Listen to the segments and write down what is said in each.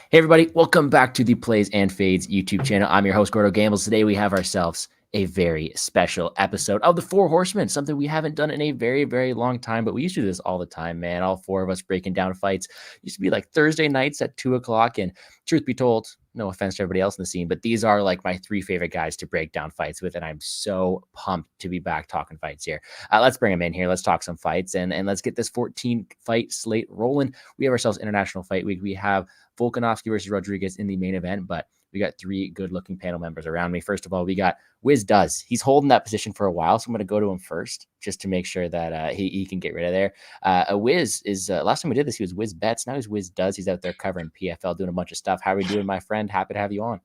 Hey everybody, welcome back to the Plays and Fades YouTube channel. I'm your host, GordoGambles. Today we have ourselves a very special episode of the Four Horsemen, something we haven't done in a very, very long time, but we used to do this all the time, man. All four of us breaking down fights. Used to be like Thursday nights at 2 o'clock, and truth be told, no offense to everybody else in the scene, but these are like my three favorite guys to break down fights with, and I'm so pumped to be back talking fights here. Let's bring them in here. Let's talk some fights, and let's get this 14-fight slate rolling. We have ourselves International Fight Week. We have Volkanovski versus Rodriguez in the main event, but we got three good-looking panel members around me. First of all, we got WizzDoes. He's holding that position for a while, so I'm going to go to him first just to make sure that he can get rid of there. Wiz is last time we did this, he was WizzBets. Now he's WizzDoes. He's out there covering PFL, doing a bunch of stuff. How are we doing, my friend? Happy to have you on.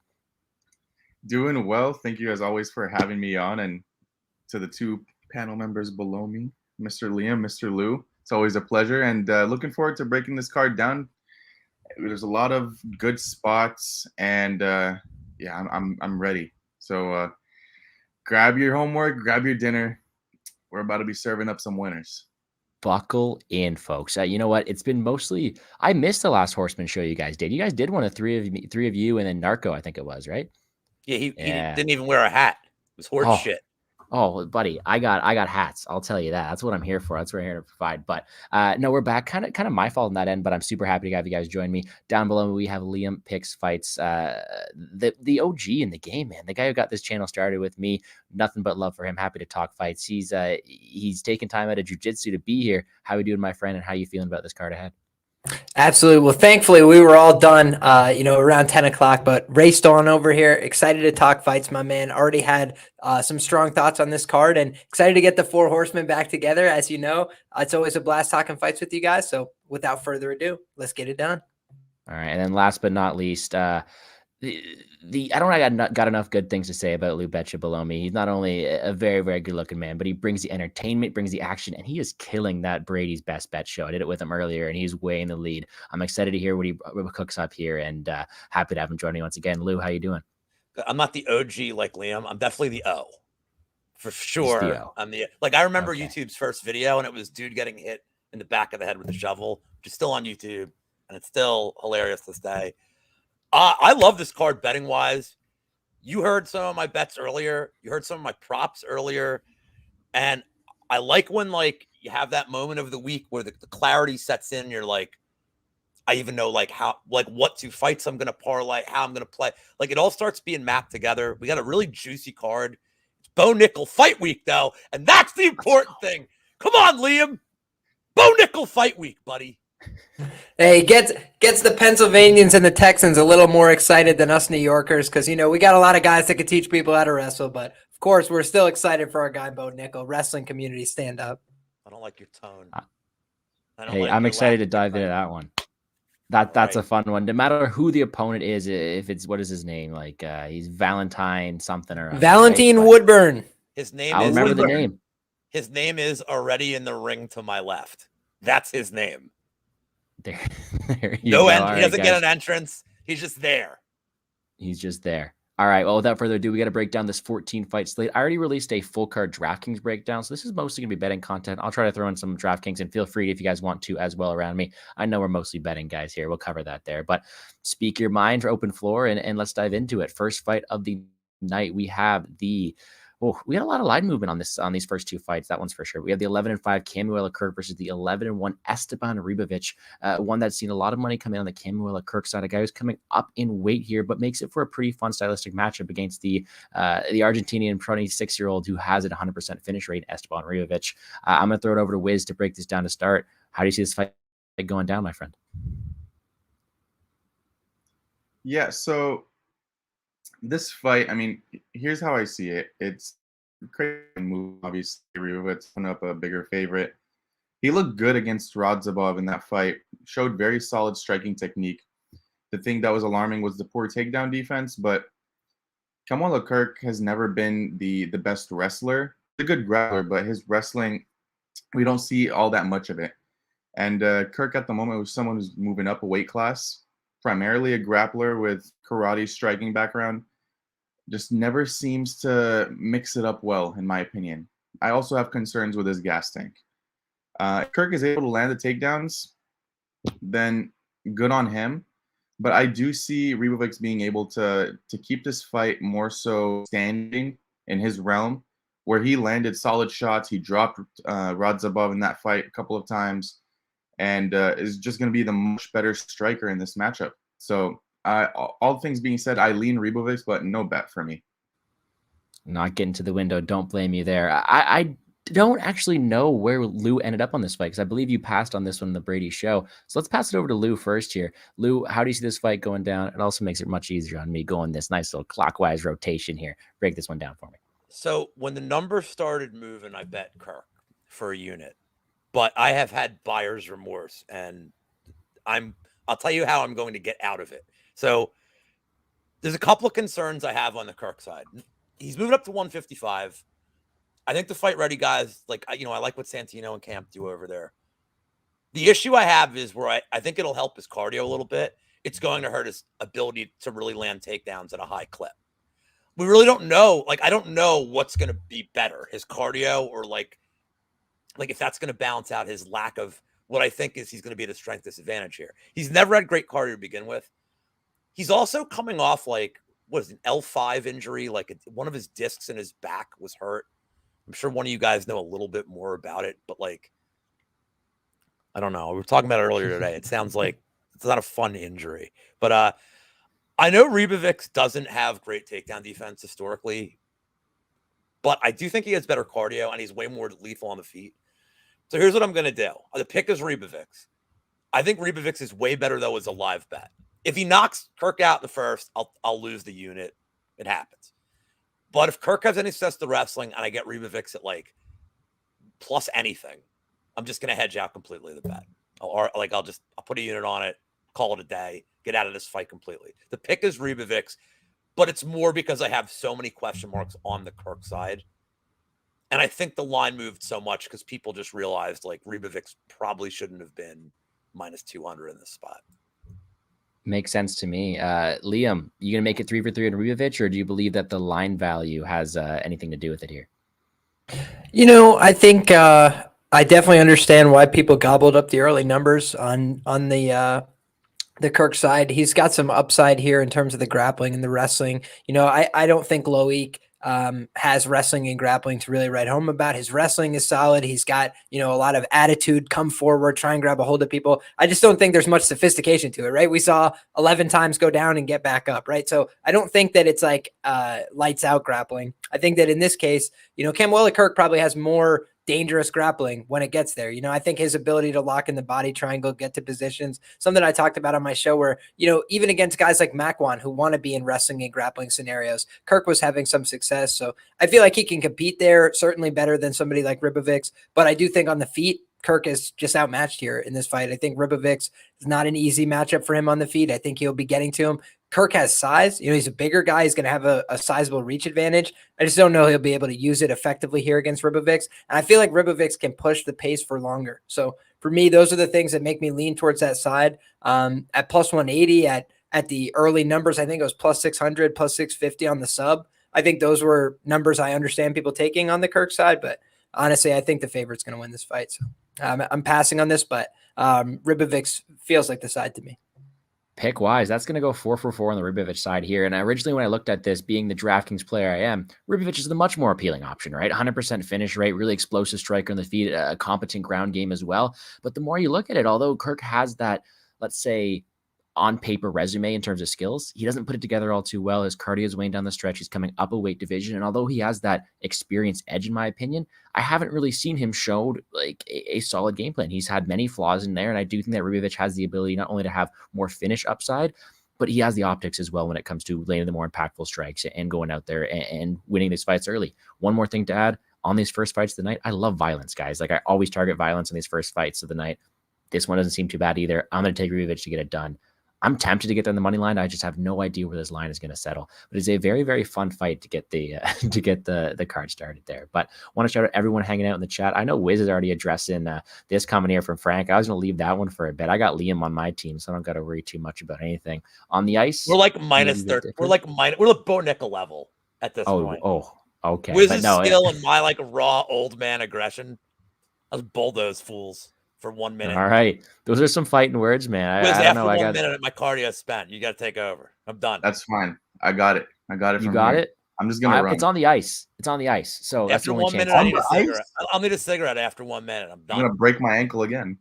Doing well. Thank you, as always, for having me on. And to the two panel members below me, Mr. Liam, Mr. Lou, it's always a pleasure. And looking forward to breaking this card down. There's a lot of good spots, and yeah, I'm ready. So grab your homework, grab your dinner. We're about to be serving up some winners. Buckle in, folks. You know what? It's been mostly. I missed the last Horseman show you guys did. You guys did one of three of you, and then Narco, I think it was, right? Yeah, he didn't even wear a hat. It was horse shit. Oh, buddy, I got hats. I'll tell you that. That's what I'm here for. That's what I'm here to provide. But no, we're back. Kind of my fault on that end, but I'm super happy to have you guys join me. Down below, we have LiamPicksFights, the OG in the game, man. The guy who got this channel started with me. Nothing but love for him. Happy to talk fights. He's taken time out of jiu-jitsu to be here. How you doing, my friend, and how you feeling about this card ahead? Absolutely. Well, thankfully we were all done, around 10 o'clock, but raced on over here. Excited to talk fights, my man. Already had some strong thoughts on this card and excited to get the Four Horsemen back together. As you know, it's always a blast talking fights with you guys. So without further ado, let's get it done. All right. And then last but not least, I got enough good things to say about Lou Betcha below me. He's not only a very, very good looking man, but he brings the entertainment, brings the action, and he is killing that Brady's Best Bet show. I did it with him earlier, and he's way in the lead. I'm excited to hear what he cooks up here, and happy to have him join me once again. Lou, how you doing? I'm not the OG like Liam. I'm definitely the O. For sure. The O. I'm the I remember YouTube's first video, and it was dude getting hit in the back of the head with a shovel, which is still on YouTube, and it's still hilarious to this day. I love this card betting wise. You heard some of my bets earlier. You heard some of my props earlier. And I like when you have that moment of the week where the clarity sets in. You're like, I even know what two fights I'm going to parlay, how I'm going to play. It all starts being mapped together. We got a really juicy card. It's Bo Nickel fight week though. And that's the important thing. Come on, Liam. Bo Nickel fight week, buddy. Hey, gets the Pennsylvanians and the Texans a little more excited than us New Yorkers because, we got a lot of guys that can teach people how to wrestle. But, of course, we're still excited for our guy, Bo Nickel. Wrestling community, stand up. I don't like your tone. Hey, I'm excited to dive into that one. That's a fun one. No matter who the opponent is, if it's, what is his name? He's Valentine something or other, Valentine right? Woodburn. His name I'll is remember Woodburn. the name. His name is already in the ring to my left. That's his name. There he doesn't guys. get an entrance. He's just there. He's just there. All right. Well, without further ado, we got to break down this 14-fight slate. I already released a full card DraftKings breakdown, so this is mostly going to be betting content. I'll try to throw in some DraftKings, and feel free if you guys want to as well around me. I know we're mostly betting guys here. We'll cover that there. But speak your mind for open floor, and let's dive into it. First fight of the night, we have we had a lot of line movement on these first two fights. That one's for sure. We have the 11-5 Camuela Kirk versus the 11-1 Esteban Ribovic. One that's seen a lot of money come in on the Camuela Kirk side. A guy who's coming up in weight here, but makes it for a pretty fun stylistic matchup against the Argentinian 26-year-old who has a 100% finish rate, Esteban Ribovic. I'm going to throw it over to Wiz to break this down to start. How do you see this fight going down, my friend? Yeah, so this fight, here's how I see it. It's a crazy move, obviously. Ribovic put up a bigger favorite. He looked good against Radzhabov in that fight. Showed very solid striking technique. The thing that was alarming was the poor takedown defense, but Camuela Kirk has never been the best wrestler. He's a good grappler, but his wrestling, we don't see all that much of it. And Kirk at the moment was someone who's moving up a weight class, primarily a grappler with karate striking background. Just never seems to mix it up well, in my opinion. I also have concerns with his gas tank. If Kirk is able to land the takedowns, then good on him. but I do see Ribovics being able to keep this fight more so standing in his realm, where he landed solid shots. He dropped Radzhabov in that fight a couple of times, and is just going to be the much better striker in this matchup. So all things being said, I lean Ribovics, but no bet for me. Not getting to the window. Don't blame you there. I don't actually know where Lou ended up on this fight, because I believe you passed on this one in the Brady show. So let's pass it over to Lou first here. Lou, how do you see this fight going down? It also makes it much easier on me going this nice little clockwise rotation here. Break this one down for me. So when the numbers started moving, I bet Kirk for a unit, but I have had buyer's remorse, and I'll tell you how I'm going to get out of it. So there's a couple of concerns I have on the Kirk side. He's moving up to 155. I think the fight ready guys, like, I like what Santino and Camp do over there. The issue I have is where I think it'll help his cardio a little bit. It's going to hurt his ability to really land takedowns at a high clip. We really don't know. Like, I don't know what's going to be better, his cardio, or like if that's going to balance out his lack of what I think is he's going to be at a strength disadvantage here. He's never had great cardio to begin with. He's also coming off like, what is it, an L5 injury? Like one of his discs in his back was hurt. I'm sure one of you guys know a little bit more about it, but like, I don't know. We were talking about it earlier today. It sounds like it's not a fun injury, but I know Ribovics doesn't have great takedown defense historically, but I do think he has better cardio and he's way more lethal on the feet. So here's what I'm going to do. The pick is Ribovics. I think Ribovics is way better though as a live bet. If he knocks Kirk out in the first, I'll lose the unit. It happens. But if Kirk has any success to wrestling and I get Ribovics at like plus anything, I'm just going to hedge out completely the bet. I'll put a unit on it, call it a day, get out of this fight completely. The pick is Ribovics, but it's more because I have so many question marks on the Kirk side. And I think the line moved so much because people just realized like Ribovics probably shouldn't have been minus 200 in this spot. Makes sense to me. Liam, you going to make it 3 for 3 on Ribovic, or do you believe that the line value has anything to do with it here? I think I definitely understand why people gobbled up the early numbers on the Kirk side. He's got some upside here in terms of the grappling and the wrestling. I don't think Loic has wrestling and grappling to really write home about. His wrestling is solid. He's got, a lot of attitude, come forward, try and grab a hold of people. I just don't think there's much sophistication to it, right? We saw 11 times go down and get back up, right? So I don't think that it's like lights out grappling. I think that in this case, Camuela Kirk probably has more dangerous grappling when it gets there. I think his ability to lock in the body triangle, get to positions, something I talked about on my show where, even against guys like Makwan who want to be in wrestling and grappling scenarios, Kirk was having some success. So I feel like he can compete there, certainly better than somebody like Ribovics. But I do think on the feet, Kirk is just outmatched here in this fight. I think Ribovics is not an easy matchup for him on the feet. I think he'll be getting to him. Kirk has size. He's a bigger guy. He's going to have a sizable reach advantage. I just don't know he'll be able to use it effectively here against Ribovics. And I feel like Ribovics can push the pace for longer. So for me, those are the things that make me lean towards that side. At plus 180 at the early numbers, I think it was plus 600, plus 650 on the sub. I think those were numbers I understand people taking on the Kirk side, but honestly, I think the favorite's going to win this fight. So I'm passing on this, but Ribovics feels like the side to me. Pick wise, that's going to go 4 for 4 on the Ribovic side here. And originally, when I looked at this, being the DraftKings player I am, Ribovic is the much more appealing option, right? 100% finish rate, really explosive striker on the feet, a competent ground game as well. But the more you look at it, although Kirk has that, let's say, on paper resume in terms of skills, he doesn't put it together all too well. His cardio is weighing down the stretch. He's coming up a weight division. And although he has that experience edge, in my opinion, I haven't really seen him showed like a solid game plan. He's had many flaws in there. And I do think that Ribovic has the ability not only to have more finish upside, but he has the optics as well when it comes to landing the more impactful strikes and going out there and winning these fights early. One more thing to add on these first fights of the night. I love violence, guys. Like I always target violence in these first fights of the night. This one doesn't seem too bad either. I'm going to take Ribovic to get it done. I'm tempted to get on the money line. I just have no idea where this line is going to settle. But it's a very, very fun fight to get the the card started there. But I want to shout out everyone hanging out in the chat. I know Wiz is already addressing this comment here from Frank. I was going to leave that one for a bit. I got Liam on my team, so I don't got to worry too much about anything on the ice. We're like minus 30. We're like Bo Nickel level at this point. Oh, okay. Wiz's skill and my like raw old man aggression. Let's bulldoze fools. for 1 minute. All right. Those are some fighting words, man. Wiz, I don't after know. I 1 got minute, my cardio spent. You got to take over. I'm done. That's fine. I got it. I got it. You from got here. it? I'm just gonna run. It's on the ice. It's on the ice. So that's After the only 1 chance. minute, I On need a the ice? cigarette. I'll need a cigarette after 1 minute. I'm I'm done. gonna break my ankle again.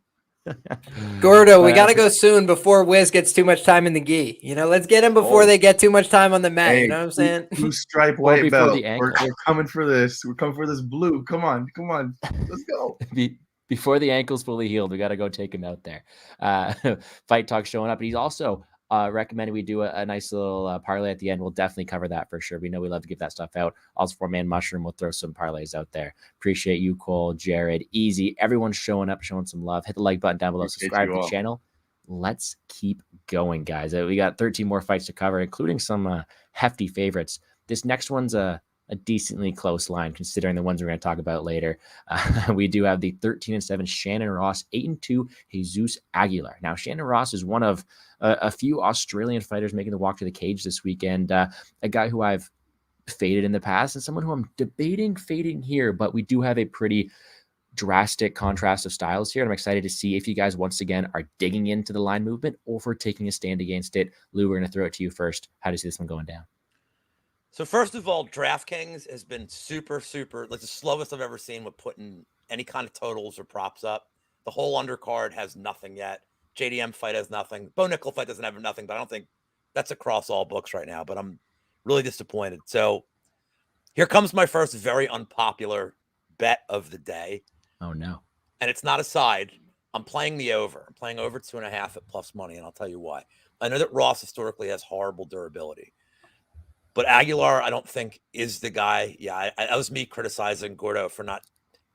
Gordo, we But got to go soon before Wiz gets too much time in the gi. You know, let's get him before Oh. they get too much time on the mat. Hey, You know what I'm saying? Two stripe Or white before belt. the ankle. We're coming for this. We're coming for this blue. Come on. Let's go. Before the ankle's fully healed, we got to go take him out there. Fight Talk showing up. But he's also recommended we do a nice little parlay at the end. We'll definitely cover that for sure. We know we love to give that stuff out. Also, 4-man mushroom, we'll throw some parlays out there. Appreciate you, Cole, Jared, Easy. Everyone's showing up, showing some love. Hit the like button down below. Appreciate Subscribe you to the all. channel. Let's keep going, guys. We got 13 more fights to cover, including some hefty favorites. This next one's a decently close line, considering the ones we're going to talk about later. We do have the 13-7 Shannon Ross, 8-2 Jesus Aguilar. Now, Shannon Ross is one of a few Australian fighters making the walk to the cage this weekend. A guy who I've faded in the past and someone who I'm debating fading here, but we do have a pretty drastic contrast of styles here. And I'm excited to see if you guys once again are digging into the line movement or if we're taking a stand against it. Lou, we're going to throw it to you first. How do you see this one going down? So first of all, DraftKings has been super, like the slowest I've ever seen with putting any kind of totals or props up. The whole undercard has nothing yet. JDM fight has nothing. Bo Nickel fight doesn't have nothing, but I don't think that's across all books right now. But I'm really disappointed. So here comes my first very unpopular bet of the day. Oh, no. And it's not a side. I'm playing the over. I'm playing over 2.5 at plus money, and I'll tell you why. I know that Ross historically has horrible durability. But Aguilar, I don't think, is the guy. Yeah, that was me criticizing Gordo for not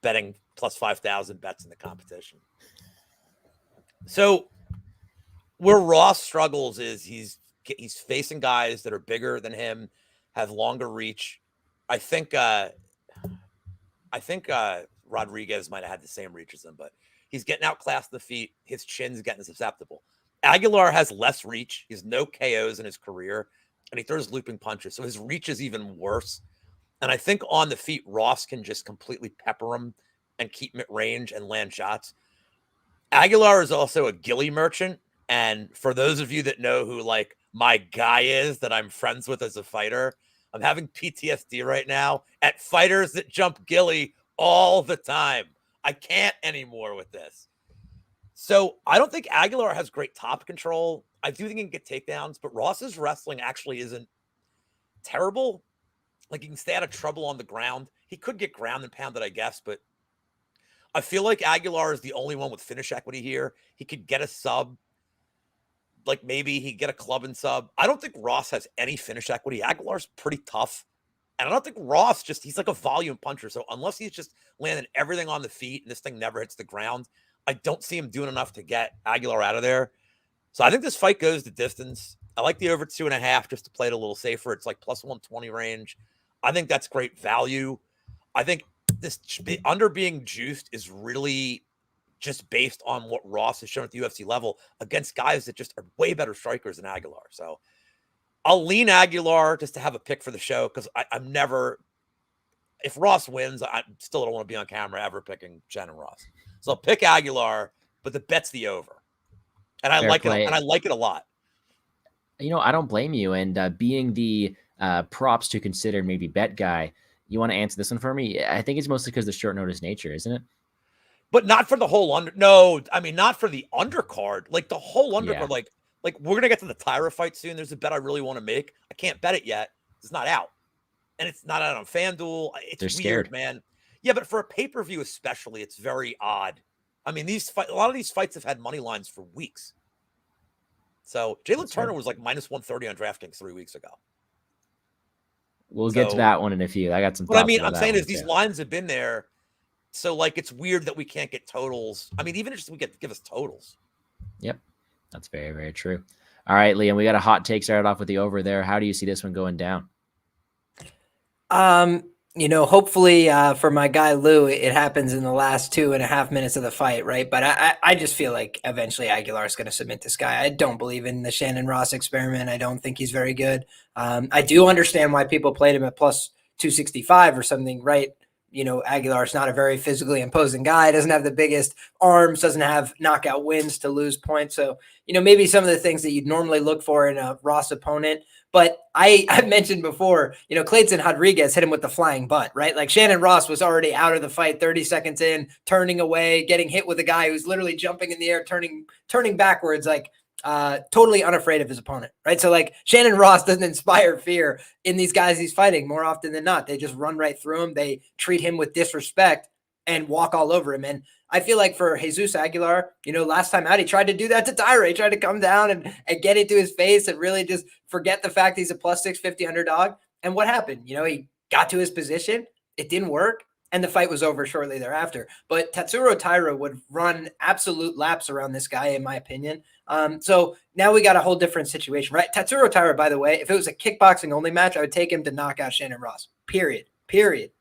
betting plus 5,000 bets in the competition. So where Ross struggles is he's facing guys that are bigger than him, have longer reach. I think Rodriguez might have had the same reach as him, but he's getting outclassed in the feet. His chin's getting susceptible. Aguilar has less reach. He has no KOs in his career, and he throws looping punches. So his reach is even worse. And I think on the feet, Ross can just completely pepper him and keep him at range and land shots. Aguilar is also a gilly merchant. And for those of you that know who like my guy is that I'm friends with as a fighter, I'm having PTSD right now at fighters that jump gilly all the time. I can't anymore with this. So I don't think Aguilar has great top control. I do think he can get takedowns, but Ross's wrestling actually isn't terrible. Like he can stay out of trouble on the ground. He could get ground and pounded, I guess, but I feel like Aguilar is the only one with finish equity here. He could get a sub. Like maybe he get a club and sub. I don't think Ross has any finish equity. Aguilar's pretty tough. And I don't think Ross he's like a volume puncher. So unless he's just landing everything on the feet and this thing never hits the ground, I don't see him doing enough to get Aguilar out of there. So I think this fight goes the distance. I like the over 2.5 just to play it a little safer. It's like plus 120 range. I think that's great value. I think this under being juiced is really just based on what Ross has shown at the UFC level against guys that just are way better strikers than Aguilar. So I'll lean Aguilar just to have a pick for the show because I'm never, if Ross wins, I still don't want to be on camera ever picking Shannon Ross. So I'll pick Aguilar, but the bet's the over. And I like it, and I like it a lot. You know, I don't blame you. And being the props to consider maybe bet guy, you want to answer this one for me? I think it's mostly because of the short notice nature, isn't it? But not for the whole under. No, I mean, not for the undercard. Like the whole undercard. Yeah. Like we're gonna get to the Tyra fight soon. There's a bet I really want to make. I can't bet it yet. It's not out, and it's not out on FanDuel. It's They're weird, scared. man. Yeah, but for a pay-per-view especially, it's very odd. I mean, a lot of these fights have had money lines for weeks. So Jalen Turner was like minus 130 on DraftKings 3 weeks ago. We'll get to that one in a few. I got some. What I mean, about I'm that saying one is these too. lines have been there. So like, it's weird that we can't get totals. I mean, even if we give us totals. Yep. That's very, very true. All right, Liam, we got a hot take started off with the over there. How do you see this one going down? You know, hopefully for my guy Lou, it happens in the last 2.5 minutes of the fight, right? But I just feel like eventually Aguilar is going to submit this guy. I don't believe in the Shannon Ross experiment. I don't think he's very good. I do understand why people played him at plus 265 or something, right? Aguilar is not a very physically imposing guy, doesn't have the biggest arms, doesn't have knockout wins to lose points. So, maybe some of the things that you'd normally look for in a Ross opponent. But I've mentioned before, Clayton Rodriguez hit him with the flying butt, right? Like Shannon Ross was already out of the fight 30 seconds in, turning away, getting hit with a guy who's literally jumping in the air, turning backwards, like totally unafraid of his opponent, right? So like Shannon Ross doesn't inspire fear in these guys he's fighting more often than not. They just run right through him. They treat him with disrespect and walk all over him. And I feel like for Jesus Aguilar, last time out, he tried to do that to Tyra. He tried to come down and get into his face and really just forget the fact he's a plus 650 underdog. And what happened? He got to his position. It didn't work. And the fight was over shortly thereafter. But Tatsuro Taira would run absolute laps around this guy, in my opinion. So now we got a whole different situation, right? Tatsuro Taira, by the way, if it was a kickboxing only match, I would take him to knock out Shannon Ross, period.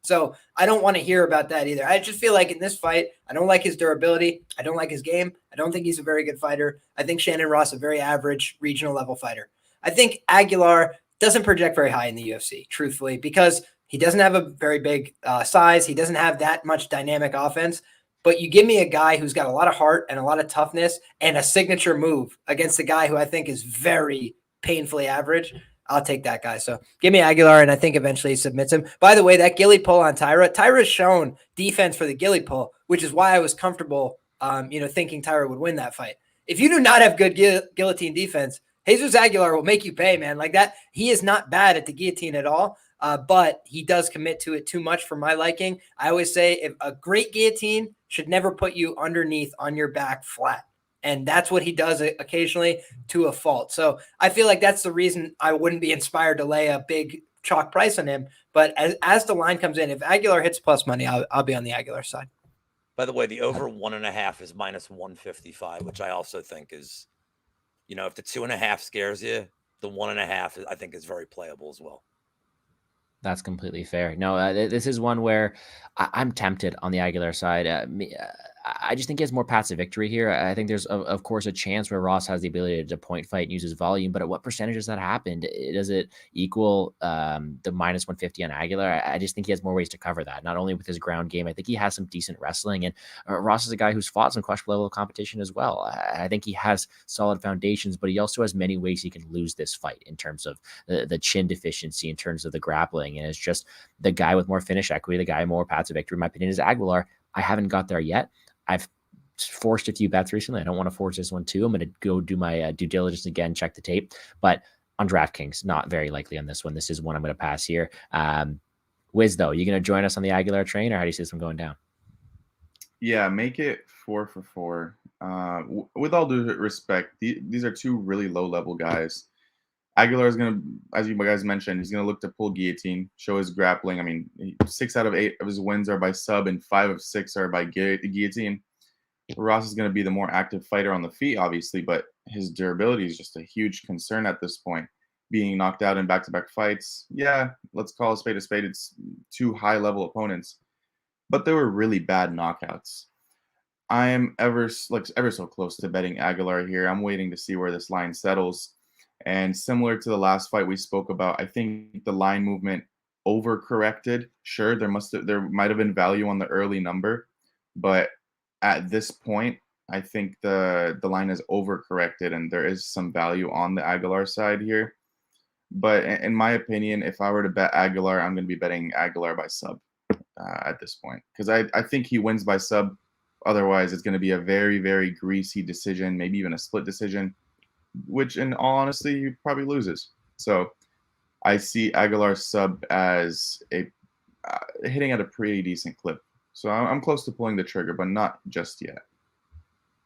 So I don't want to hear about that either. I just feel like in this fight, I don't like his durability. I don't like his game. I don't think he's a very good fighter. I think Shannon Ross, a very average regional level fighter. I think Aguilar doesn't project very high in the UFC, truthfully, because he doesn't have a very big size. He doesn't have that much dynamic offense. But you give me a guy who's got a lot of heart and a lot of toughness and a signature move against a guy who I think is very painfully average, I'll take that guy. So give me Aguilar, and I think eventually he submits him. By the way, that ghillie pull on Tyra's shown defense for the ghillie pull, which is why I was comfortable, thinking Tyra would win that fight. If you do not have good guillotine defense, Jesus Aguilar will make you pay, man. Like that, he is not bad at the guillotine at all. But he does commit to it too much for my liking. I always say if a great guillotine should never put you underneath on your back flat. And that's what he does occasionally to a fault. So I feel like that's the reason I wouldn't be inspired to lay a big chalk price on him. But as the line comes in, if Aguilar hits plus money, I'll be on the Aguilar side. By the way, the over 1.5 is minus 155, which I also think is, if the 2.5 scares you, the 1.5 I think is very playable as well. That's completely fair. No, this is one where I'm tempted on the Aguilar side. I just think he has more paths to victory here. I think there's, of course, a chance where Ross has the ability to point fight and use his volume, but at what percentage does that happen? Does it equal the minus 150 on Aguilar? I just think he has more ways to cover that, not only with his ground game. I think he has some decent wrestling, and Ross is a guy who's fought some questionable level of competition as well. I think he has solid foundations, but he also has many ways he can lose this fight in terms of the chin deficiency, in terms of the grappling, and it's just the guy with more finish equity, the guy more paths to victory, in my opinion, is Aguilar. I haven't got there yet. I've forced a few bets recently. I don't want to force this one too. I'm going to go do my due diligence again, check the tape. But on DraftKings, not very likely on this one. This is one I'm going to pass here. Wiz, though, you going to join us on the Aguilar train, or how do you see this one going down? Yeah, make it 4 for 4. With all due respect, these are two really low-level guys. Aguilar is going to, as you guys mentioned, he's going to look to pull guillotine, show his grappling. I mean, 6 out of 8 of his wins are by sub, and 5 of 6 are by guillotine. Ross is going to be the more active fighter on the feet, obviously, but his durability is just a huge concern at this point. Being knocked out in back-to-back fights, yeah, let's call a spade a spade. It's 2 high-level opponents, but they were really bad knockouts. I am ever so close to betting Aguilar here. I'm waiting to see where this line settles. And similar to the last fight we spoke about, I think the line movement overcorrected. Sure, there might have been value on the early number, but at this point, I think the line is overcorrected, and there is some value on the Aguilar side here. But in my opinion, if I were to bet Aguilar, I'm going to be betting Aguilar by sub at this point, because I think he wins by sub. Otherwise, it's going to be a very, very greasy decision, maybe even a split decision, which in all honesty, he probably loses. So I see Aguilar sub as a hitting at a pretty decent clip. So I'm close to pulling the trigger, but not just yet.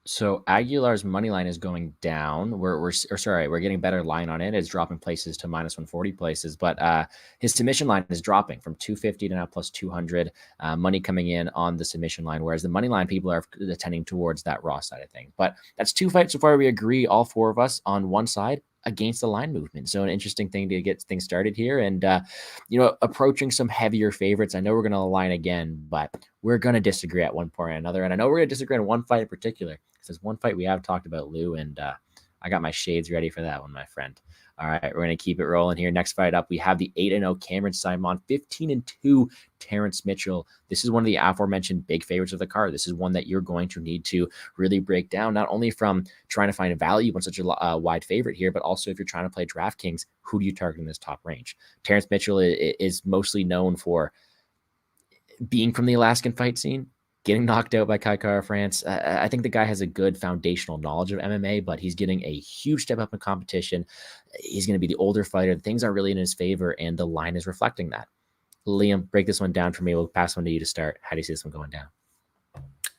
So Aguilar's money line is going down. We're getting better line on it. It's dropping places to minus 140 places, but his submission line is dropping from 250 to now plus 200. Money coming in on the submission line, whereas the money line people are tending towards that raw side of things. But that's 2 fights so far. We agree, all 4 of us, on one side against the line movement. So an interesting thing to get things started here, and approaching some heavier favorites. I know we're going to align again, but we're going to disagree at one point or another. And I know we're going to disagree on one fight in particular. There's one fight we have talked about, Lou, and I got my shades ready for that one, my friend. All right, we're going to keep it rolling here. Next fight up, we have the 8-0 Cameron Simon, 15-2 Terrence Mitchell. This is one of the aforementioned big favorites of the card. This is one that you're going to need to really break down, not only from trying to find a value on such a wide favorite here, but also if you're trying to play DraftKings, who do you target in this top range? Terrence Mitchell is mostly known for being from the Alaskan fight scene, getting knocked out by Kai Kara France. I think the guy has a good foundational knowledge of MMA, but he's getting a huge step up in competition. He's going to be the older fighter. Things aren't really in his favor, and the line is reflecting that. Liam, break this one down for me. We'll pass one to you to start. How do you see this one going down?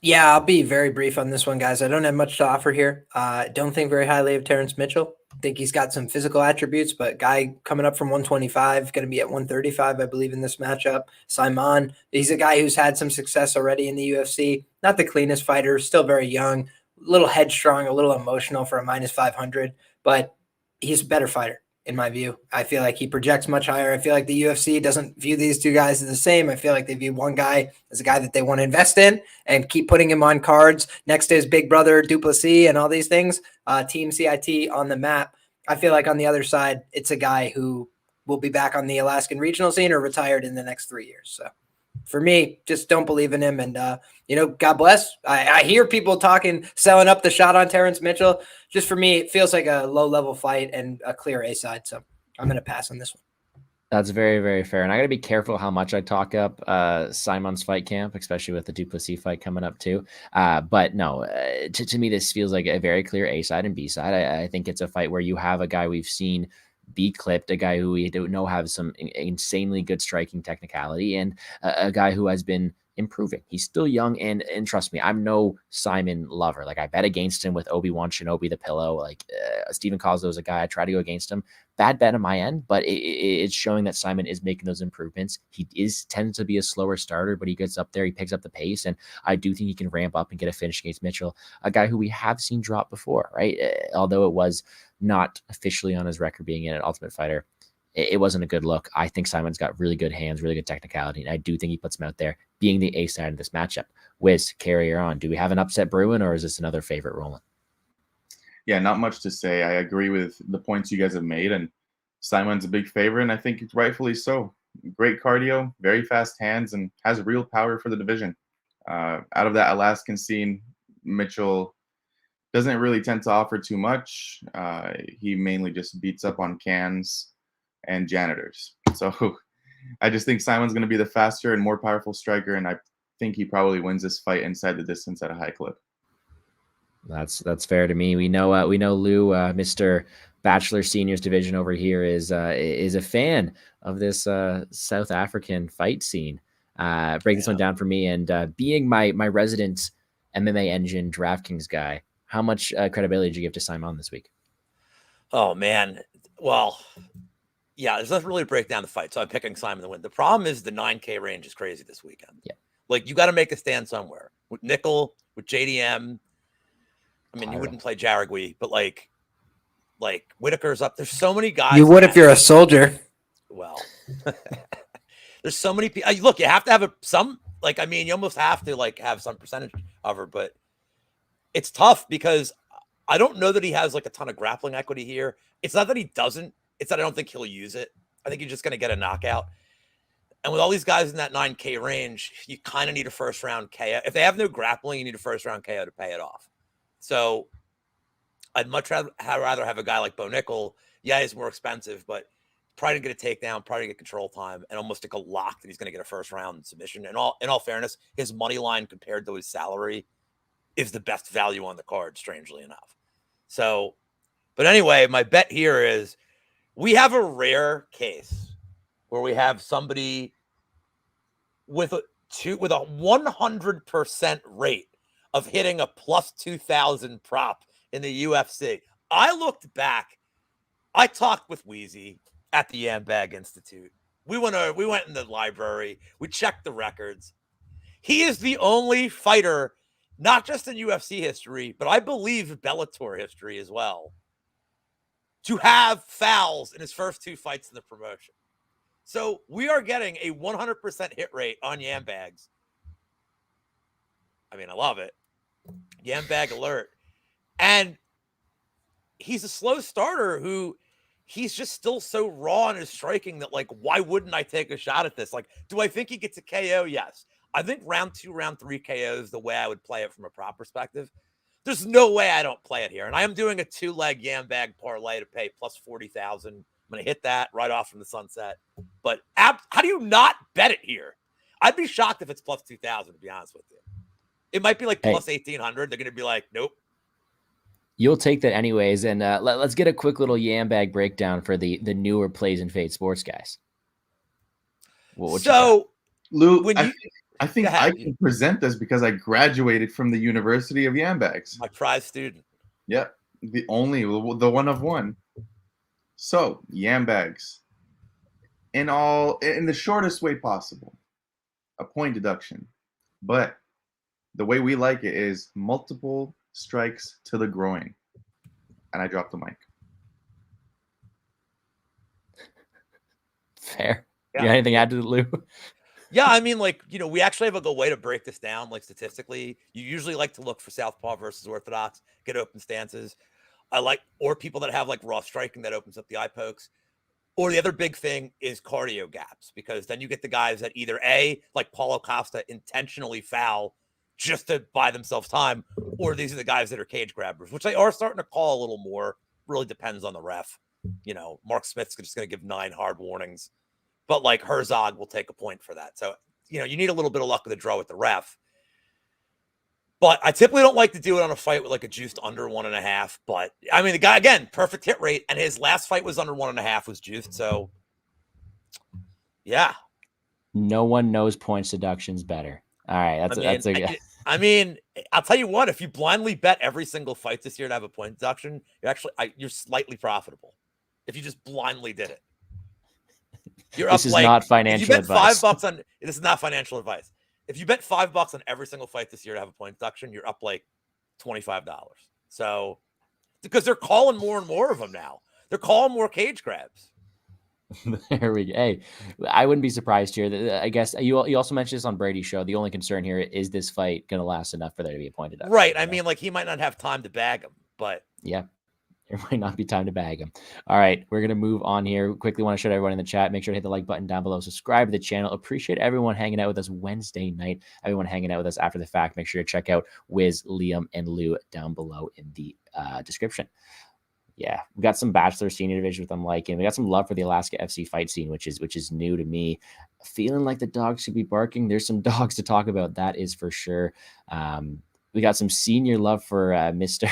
Yeah, I'll be very brief on this one, guys. I don't have much to offer here. Don't think very highly of Terrence Mitchell. Think he's got some physical attributes, but guy coming up from 125, going to be at 135, I believe, in this matchup. Simon, he's a guy who's had some success already in the UFC. Not the cleanest fighter, still very young, a little headstrong, a little emotional for a -500, but he's a better fighter. In my view, I feel like he projects much higher. I feel like the UFC doesn't view these two guys as the same. I feel like they view one guy as a guy that they want to invest in and keep putting him on cards next to his big brother Duplessis and all these things. Team CIT on the map. I feel like on the other side, it's a guy who will be back on the Alaskan regional scene or retired in the next 3 years. So for me, just don't believe in him. And, God bless. I hear people talking, selling up the shot on Terrence Mitchell. Just for me, it feels like a low-level fight and a clear A-side. So I'm going to pass on this one. That's very, very fair. And I got to be careful how much I talk up Simon's fight camp, especially with the Duplessis fight coming up too. But no, to me, this feels like a very clear A-side and B-side. I think it's a fight where you have a guy we've seen be clipped, a guy who we don't know have some insanely good striking technicality, and a guy who has been improving. He's still young, and trust me, I'm no Simon lover. Like, I bet against him with Obi-Wan Shinobi the pillow. Like, Steven Kozlo is a guy I try to go against him. Bad bet on my end, but it's showing that Simon is making those improvements. He tends to be a slower starter, but he gets up there, he picks up the pace, and I do think he can ramp up and get a finish against Mitchell, a guy who we have seen drop before, right? Although it was not officially on his record being in an Ultimate Fighter, it wasn't a good look. I think Simon's got really good hands, really good technicality, and I do think he puts him out there being the A side of this matchup. Wiz, carry her on. Do we have an upset brewing, or is this another favorite rolling? Yeah, not much to say. I agree with the points you guys have made, and Simon's a big favorite, and I think it's rightfully so. Great cardio, very fast hands, and has real power for the division. Out of that Alaskan scene, Mitchell doesn't really tend to offer too much. He mainly just beats up on cans and janitors. So I just think Simon's going to be the faster and more powerful striker, and I think he probably wins this fight inside the distance at a high clip. That's fair to me. We know Lou, Mr. Bachelor Seniors division over here is a fan of this South African fight scene. Break this one down for me, and being my resident MMA engine DraftKings guy, how much credibility did you give to Simon this week? Oh man, well, yeah, there's nothing really to break down the fight, so I'm picking Simon to win. The problem is the 9K range is crazy this weekend. Yeah, like you got to make a stand somewhere with Nickel, with JDM. I mean, you wouldn't play Jaragui, but like Whitaker's up. There's so many guys. You would if you're a soldier. Well, there's so many people. Look, you have to have you almost have to have some percentage of her, but it's tough because I don't know that he has a ton of grappling equity here. It's not that he doesn't. It's that I don't think he'll use it. I think he's just going to get a knockout. And with all these guys in that 9K range, you kind of need a first round KO. If they have no grappling, you need a first round KO to pay it off. So I'd much rather have a guy like Bo Nickel. Yeah, he's more expensive, but probably going to get a takedown, probably get control time, and almost take a lock that he's going to get a first round submission. And in all fairness, his money line compared to his salary is the best value on the card, strangely enough. So, but anyway, my bet here is we have a rare case where we have somebody with a 100% rate of hitting a plus 2,000 prop in the UFC. I looked back. I talked with Wheezy at the Yambag Institute. We went in the library. We checked the records. He is the only fighter, not just in UFC history, but I believe Bellator history as well, to have fouls in his first two fights in the promotion. So we are getting a 100% hit rate on Yambags. I mean, I love it. Yambag alert. And he's a slow starter who he's just still so raw in his striking that, like, why wouldn't I take a shot at this? Like, do I think he gets a KO? Yes. I think round 2, round 3 KO is the way I would play it from a prop perspective. There's no way I don't play it here. And I am doing a 2-leg yam bag parlay to pay plus 40,000. I'm going to hit that right off from the sunset. But how do you not bet it here? I'd be shocked if it's plus 2,000, to be honest with you. It might be like plus 1,800. They're going to be like, nope. You'll take that anyways. And let's get a quick little yam bag breakdown for the newer plays and fade sports guys. So, Lou, I think I can present this because I graduated from the University of Yambags. My prize student. Yep. The one of one. So, Yambags. In the shortest way possible. A point deduction. But the way we like it is multiple strikes to the groin. And I dropped the mic. Fair. Yeah. You got anything to add to the Lou? Yeah, I mean, like, you know, we actually have a good way to break this down, like, statistically. You usually like to look for southpaw versus orthodox, get open stances. Or people that have, like, raw striking that opens up the eye pokes. Or the other big thing is cardio gaps, because then you get the guys that either A, like Paulo Costa, intentionally foul just to buy themselves time, or these are the guys that are cage grabbers, which they are starting to call a little more. Really depends on the ref. You know, Mark Smith's just going to give 9 hard warnings. But, like, Herzog will take a point for that. So, you know, you need a little bit of luck with the draw with the ref. But I typically don't like to do it on a fight with, like, a juiced under 1.5. But, I mean, the guy, again, perfect hit rate. And his last fight was under 1.5, was juiced. So, yeah. No one knows points deductions better. All right. I mean, I'll tell you what. If you blindly bet every single fight this year to have a point deduction, you're slightly profitable. If you just blindly did it. This is not financial advice. This is not financial advice. If you bet $5 on every single fight this year to have a point deduction, you're up like $25. So, because they're calling more and more of them now, they're calling more cage grabs. There we go. Hey, I wouldn't be surprised here. I guess you also mentioned this on Brady's show. The only concern here is this fight going to last enough for there to be a point deduction. Right. I mean, like, he might not have time to bag him, but yeah. There might not be time to bag him. All right, we're going to move on here. Quickly want to shout everyone in the chat. Make sure to hit the like button down below. Subscribe to the channel. Appreciate everyone hanging out with us Wednesday night. Everyone hanging out with us after the fact. Make sure to check out Wiz, Liam, and Lou down below in the description. Yeah, we got some Bachelor Senior Division with I'm liking. We got some love for the Alaska FC fight scene, which is new to me. Feeling like the dogs should be barking. There's some dogs to talk about. That is for sure. We got some senior love for Mr.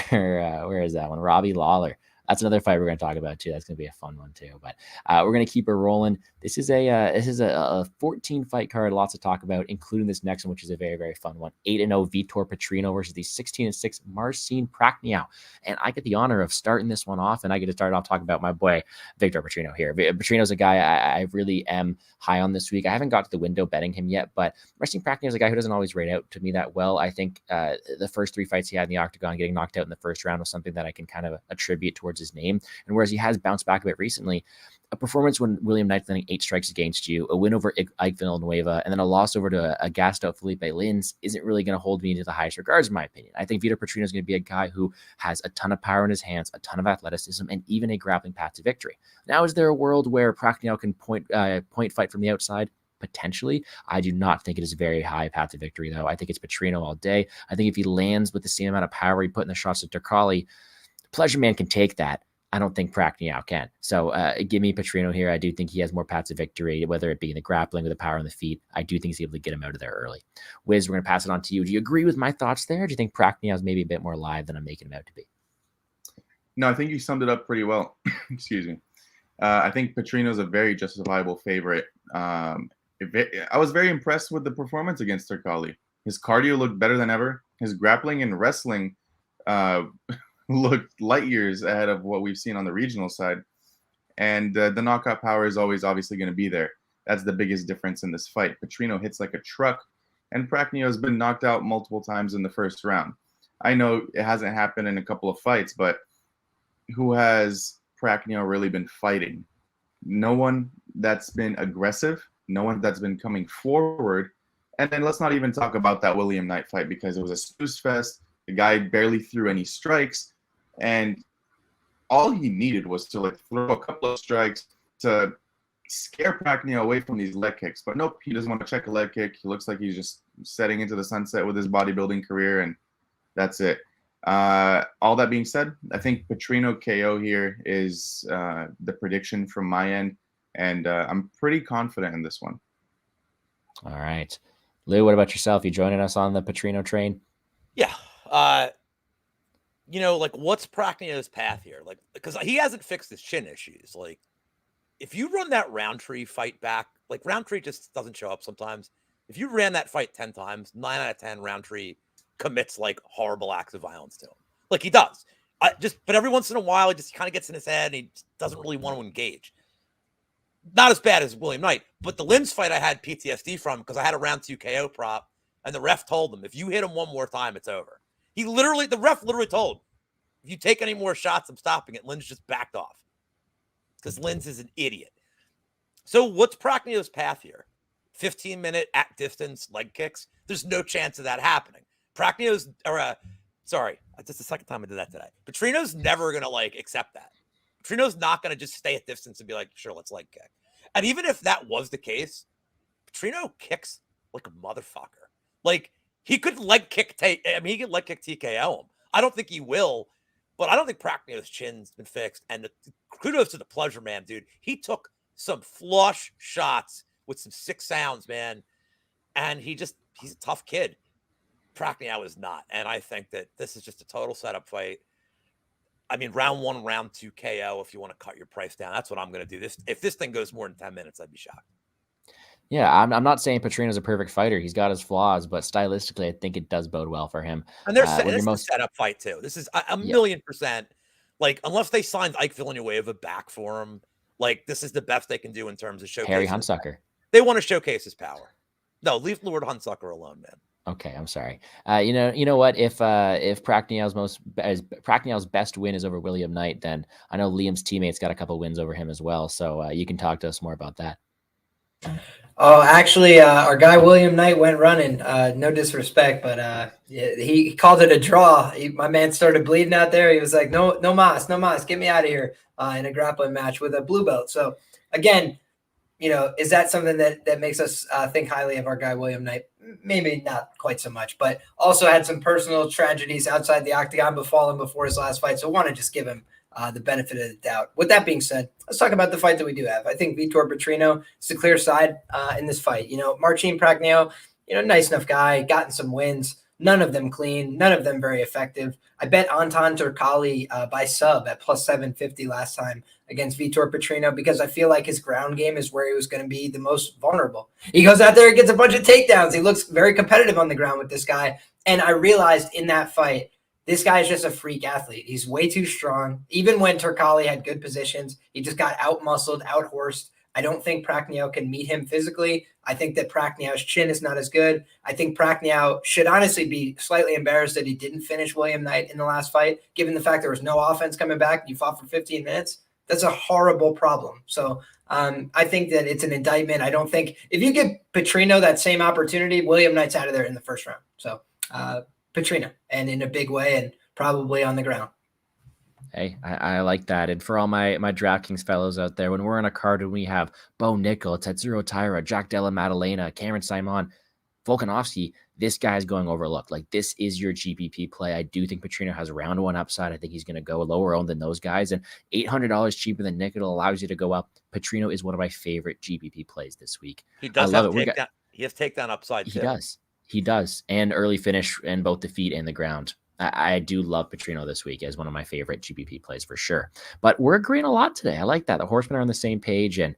Where is that one? Robbie Lawler. That's another fight we're going to talk about too. That's going to be a fun one too. But we're going to keep it rolling. This is a 14 fight card. Lots to talk about, including this next one, which is a very, very fun one. 8-0 Vitor Petrino versus the 16-6 Marcin Prachnio. And I get the honor of starting this one off, and I get to start off talking about my boy Victor Petrino here. Petrino's a guy I really am high on this week. I haven't got to the window betting him yet, but Marcin Prachnio is a guy who doesn't always rate out to me that well. I think the first 3 fights he had in the octagon, getting knocked out in the first round, was something that I can kind of attribute towards his name. And whereas he has bounced back a bit recently, a performance when William Knight's landing 8 strikes against you, a win over Ike Villanueva, and then a loss over to a gassed out Felipe Lins isn't really going to hold me into the highest regards, in my opinion. I think Vitor Petrino is going to be a guy who has a ton of power in his hands, a ton of athleticism, and even a grappling path to victory. Now, is there a world where Prachnio can point fight from the outside? Potentially. I do not think it is a very high path to victory, though. I think it's Petrino all day. I think if he lands with the same amount of power he put in the shots at Turkali, Pleasure Man can take that. I don't think Prachnio can. So give me Petrino here. I do think he has more paths of victory, whether it be in the grappling or the power on the feet. I do think he's able to get him out of there early. Wiz, we're going to pass it on to you. Do you agree with my thoughts there? Or do you think Prachnio is maybe a bit more live than I'm making him out to be? No, I think you summed it up pretty well. Excuse me. I think Petrino is a very justifiable favorite. I was very impressed with the performance against Turkali. His cardio looked better than ever. His grappling and wrestling looked light years ahead of what we've seen on the regional side. And the knockout power is always obviously going to be there. That's the biggest difference in this fight. Petrino hits like a truck, and Prachnio has been knocked out multiple times in the first round. I know it hasn't happened in a couple of fights, but who has Prachnio really been fighting? No one that's been aggressive, no one that's been coming forward. And then let's not even talk about that William Knight fight, because it was a snooze fest. The guy barely threw any strikes. And all he needed was to like throw a couple of strikes to scare Pacquiao away from these leg kicks. But nope, he doesn't want to check a leg kick. He looks like he's just setting into the sunset with his bodybuilding career, and that's it. All that being said, I think Petrino KO here is the prediction from my end, and I'm pretty confident in this one. All right. Lou, what about yourself? You joining us on the Petrino train? Yeah. You know, like, what's Pacquiao's path here? Like, because he hasn't fixed his chin issues. Like, if you run that Roundtree fight back, like, Roundtree just doesn't show up sometimes. If you ran that fight 10 times, 9 out of 10, Roundtree commits like horrible acts of violence to him. Like, he does. But every once in a while, he just kind of gets in his head and he doesn't really want to engage. Not as bad as William Knight, but the Limbs fight I had PTSD from because I had a round 2 KO prop, and the ref told him, if you hit him one more time, it's over. The ref literally told, if you take any more shots, I'm stopping it. Lins just backed off because Lins is an idiot. So what's Pacquiao's path here? 15-minute at distance leg kicks? There's no chance of that happening. Sorry, that's the second time I did that today. Petrino's never going to like accept that. Petrino's not going to just stay at distance and be like, sure, let's leg kick. And even if that was the case, Petrino kicks like a motherfucker. Like, he could leg kick, he could leg kick TKO him. I don't think he will, but I don't think Pacquiao's chin's been fixed. And kudos to the pleasure man, dude. He took some flush shots with some sick sounds, man. And he's a tough kid. Pacquiao is not. And I think that this is just a total setup fight. I mean, round 1, round 2 KO, if you want to cut your price down, that's what I'm going to do. If this thing goes more than 10 minutes, I'd be shocked. Yeah, I'm not saying Petrino's a perfect fighter. He's got his flaws, but stylistically, I think it does bode well for him. And this is a setup fight, too. This is a million %. Like, unless they signed Ike Villanueva back for him, like, this is the best they can do in terms of showcasing. Harry Hunsucker. They want to showcase his power. No, leave Lord Hunsucker alone, man. Okay, I'm sorry. You know what? If Pacquiao's best win is over William Knight, then I know Liam's teammates got a couple wins over him as well. So you can talk to us more about that. Oh, actually, our guy William Knight went running. No disrespect, but he called it a draw. My man started bleeding out there. He was like, no mas, get me out of here in a grappling match with a blue belt. So again, you know, is that something that makes us think highly of our guy William Knight? Maybe not quite so much, but also had some personal tragedies outside the octagon befall him before his last fight. So I want to just give him the benefit of the doubt. With that being said, let's talk about the fight that we do have. I think Vitor Petrino is the clear side in this fight. You know, Marcin Pacquiao, you know, nice enough guy, gotten some wins, none of them clean, none of them very effective. I bet Anton Turkali by sub at plus 750 last time against Vitor Petrino because I feel like his ground game is where he was going to be the most vulnerable. He goes out there and gets a bunch of takedowns. He looks very competitive on the ground with this guy. And I realized in that fight, this guy is just a freak athlete. He's way too strong. Even when Turkali had good positions, he just got out-muscled, out-horsed. I don't think Pacquiao can meet him physically. I think that Pacquiao's chin is not as good. I think Pacquiao should honestly be slightly embarrassed that he didn't finish William Knight in the last fight, given the fact there was no offense coming back. You fought for 15 minutes. That's a horrible problem. So I think that it's an indictment. I don't think if you give Petrino that same opportunity, William Knight's out of there in the first round. So Petrino, and in a big way, and probably on the ground. Hey, I like that. And for all my DraftKings fellows out there, when we're on a card and we have Bo Nickel, Tetsuro Taira, Jack Della Maddalena, Cameron Simon, Volkanovski, this guy's going overlooked. Like, this is your GPP play. I do think Petrino has round 1 upside. I think he's going to go lower owned than those guys. And $800 cheaper than Nickel allows you to go up. Petrino is one of my favorite GPP plays this week. He does have takedown. He has takedown upside too. He does. And early finish in both the feet and the ground. I do love Petrino this week as one of my favorite GPP plays for sure. But we're agreeing a lot today. I like that. The horsemen are on the same page. And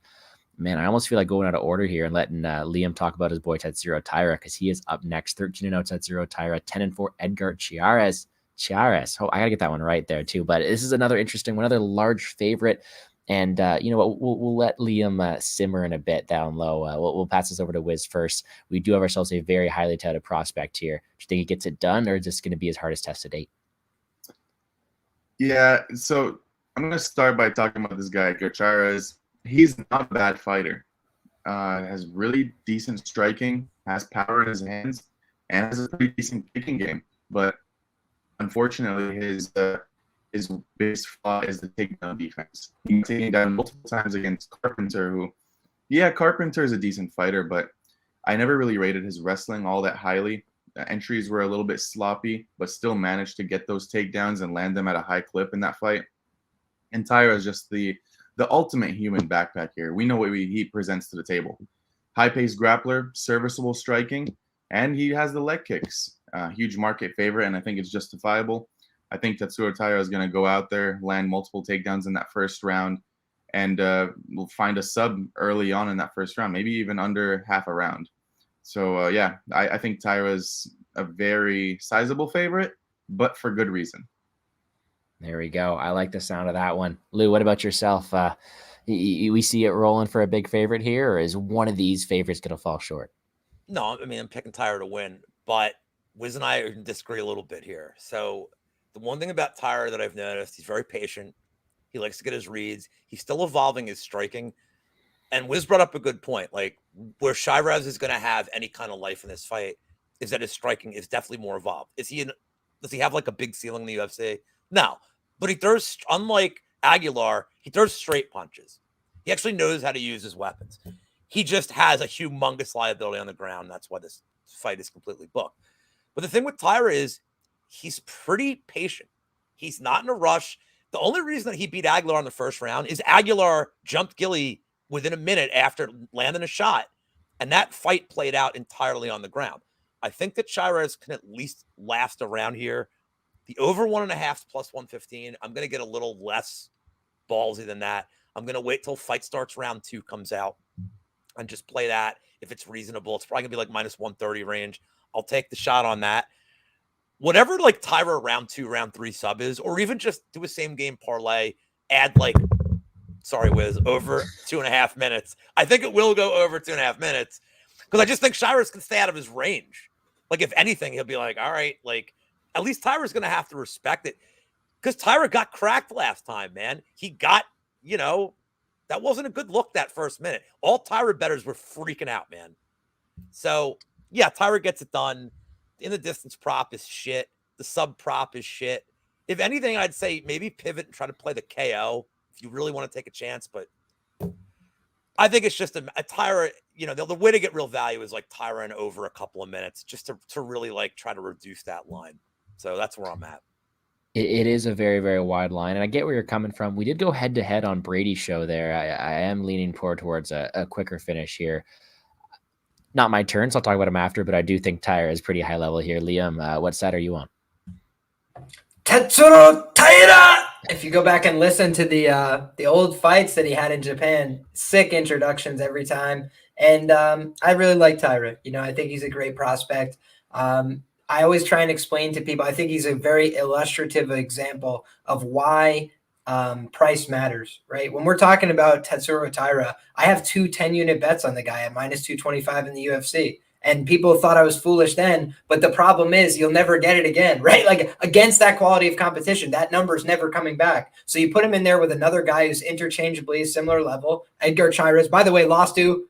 man, I almost feel like going out of order here and letting Liam talk about his boy Tetsuro Taira because he is up next. 13-0 Tetsuro Taira, 10-4 Edgar Chiares. Oh, I got to get that one right there too. But this is another interesting one, another large favorite. And you know what? We'll let Liam simmer in a bit down low. We'll pass this over to Wiz first. We do have ourselves a very highly touted prospect here. Do you think he gets it done, or is this going to be his hardest test to date? Yeah, so I'm going to start by talking about this guy, Gutierrez. He's not a bad fighter. Has really decent striking, has power in his hands, and has a pretty decent kicking game. But unfortunately, his his biggest flaw is the takedown defense. He's taking down multiple times against Carpenter, who, yeah, Carpenter is a decent fighter, but I never really rated his wrestling all that highly. Entries were a little bit sloppy, but still managed to get those takedowns and land them at a high clip in that fight. And Tyra is just the ultimate human backpack here. We know what he presents to the table. High-paced grappler, serviceable striking, and he has the leg kicks. Huge market favorite, and I think it's justifiable. I think Tatsuro Taira is going to go out there, land multiple takedowns in that first round, and we'll find a sub early on in that first round, maybe even under half a round. So, yeah, I think Taira is a very sizable favorite, but for good reason. There we go. I like the sound of that one. Lou, what about yourself? We see it rolling for a big favorite here, or is one of these favorites going to fall short? No, I mean, I'm picking Tyra to win, but Wiz and I disagree a little bit here. So the one thing about Tyra that I've noticed, he's very patient. He likes to get his reads. He's still evolving his striking. And Wiz brought up a good point. Like, where Shiraz is going to have any kind of life in this fight is that his striking is definitely more evolved. Does he have like a big ceiling in the UFC? No. But he throws, unlike Aguilar, he throws straight punches. He actually knows how to use his weapons. He just has a humongous liability on the ground. That's why this fight is completely booked. But the thing with Tyra is he's pretty patient. He's not in a rush. The only reason that he beat Aguilar in the first round is Aguilar jumped Gilly within a minute after landing a shot. And that fight played out entirely on the ground. I think that Shiraz can at least last around here. The over 1.5 plus 115, I'm going to get a little less ballsy than that. I'm going to wait till fight starts round 2 comes out and just play that. If it's reasonable, it's probably going to be like minus 130 range. I'll take the shot on that. Whatever like Tyra round 2, round 3 sub is, or even just do a same game parlay, add like, sorry, Wiz, over 2.5 minutes. I think it will go over 2.5 minutes because I just think Shiraz can stay out of his range. Like, if anything, he'll be like, all right, like, at least Tyra's going to have to respect it because Tyra got cracked last time, man. He got, that wasn't a good look that first minute. All Tyra bettors were freaking out, man. So, yeah, Tyra gets it done. In the distance prop is shit. The sub prop is shit. If anything, I'd say maybe pivot and try to play the KO if you really want to take a chance. But I think it's just a Tyra, the way to get real value is like Tyra in over a couple of minutes just to really like try to reduce that line. So that's where I'm at. It is a very, very wide line, and I get where you're coming from. We did go head-to-head on Brady's show there. I am leaning towards a quicker finish here. Not my turn, so I'll talk about him after, but I do think Tyra is pretty high level here. Liam, what side are you on? Tatsuro Taira! If you go back and listen to the old fights that he had in Japan, sick introductions every time. And I really like Tyra. I think he's a great prospect. I always try and explain to people, I think he's a very illustrative example of why price matters, right? When we're talking about Tatsuro Taira, I have 2 10-unit bets on the guy at minus 225 in the UFC. And people thought I was foolish then, but the problem is you'll never get it again, right? Like against that quality of competition, that number is never coming back. So you put him in there with another guy who's interchangeably similar level. Edgar Chairez, by the way, lost to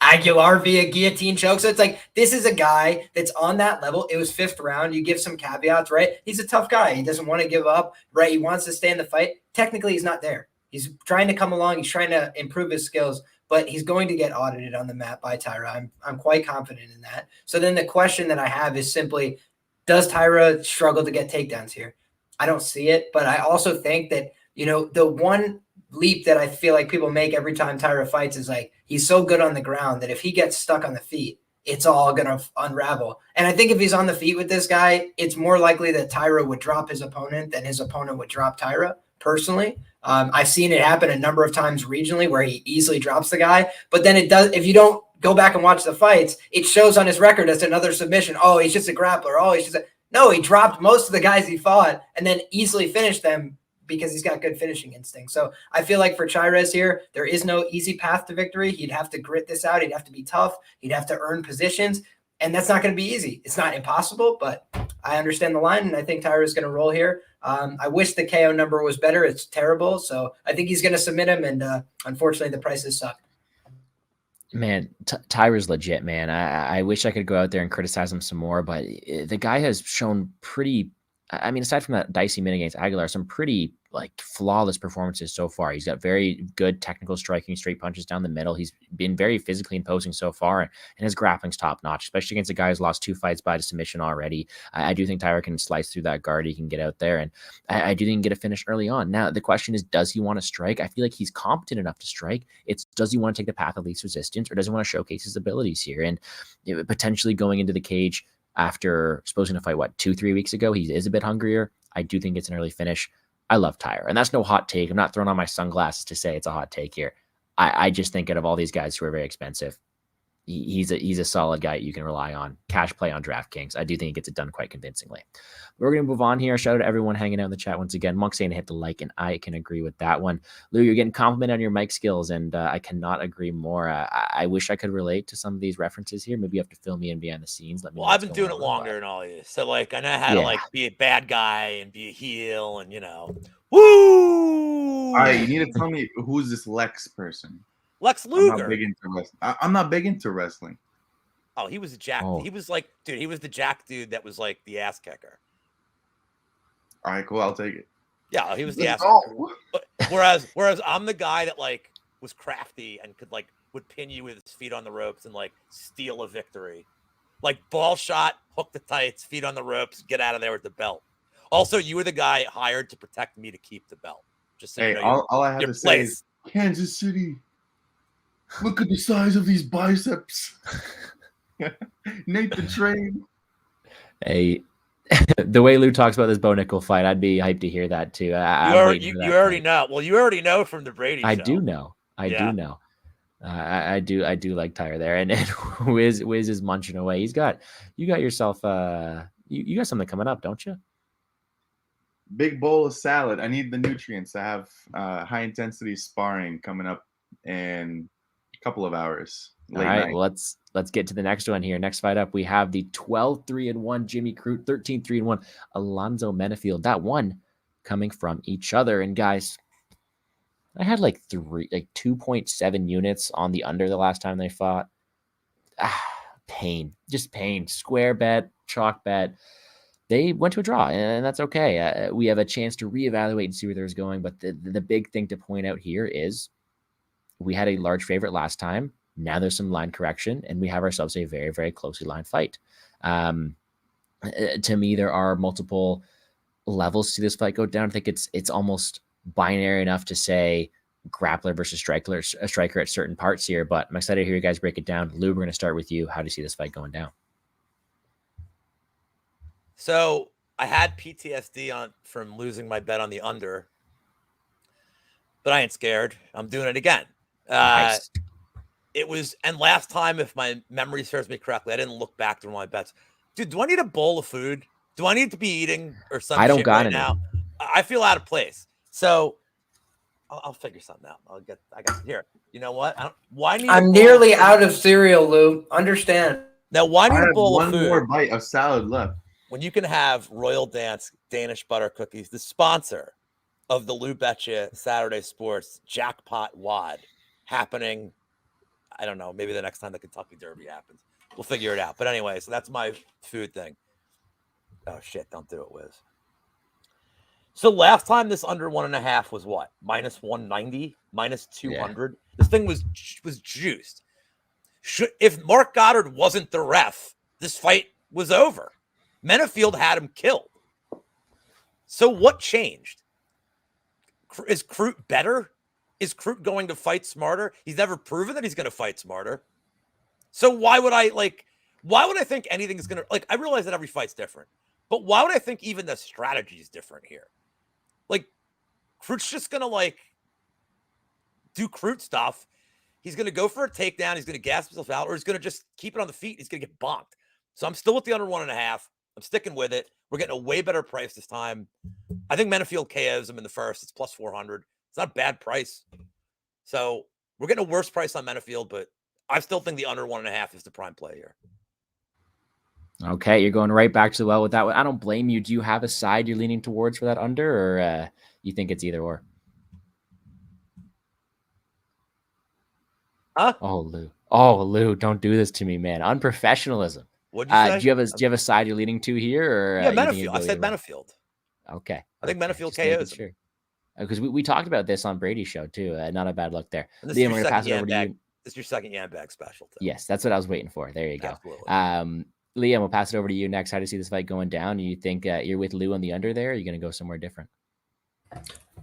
Aguilar via guillotine choke. So it's like, this is a guy that's on that level. It was 5th round. You give some caveats, right? He's a tough guy. He doesn't want to give up, right? He wants to stay in the fight. Technically, he's not there. He's trying to come along. He's trying to improve his skills, but he's going to get audited on the mat by Tyra. I'm quite confident in that. So then the question that I have is simply, does Tyra struggle to get takedowns here? I don't see it, but I also think that, the one leap that I feel like people make every time Tyra fights is like, he's so good on the ground that if he gets stuck on the feet, it's all going to unravel. And I think if he's on the feet with this guy, it's more likely that Tyra would drop his opponent than his opponent would drop Tyra, personally. I've seen it happen a number of times regionally where he easily drops the guy, but then it does, if you don't go back and watch the fights, it shows on his record as another submission. Oh, he's just a grappler. Oh, no, he dropped most of the guys he fought and then easily finished them because he's got good finishing instinct. So I feel like for Chairez here, there is no easy path to victory. He'd have to grit this out. He'd have to be tough. He'd have to earn positions. And that's not going to be easy. It's not impossible, but I understand the line, and I think Tyra is going to roll here. I wish the KO number was better. It's terrible. So I think he's going to submit him, and unfortunately, the prices suck. Man, Tyra's legit, man. I wish I could go out there and criticize him some more, but the guy has shown pretty I mean, aside from that dicey minute against Aguilar, some pretty like flawless performances so far. He's got very good technical striking, straight punches down the middle. He's been very physically imposing so far, and his grappling's top notch, especially against a guy who's lost 2 fights by submission already. I do think Tyra can slice through that guard. He can get out there, and I do think he can get a finish early on. Now, the question is, does he want to strike? I feel like he's competent enough to strike. It's does he want to take the path of least resistance, or does he want to showcase his abilities here? And potentially going into the cage after supposing to fight, 2-3 weeks ago, he is a bit hungrier. I do think it's an early finish. I love Tyra, and that's no hot take. I'm not throwing on my sunglasses to say it's a hot take here. I just think out of all these guys who are very expensive, he's a solid guy you can rely on. Cash play on DraftKings. I do think he gets it done quite convincingly. We're going to move on here. Shout out to everyone hanging out in the chat once again. Monk saying to hit the like, and I can agree with that one. Lou, you're getting complimented on your mic skills, and I cannot agree more. I wish I could relate to some of these references here. Maybe you have to fill me in behind the scenes. Let me. Well, I've been doing it longer than all of you, so like I know how to like be a bad guy and be a heel, and woo. All right, you need to tell me who's this Lex person. Lex Luger. I'm not big into wrestling. Oh, he was a jack. Oh. He was like, dude, he was the jack dude that was like the ass kicker. All right, cool. I'll take it. Yeah, he was the ass kicker. But whereas I'm the guy that like was crafty and would pin you with his feet on the ropes and like steal a victory. Like ball shot, hook the tights, feet on the ropes, get out of there with the belt. Also, you were the guy hired to protect me to keep the belt. Just so hey, you know all I have to say is Kansas City. Look at the size of these biceps. Nate the Train. Hey, the way Lou talks about this Bo Nickel fight, I'd be hyped to hear that too. You already know. Well, you already know from the Brady show. I do know. I do know. I do like Tyra there, and Wiz is munching away. You got yourself you got something coming up, don't you? Big bowl of salad. I need the nutrients. I have high intensity sparring coming up in a couple of hours. All right, well, let's get to the next one here. Next fight up, we have the 12-3-1 Jimmy Crute, 13-3-1 Alonzo Menafield. That one coming from each other. And guys, I had like 2.7 units on the under the last time they fought. Pain, just pain. Square bet, chalk bet. They went to a draw, and that's okay. We have a chance to reevaluate and see where there's going. But the big thing to point out here is we had a large favorite last time. Now there's some line correction, and we have ourselves a very, very closely lined fight. To me, there are multiple levels to this fight go down. I think it's almost binary enough to say grappler versus striker at certain parts here, but I'm excited to hear you guys break it down. Lou, we're going to start with you. How do you see this fight going down? So I had PTSD from losing my bet on the under, but I ain't scared. I'm doing it again. Nice. And last time, if my memory serves me correctly, I didn't look back through my bets. Dude, do I need a bowl of food? Do I need to be eating or something? I don't got it now. I feel out of place. So I'll figure something out. I got here. You know what? I'm nearly out of cereal, Lou. Understand. Now, why need a bowl of food? One more bite of salad left. When you can have Royal Dance Danish butter cookies, the sponsor of the Lou Betcha Saturday Sports Jackpot Wad happening. I don't know. Maybe the next time the Kentucky Derby happens, we'll figure it out. But anyway, so that's my food thing. Oh shit! Don't do it, Wiz. So last time this under 1.5 was what? Minus 190, minus 200. Yeah. This thing was juiced. If Mark Goddard wasn't the ref, this fight was over. Menafield had him killed. So what changed? Is Crute better? Is Crute going to fight smarter? He's never proven that he's going to fight smarter. So why would I think anything is going to, I realize that every fight's different, but why would I think even the strategy is different here? Crute's just going to do Crute stuff. He's going to go for a takedown. He's going to gas himself out, or he's going to just keep it on the feet. He's going to get bonked. So I'm still with the under 1.5. I'm sticking with it. We're getting a way better price this time. I think Menafield KOs him in the first. It's plus 400. It's not a bad price. So we're getting a worse price on Menafield, but I still think the under 1.5 is the prime play here. Okay, you're going right back to the well with that one. I don't blame you. Do you have a side you're leaning towards for that under, or you think it's either or? Huh? Oh, Lou, don't do this to me, man. Unprofessionalism. What'd you say? Do you have a side you're leaning to here, or Yeah, you think Menafield. it'd I go said either way? Menafield. Okay, I think Menafield just making KOs him. sure. Because we talked about this on Brady's show too. Not a bad look there. And this Liam, is we're your gonna pass second it over Yan to bag. you. This is your second Yan bag special. Too. Yes, that's what I was waiting for. There you go. Absolutely. Liam, we'll pass it over to you next. How do you see this fight going down? You think you're with Lou on the under there? Or are you going to go somewhere different?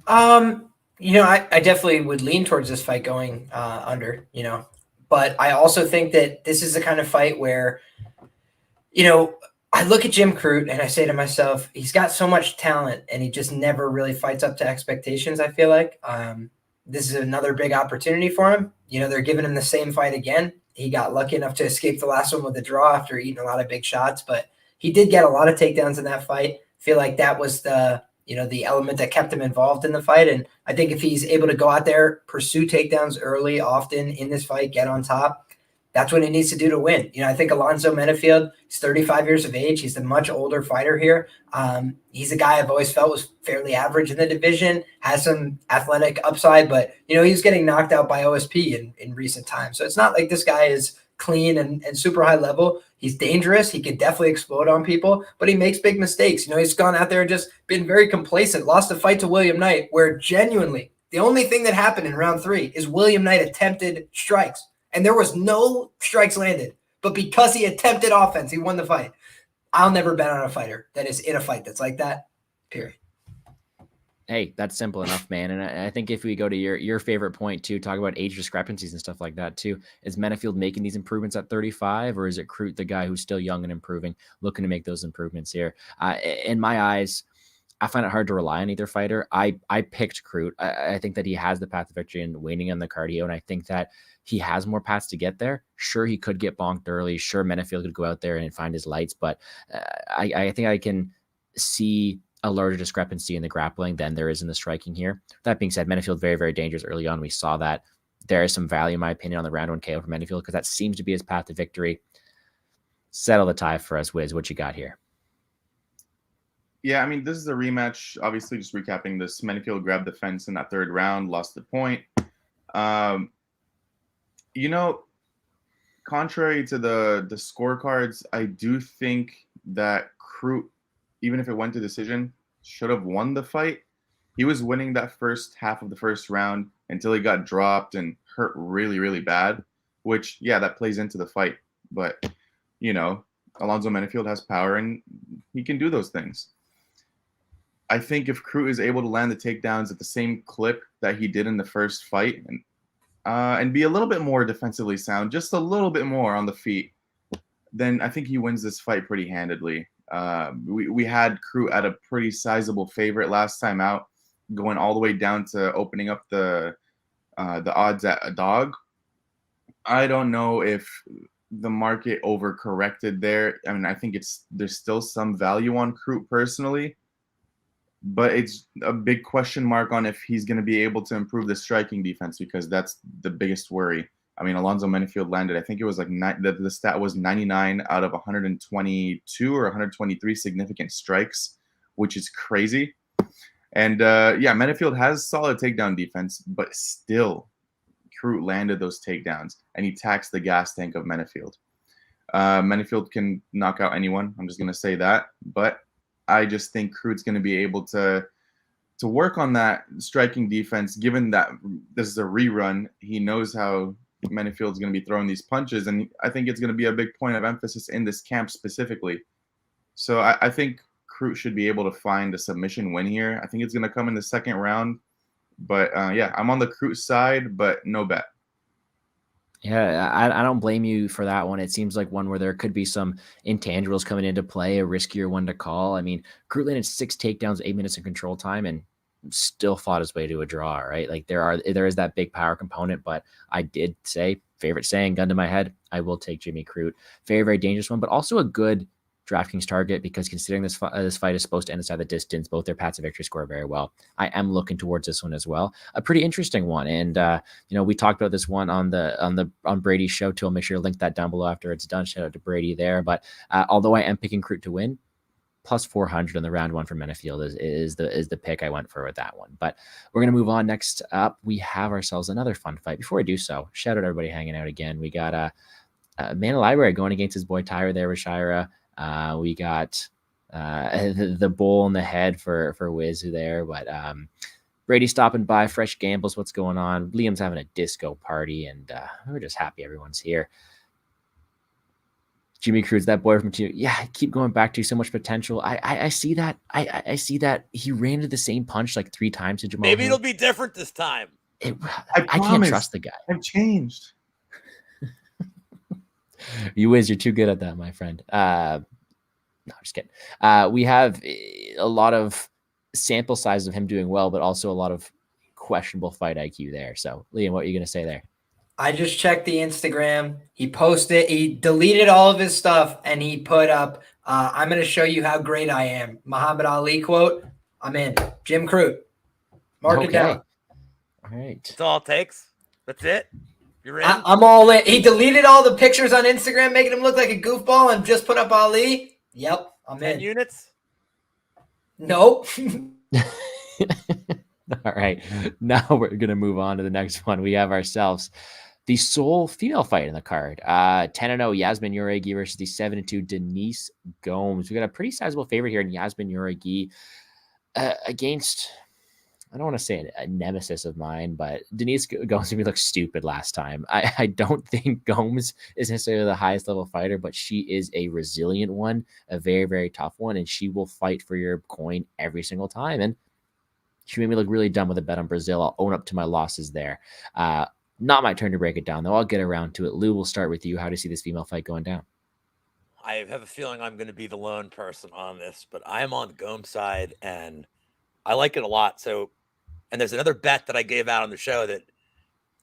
You know, I definitely would lean towards this fight going under, you know, but I also think that this is the kind of fight where, you know, I look at Jim Crute and I say to myself, he's got so much talent and he just never really fights up to expectations. I feel like this is another big opportunity for him. You know, they're giving him the same fight again. He got lucky enough to escape the last one with a draw after eating a lot of big shots, but he did get a lot of takedowns in that fight. I feel like that was the element that kept him involved in the fight. And I think if he's able to go out there, pursue takedowns early, often in this fight, get on top, that's what he needs to do to win. You know, I think Alonzo Menafield, he's 35 years of age. He's a much older fighter here. He's a guy I've always felt was fairly average in the division, has some athletic upside, but, you know, he's getting knocked out by OSP in recent times. So it's not like this guy is clean and super high level. He's dangerous. He could definitely explode on people, but he makes big mistakes. You know, he's gone out there and just been very complacent, lost a fight to William Knight, where genuinely the only thing that happened in round 3 is William Knight attempted strikes. And there was no strikes landed. But because he attempted offense, he won the fight. I'll never bet on a fighter that is in a fight that's like that, period. Hey, that's simple enough, man. And I think if we go to your favorite point too, talk about age discrepancies and stuff like that too. Is Menafield making these improvements at 35, or is it Crute, the guy who's still young and improving, looking to make those improvements here? In my eyes, I find it hard to rely on either fighter. I picked Crute. I think that he has the path to victory and waning on the cardio, and I think that he has more paths to get there. Sure, he could get bonked early. Sure, Menafield could go out there and find his lights, but I think I can see a larger discrepancy in the grappling than there is in the striking here. That being said, Menafield very, very dangerous early on. We saw that. There is some value, in my opinion, on the round 1 KO for Menafield because that seems to be his path to victory. Settle the tie for us, Wiz. What you got here? Yeah, I mean, this is a rematch. Obviously, just recapping this, Menafield grabbed the fence in that 3rd round, lost the point. You know, contrary to the scorecards, I do think that Crute, even if it went to decision, should have won the fight. He was winning that first half of the 1st round until he got dropped and hurt really, really bad, which, yeah, that plays into the fight. But, you know, Alonzo Menafield has power and he can do those things. I think if Crute is able to land the takedowns at the same clip that he did in the first fight and be a little bit more defensively sound, just a little bit more on the feet, then I think he wins this fight pretty handedly. We had Crute at a pretty sizable favorite last time out, going all the way down to opening up the odds at a dog. I don't know if the market overcorrected there. I mean, I think there's still some value on Crute personally, but it's a big question mark on if he's going to be able to improve the striking defense, because that's the biggest worry. I mean, Alonzo Menafield landed, I think it was like the stat was 99 out of 122 or 123 significant strikes, which is crazy. And yeah, Menafield has solid takedown defense, but still Crute landed those takedowns and he taxed the gas tank of Menafield. Menafield can knock out anyone. I'm just going to say that. But I just think Crute's going to be able to work on that striking defense, given that this is a rerun. He knows how Menafield's going to be throwing these punches, and I think it's going to be a big point of emphasis in this camp specifically. So I think Crute should be able to find a submission win here. I think it's going to come in the 2nd round. But yeah, I'm on the Crute side, but no bet. Yeah, I don't blame you for that one. It seems like one where there could be some intangibles coming into play, a riskier one to call. I mean, Crute landed 6 takedowns, 8 minutes in control time, and still fought his way to a draw, right? Like there is that big power component, but I did say, favorite saying, gun to my head, I will take Jimmy Crute. Very, very dangerous one, but also a good DraftKings target, because considering this fight is supposed to end inside the distance, both their paths of victory score very well. I am looking towards this one as well. A pretty interesting one. And you know, we talked about this one on Brady's show too. I'll make sure to link that down below after it's done. Shout out to Brady there. But although I am picking Crute to win, plus 400 on the round 1 for Menafield is the pick I went for with that one. But we're going to move on. Next up, we have ourselves another fun fight. Before I do so, shout out everybody hanging out again. We got Man of Library going against his boy Tyra there with Shira. We got the bull in the head for Wiz there, but Brady stopping by, fresh gambles. What's going on? Liam's having a disco party, and we're just happy everyone's here. Jimmy Cruz, that boy from two. Yeah, I keep going back to so much potential. I see that. I see that he ran to the same punch like 3 times to Jamal. Maybe it'll be different this time. I can't trust the guy. I've changed. You Wiz, you're too good at that, my friend. No, I'm just kidding. We have a lot of sample size of him doing well, but also a lot of questionable fight IQ there. So, Liam, what are you going to say there? I just checked the Instagram. He posted, he deleted all of his stuff, and he put up, I'm going to show you how great I am. Muhammad Ali quote. I'm in. Jim Crute. Mark it down. All right. That's all it takes. That's it. You're in. I'm all in. He deleted all the pictures on Instagram, making him look like a goofball, and just put up Ali. Yep, I'm 10 in. units? Nope. All right. Now we're going to move on to the next one. We have ourselves the sole female fight in the card. 10-0 Yasmin Jauregui versus the 7-2 Denise Gomes. We got a pretty sizable favorite here in Yasmin Jauregui against, I don't want to say a nemesis of mine, but Denise Gomes made me look stupid last time. I don't think Gomes is necessarily the highest level fighter, but she is a resilient one, a very, very tough one, and she will fight for your coin every single time. And she made me look really dumb with a bet on Brazil. I'll own up to my losses there. Not my turn to break it down, though. I'll get around to it. Lou, we'll start with you. How do you see this female fight going down? I have a feeling I'm going to be the lone person on this, but I am on the Gomes side, and I like it a lot. So, and there's another bet that I gave out on the show that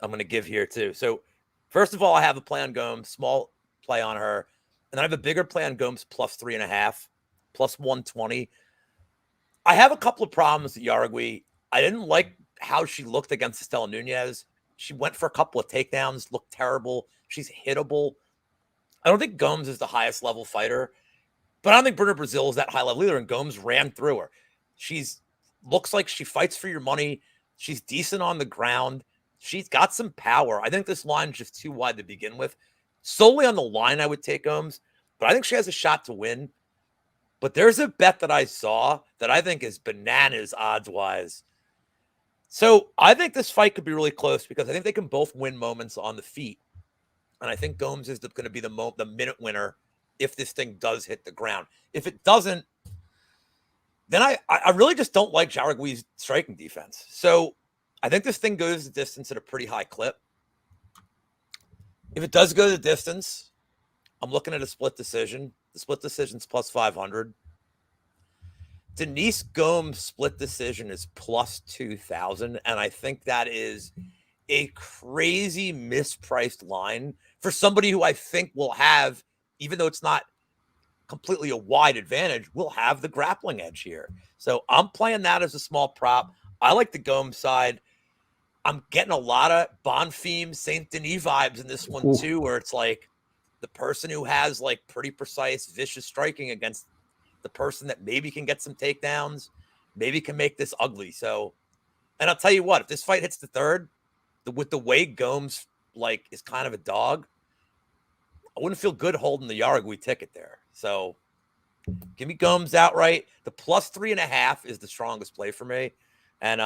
I'm going to give here too. So, first of all, I have a play on Gomes, small play on her, and I have a bigger play on Gomes plus 3.5, plus 120. I have a couple of problems with Jauregui. I didn't like how she looked against Estela Nunez. She went for a couple of takedowns, looked terrible. She's hittable. I don't think Gomes is the highest level fighter, but I don't think Bruna Brazil is that high level either, and Gomes ran through her. She's looks like she fights for your money. She's decent on the ground. She's got some power. I think this line is just too wide to begin with. Solely on the line, I would take Gomes, but I think she has a shot to win. But there's a bet that I saw that I think is bananas odds-wise. So I think this fight could be really close because I think they can both win moments on the feet. And I think Gomes is going to be the minute winner if this thing does hit the ground. If it doesn't, then I really just don't like Jauregui's striking defense. So I think this thing goes the distance at a pretty high clip. If it does go the distance, I'm looking at a split decision. The split decision's plus 500. Denise Gomes' split decision is plus 2,000, and I think that is a crazy mispriced line for somebody who I think will have, even though it's not completely a wide advantage, will have the grappling edge here. So I'm playing that as a small prop. I like the Gomes side. I'm getting a lot of Bonfim, Saint Denis vibes in this one too, where it's like the person who has like pretty precise, vicious striking against the person that maybe can get some takedowns, maybe can make this ugly. So, and I'll tell you what, if this fight hits the third, with the way Gomes like is kind of a dog, I wouldn't feel good holding the Jauregui ticket there. So give me Gomes outright. The plus 3.5 is the strongest play for me. And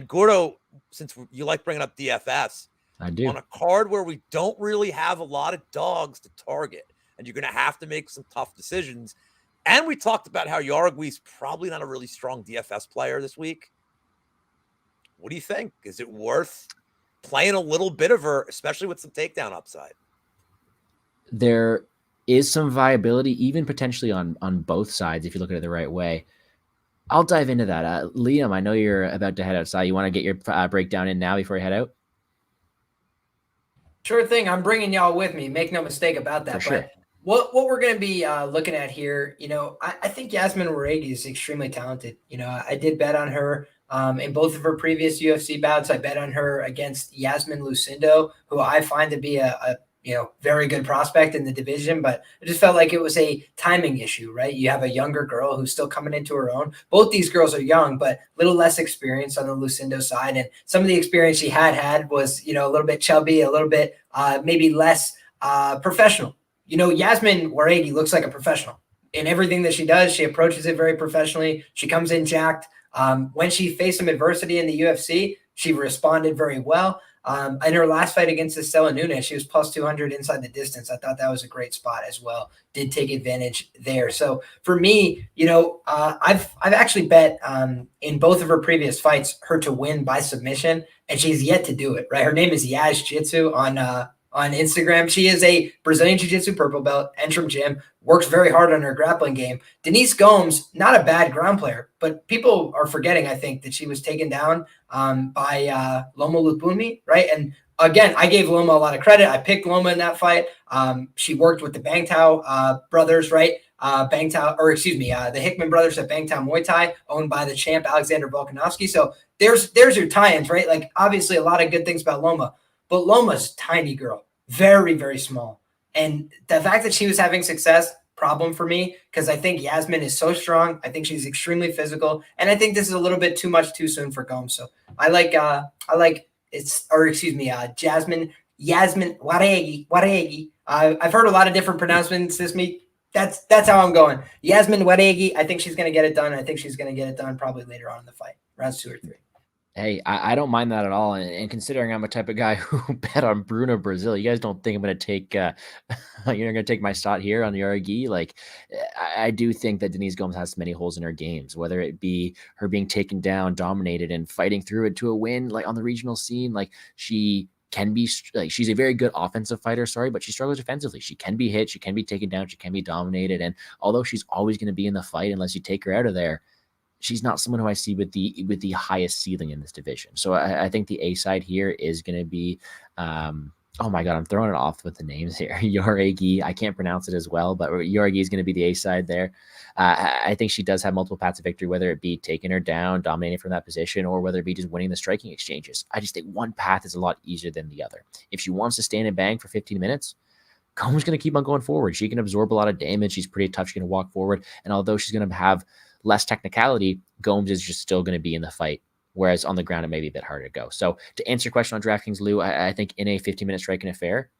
Gordo, since you like bringing up DFS, I do. On a card where we don't really have a lot of dogs to target, and you're going to have to make some tough decisions. And we talked about how Jauregui's probably not a really strong DFS player this week. What do you think? Is it worth playing a little bit of her, especially with some takedown upside? There is some viability, even potentially on both sides, if you look at it the right way. I'll dive into that. Liam, I know you're about to head outside. You want to get your breakdown in now before you head out? Sure thing. I'm bringing y'all with me. Make no mistake about that. For sure. What we're going to be looking at here, I think Yasmin Jauregui is extremely talented. I did bet on her in both of her previous UFC bouts. I bet on her against Yasmin Lucindo, who I find to be a very good prospect in the division, but I just felt like it was a timing issue, right? You have a younger girl who's still coming into her own. Both these girls are young, but a little less experience on the Lucindo side. And some of the experience she had was, a little bit chubby, a little bit maybe less professional. You know, Yasmin Waregi looks like a professional in everything that she does. She approaches it very professionally. She comes in jacked. When she faced some adversity in the UFC, she responded very well. In her last fight against Estela Nunes, she was plus 200 inside the distance. I thought that was a great spot as well. Did take advantage there. So for me, you know, I've actually bet in both of her previous fights her to win by submission, and she's yet to do it. Right, her name is Yaz Jitsu on Instagram. She is a Brazilian Jiu-Jitsu purple belt, Entrum Gym, works very hard on her grappling game. Denise Gomes, not a bad ground player, but people are forgetting, I think, that she was taken down by Loma Lupumi, right? And again, I gave Loma a lot of credit. I picked Loma in that fight. She worked with the Bangtao brothers, right? The Hickman brothers at Bangtao Muay Thai, owned by the champ Alexander Volkanovski. So there's your tie-ins, right? Like, obviously a lot of good things about Loma, but Loma's tiny girl, very, very small. And the fact that she was having success, problem for me, because I think Yasmin is so strong. I think she's extremely physical. And I think this is a little bit too much too soon for Gomes. So Yasmin Waregi. I've heard a lot of different pronouncements this week. That's how I'm going. Yasmin Waregi. I think she's going to get it done. I think she's going to get it done probably later on in the fight, rounds 2 or 3. Hey, I don't mind that at all. And considering I'm a type of guy who bet on Bruno Brazil, you guys don't think I'm going to take, you're going to take my shot here on the RG. Like, I do think that Denise Gomes has many holes in her games, whether it be her being taken down, dominated, and fighting through it to a win, like on the regional scene. Like, she can be, like, she's a very good offensive fighter, but she struggles defensively. She can be hit, she can be taken down, she can be dominated. And although she's always going to be in the fight unless you take her out of there, she's not someone who I see with the highest ceiling in this division. So I think the A side here is going to be, oh my God, I'm throwing it off with the names here. Yoregi, I can't pronounce it as well, but Yoregi is going to be the A side there. I think she does have multiple paths of victory, whether it be taking her down, dominating from that position, or whether it be just winning the striking exchanges. I just think one path is a lot easier than the other. If she wants to stand and bang for 15 minutes, Gomes going to keep on going forward. She can absorb a lot of damage. She's pretty tough. She's going to walk forward. And although she's going to have less technicality, Gomes is just still going to be in the fight. Whereas on the ground, it may be a bit harder to go. So to answer your question on DraftKings, Lou, I think in a 15-minute striking affair,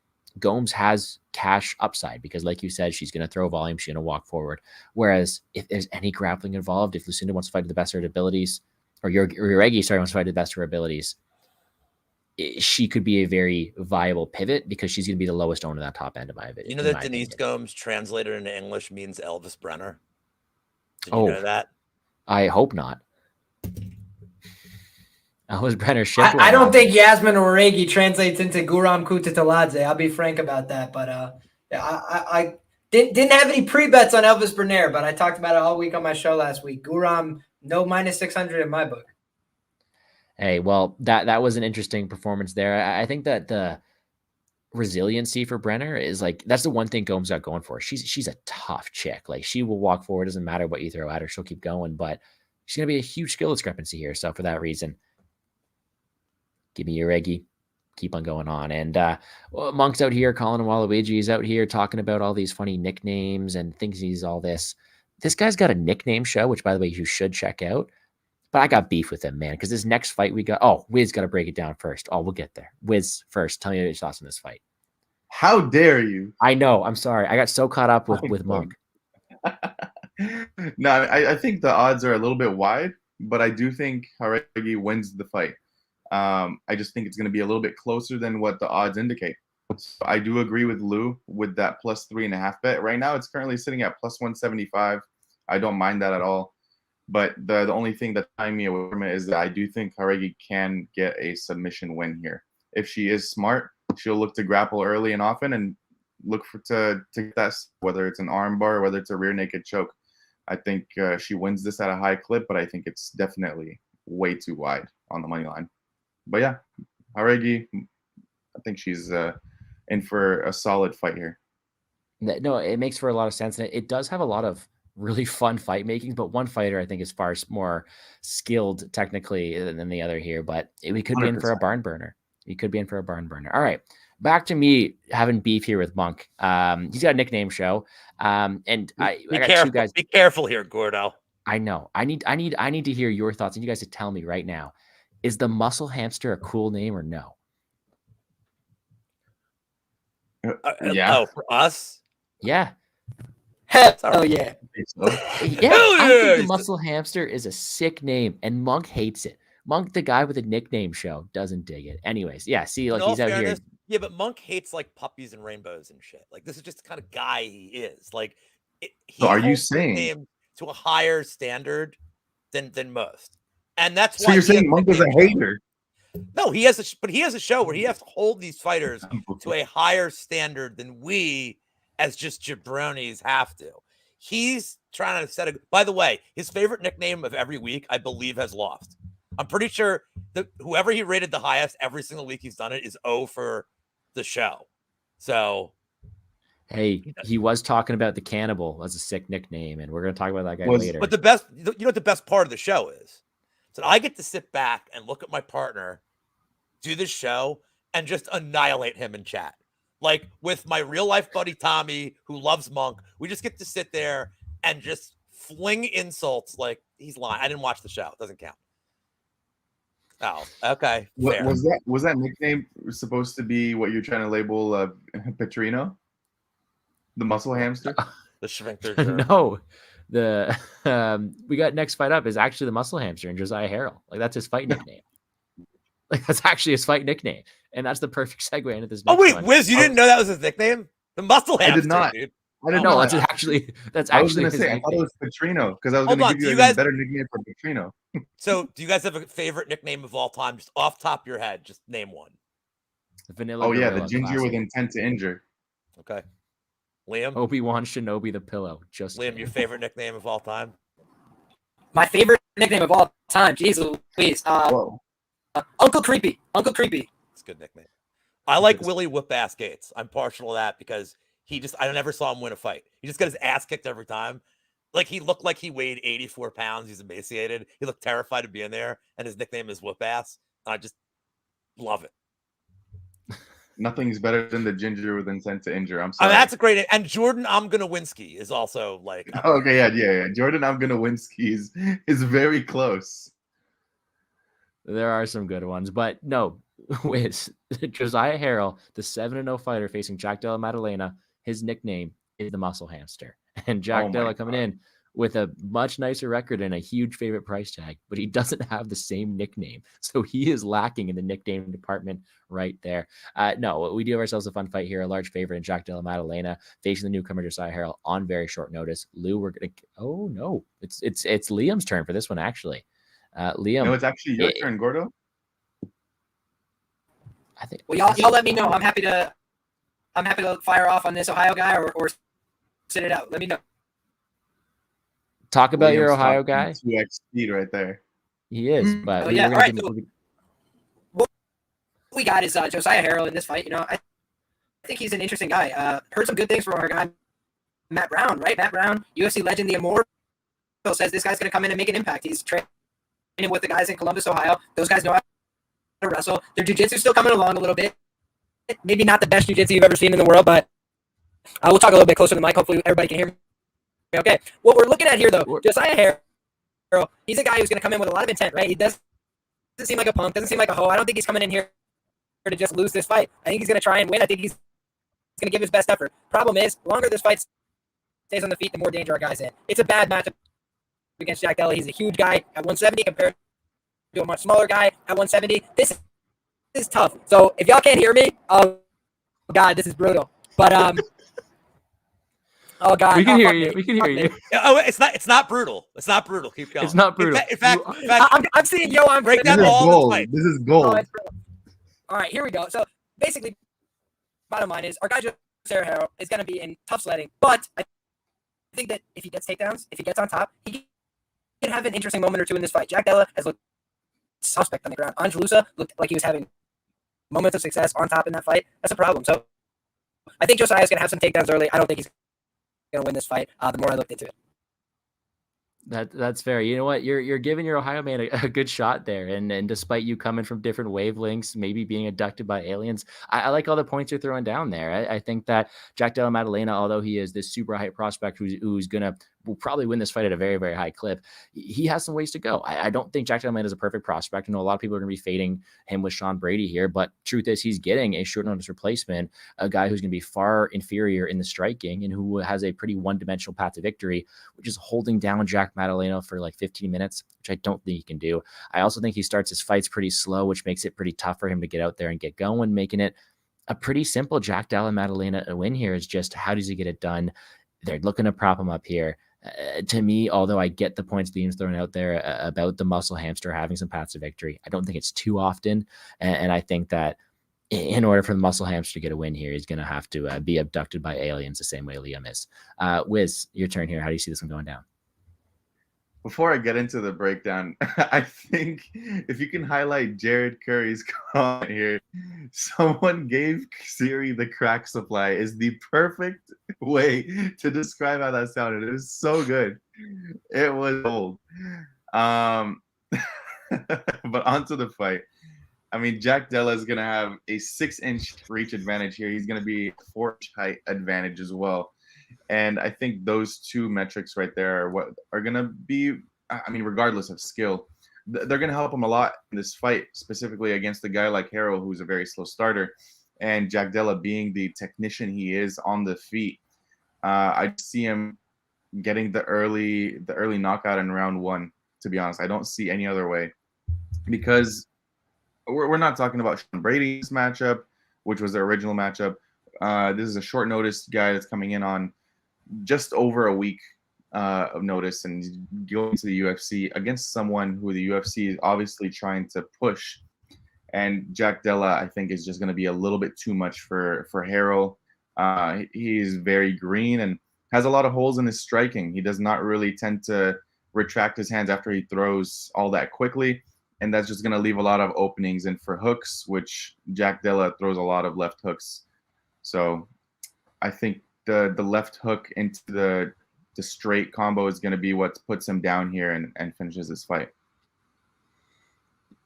Gomes has cash upside because, like you said, she's going to throw volume. She's going to walk forward. Whereas if there's any grappling involved, if Lucinda wants to fight to the best of her abilities, or Yoregi, wants to fight to the best of her abilities, she could be a very viable pivot because she's going to be the lowest owner of that top end of my opinion. You know that Denise Gomes translated into English means Elvis Brenner? Did you know that? I hope not. Elvis Brenner. I don't think Yasmin Oregi translates into Guram Kutataladze. I'll be frank about that. But I didn't have any pre-bets on Elvis Brenner, but I talked about it all week on my show last week. Guram, no minus 600 in my book. Hey, well, that was an interesting performance there. I think that the resiliency for Brenner is like, that's the one thing Gomes got going for her. She's a tough chick. Like, she will walk forward. Doesn't matter what you throw at her. She'll keep going, but she's going to be a huge skill discrepancy here. So for that reason, give me your Reggie. Keep on going on. And Monk's out here, Colin Waluigi is out here talking about all these funny nicknames and thinks he's all this. This guy's got a nickname show, which, by the way, you should check out. But I got beef with him, man, because this next fight we got, Wiz got to break it down first. We'll get there. Wiz first. Tell me your thoughts on this fight. How dare you? I know. I'm sorry. I got so caught up with Monk. No, I think the odds are a little bit wide, but I do think Haregi wins the fight. I just think it's going to be a little bit closer than what the odds indicate. So I do agree with Lou with that plus 3.5 bet. Right now, it's currently sitting at plus 175. I don't mind that at all. But the only thing that's tying me away from it is that I do think Haregi can get a submission win here. If she is smart, she'll look to grapple early and often and look to get that, whether it's an arm bar or whether it's a rear naked choke. I think she wins this at a high clip, but I think it's definitely way too wide on the money line. But yeah, Haregi, I think she's in for a solid fight here. No, it makes for a lot of sense. And it does have a lot of really fun fight making, but one fighter I think is far more skilled technically than the other here, but we could be in for a barn burner. You could be in for a barn burner. All right, back to me having beef here with Monk. He's got a nickname show. And I got two guys. Be careful here, Gordo. I know. I need to hear your thoughts, and you guys to tell me right now. Is the muscle hamster a cool name or no? Yeah. Oh, for us? Yeah. Hell yeah. Yeah, Hell I yeah, think the he's Muscle Hamster is a sick name, and Monk hates it. Monk, the guy with the nickname show, doesn't dig it. Anyways, yeah, see, like In all he's out here. fairness, yeah, but Monk hates like puppies and rainbows and shit. Like this is just the kind of guy he is. Like he So are you holds saying? nicknames to a higher standard than most, and that's So why you're he has saying Monk is a nickname show. hater? No, he has but he has a show where he has to hold these fighters to a higher standard than we as just jabronis have to. He's trying to set a. By the way, his favorite nickname of every week, I believe, has lost. I'm pretty sure that whoever he rated the highest every single week he's done it is 0 for the show. So, Hey, he was talking about the cannibal as a sick nickname, and we're going to talk about that guy later. but the best, you know what the best part of the show is? So I get to sit back and look at my partner do this show and just annihilate him in chat. Like with my real life buddy Tommy, who loves Monk, we just get to sit there and just fling insults like he's lying. I didn't watch the show; it doesn't count. Oh, okay. Fair. Was that nickname supposed to be what you're trying to label Petrino, the muscle hamster? The sphincter. No, the we got next fight up is actually the Muscle Hamster and Josiah Harrell. Like that's his fight nickname. Like that's actually his fight nickname, and that's the perfect segue into this. Oh wait, one. Wiz, you didn't know that was his nickname? The Muscle Hamster. I did not. Dude. I didn't No, know. that's actually I was his gonna say I thought it was Petrino because I was Hold gonna on, give you do a you guys- better nickname for Petrino. So, do you guys have a favorite nickname of all time? Just off top of your head, just name one. The Vanilla. Oh yeah, the Gorilla ginger classic. with intent to injure. Okay, Liam. Obi-Wan Shinobi the pillow. Just Liam, your favorite nickname of all time? My favorite nickname of all time. Jeez Louise. Whoa. Uncle Creepy. Uncle Creepy. It's a good nickname. I like Willie Whoop-Ass Gates. I'm partial to that because I never saw him win a fight. He just got his ass kicked every time. Like he looked like he weighed 84 pounds. He's emaciated. He looked terrified of being there. And his nickname is Whoop-Ass. And I just love it. Nothing's better than the ginger with intent to injure. I'm I sorry. mean, that's a great name. And Jordan I'm gonna Winsky is also like Okay, yeah. Jordan, I'm gonna Winsky is very close. There are some good ones, but no, Wiz, Josiah Harrell, the 7-0 fighter facing Jack Della Maddalena, his nickname is the Muscle Hamster. And Jack Della coming in with a much nicer record and a huge favorite price tag, but he doesn't have the same nickname. So he is lacking in the nickname department right there. No, we do have ourselves a fun fight here. A large favorite in Jack Della Maddalena facing the newcomer Josiah Harrell on very short notice. Lou, we're going to, oh no, it's Liam's turn for this one, actually. Liam. No, it's actually your turn, Gordo. I think. Well, y'all let me know. I'm happy to fire off on this Ohio guy or sit it out. Let me know. Talk about your Liam's Ohio talking guy. 2x speed right there. He is, but yeah. we're All right. gonna So what we got is Josiah Harrell in this fight. You know, I think he's an interesting guy. Heard some good things from our guy Matt Brown, right? Matt Brown, UFC legend, the Immortal, says this guy's going to come in and make an impact. He's training with the guys in Columbus, Ohio. Those guys know how to wrestle. Their jiu-jitsu still coming along a little bit. Maybe not the best jiu-jitsu you've ever seen in the world, but we'll talk a little bit closer to the mic. Hopefully everybody can hear me. Okay. What we're looking at here, though, Josiah Harrell, he's a guy who's going to come in with a lot of intent, right? He doesn't seem like a punk, doesn't seem like a hoe. I don't think he's coming in here to just lose this fight. I think he's going to try and win. I think he's going to give his best effort. Problem is, the longer this fight stays on the feet, the more danger our guy's in. It's a bad matchup against Jack Della. He's a huge guy at 170 compared to a much smaller guy at 170. This is tough. So if y'all can't hear me, oh God, this is brutal. But oh God, we can hear you. We can hear you. Oh, it's not brutal. It's not brutal. Keep going. It's not brutal. In fact, I'm seeing I'm break This down is all gold. the fight. This is gold. Oh, it's brutal. All right, here we go. So basically, bottom line is our guy Josiah Harrell is going to be in tough sledding, but I think that if he gets takedowns, if he gets on top, he can have an interesting moment or two in this fight. Jack Della has looked suspect on the ground. Angelusa looked like he was having moments of success on top in that fight. That's a problem. So I think Josiah's going to have some takedowns early. I don't think he's going to win this fight. The more I looked into it. That's fair. You know what? You're giving your Ohio man a good shot there. And despite you coming from different wavelengths, maybe being abducted by aliens, I like all the points you're throwing down there. I think that Jack Della Maddalena, although he is this super high prospect who's going to will probably win this fight at a very, very high clip. He has some ways to go. I don't think Jack Della Maddalena is a perfect prospect. I know a lot of people are going to be fading him with Sean Brady here, but truth is he's getting a short notice replacement, a guy who's going to be far inferior in the striking and who has a pretty one-dimensional path to victory, which is holding down Jack Maddalena for like 15 minutes, which I don't think he can do. I also think he starts his fights pretty slow, which makes it pretty tough for him to get out there and get going, making it a pretty simple Jack Della Maddalena win here. Is just how does he get it done? They're looking to prop him up here. To me, although I get the points Liam's throwing out there about the muscle hamster having some paths to victory, I don't think it's too often. And I think that in order for the muscle hamster to get a win here, he's going to have to be abducted by aliens the same way Liam is. Wiz, your turn here. How do you see this one going down? Before I get into the breakdown, I think if you can highlight Jared Curry's comment here, someone gave Siri the crack supply is the perfect way to describe how that sounded. It was so good. It was old. But onto the fight. I mean, Jack Della is going to have a 6-inch reach advantage here. He's going to be 4-inch height advantage as well. And I think those two metrics right there are what are going to be, I mean, regardless of skill, they're going to help him a lot in this fight, specifically against a guy like Harrell, who's a very slow starter, and Jack Della being the technician he is on the feet. I see him getting the early knockout in round 1, to be honest. I don't see any other way, because we're not talking about Sean Brady's matchup, which was the original matchup. This is a short notice guy that's coming in on just over a week of notice and going to the UFC against someone who the UFC is obviously trying to push. And Jack Della, I think, is just going to be a little bit too much for Harrell. He's very green and has a lot of holes in his striking. He does not really tend to retract his hands after he throws all that quickly. And that's just going to leave a lot of openings in for hooks, which Jack Della throws a lot of left hooks. So I think the left hook into the straight combo is going to be what puts him down here and finishes this fight.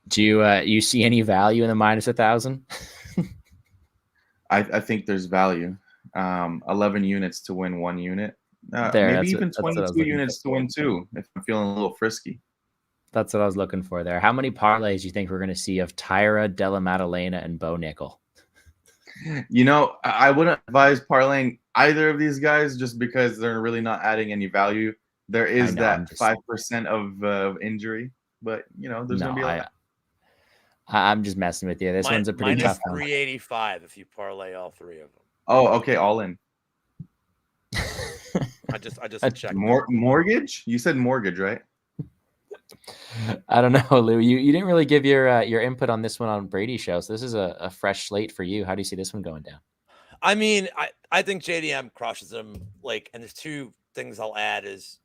Do you see any value in the minus 1,000? I think there's value. 11 units to win 1 unit. Maybe even 22 units to win 2 if I'm feeling a little frisky. That's what I was looking for there. How many parlays do you think we're going to see of Tyra, Della Maddalena, and Bo Nickel? You know, I wouldn't advise parlaying either of these guys just because they're really not adding any value. There is that 5% of injury, but you know, there's gonna be a lot. I'm just messing with you. This one's a pretty tough one. 385 if you parlay all 3 of them. Oh, okay, all in. I just checked. Mortgage? You said mortgage, right? I don't know, Lou. You didn't really give your input on this one on Brady's show, so this is a fresh slate for you. How do you see this one going down? I mean, I think JDM crushes him. Like, and there's 2 things I'll add is,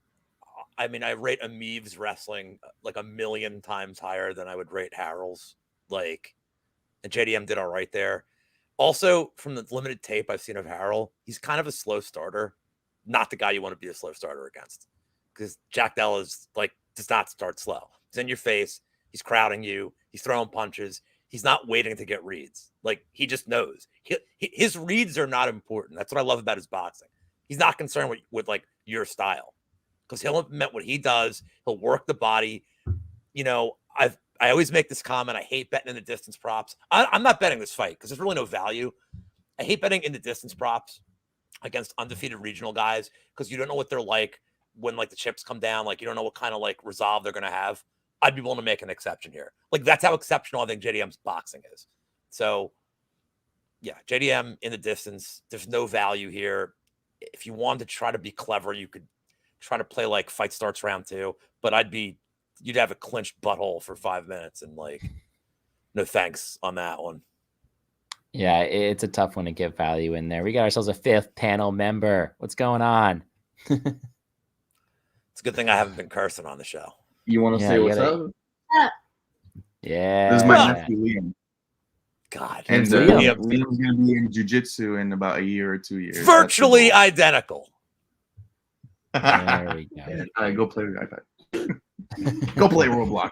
I mean, I rate Amiv's wrestling like 1,000,000 times higher than I would rate Harrell's. Like, and JDM did all right there. Also, from the limited tape I've seen of Harrell, he's kind of a slow starter. Not the guy you want to be a slow starter against, because Jack Della is like, does not start slow. He's in your face. He's crowding you. He's throwing punches. He's not waiting to get reads. Like, he just knows. His reads are not important. That's what I love about his boxing. He's not concerned with like your style, because he'll implement what he does. He'll work the body. You know, I always make this comment. I hate betting in the distance props. I'm not betting this fight because there's really no value. I hate betting in the distance props against undefeated regional guys because you don't know what they're like when like the chips come down. Like, you don't know what kind of like resolve they're going to have. I'd be willing to make an exception here. Like, that's how exceptional I think JDM's boxing is. So yeah, JDM in the distance, there's no value here. If you wanted to try to be clever, you could try to play like fight starts round 2, but you'd have a clinched butthole for 5 minutes and like, no thanks on that one. Yeah, it's a tough one to get value in there. We got ourselves a 5th panel member. What's going on? It's a good thing I haven't been cursing on the show. You want to say what's up? Yeah. This is my nephew, Liam. God. And Liam's going to be in jiu-jitsu in about a year or 2 years. Virtually identical. There we go. All right, go play with iPad. Go play Roblox.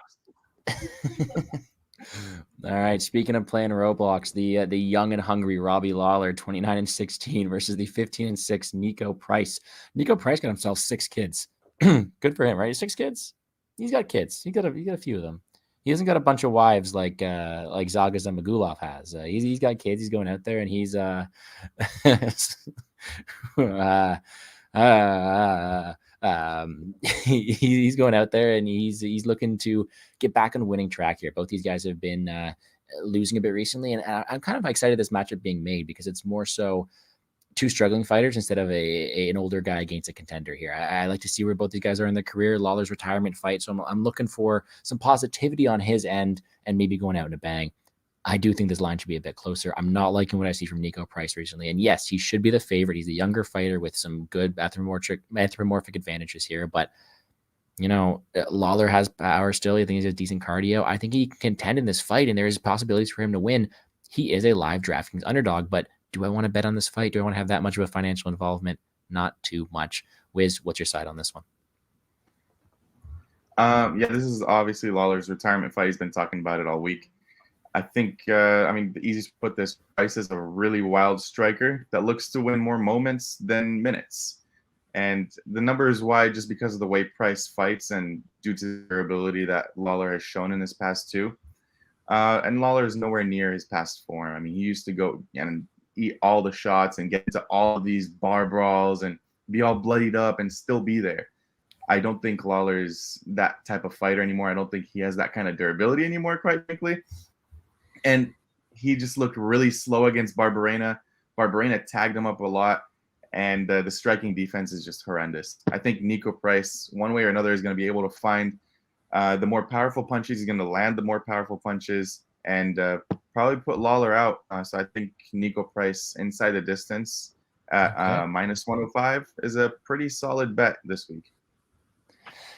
All right. Speaking of playing Roblox, the young and hungry Robbie Lawler, 29-16 versus the 15-6 Nico Price. Nico Price got himself 6 kids. Good for him, right? 6 kids. He's got kids. He got a few of them. He hasn't got a bunch of wives like Zaga Zamagulov has. He's got kids. He's going out there and he's he's going out there and he's looking to get back on winning track here. Both these guys have been losing a bit recently, and I'm kind of excited this matchup being made because it's more so two struggling fighters instead of an older guy against a contender here. I like to see where both these guys are in their career. Lawler's retirement fight, so I'm looking for some positivity on his end and maybe going out in a bang. I do think this line should be a bit closer. I'm not liking what I see from Nico Price recently. And yes, he should be the favorite. He's a younger fighter with some good anthropomorphic advantages here. But, Lawler has power still. I think he has decent cardio. I think he can contend in this fight, and there is possibilities for him to win. He is a live DraftKings underdog, but do I want to bet on this fight? Do I want to have that much of a financial involvement? Not too much. Wiz, what's your side on this one? Yeah, this is obviously Lawler's retirement fight. He's been talking about it all week. I think, the easiest to put this, Price is a really wild striker that looks to win more moments than minutes. And the number is wide just because of the way Price fights and due to the durability that Lawler has shown in his past two. And Lawler is nowhere near his past form. I mean, he used to go and eat all the shots and get into all of these bar brawls and be all bloodied up and still be there. I don't think Lawler is that type of fighter anymore. I don't think he has that kind of durability anymore, quite frankly. And he just looked really slow against Barberena. Barberena tagged him up a lot, and the striking defense is just horrendous. I think Nico Price, one way or another, is going to be able to find the more powerful punches. He's going to land the more powerful punches and probably put Lawler out. So I think Nico Price inside the distance at minus 105 is a pretty solid bet this week.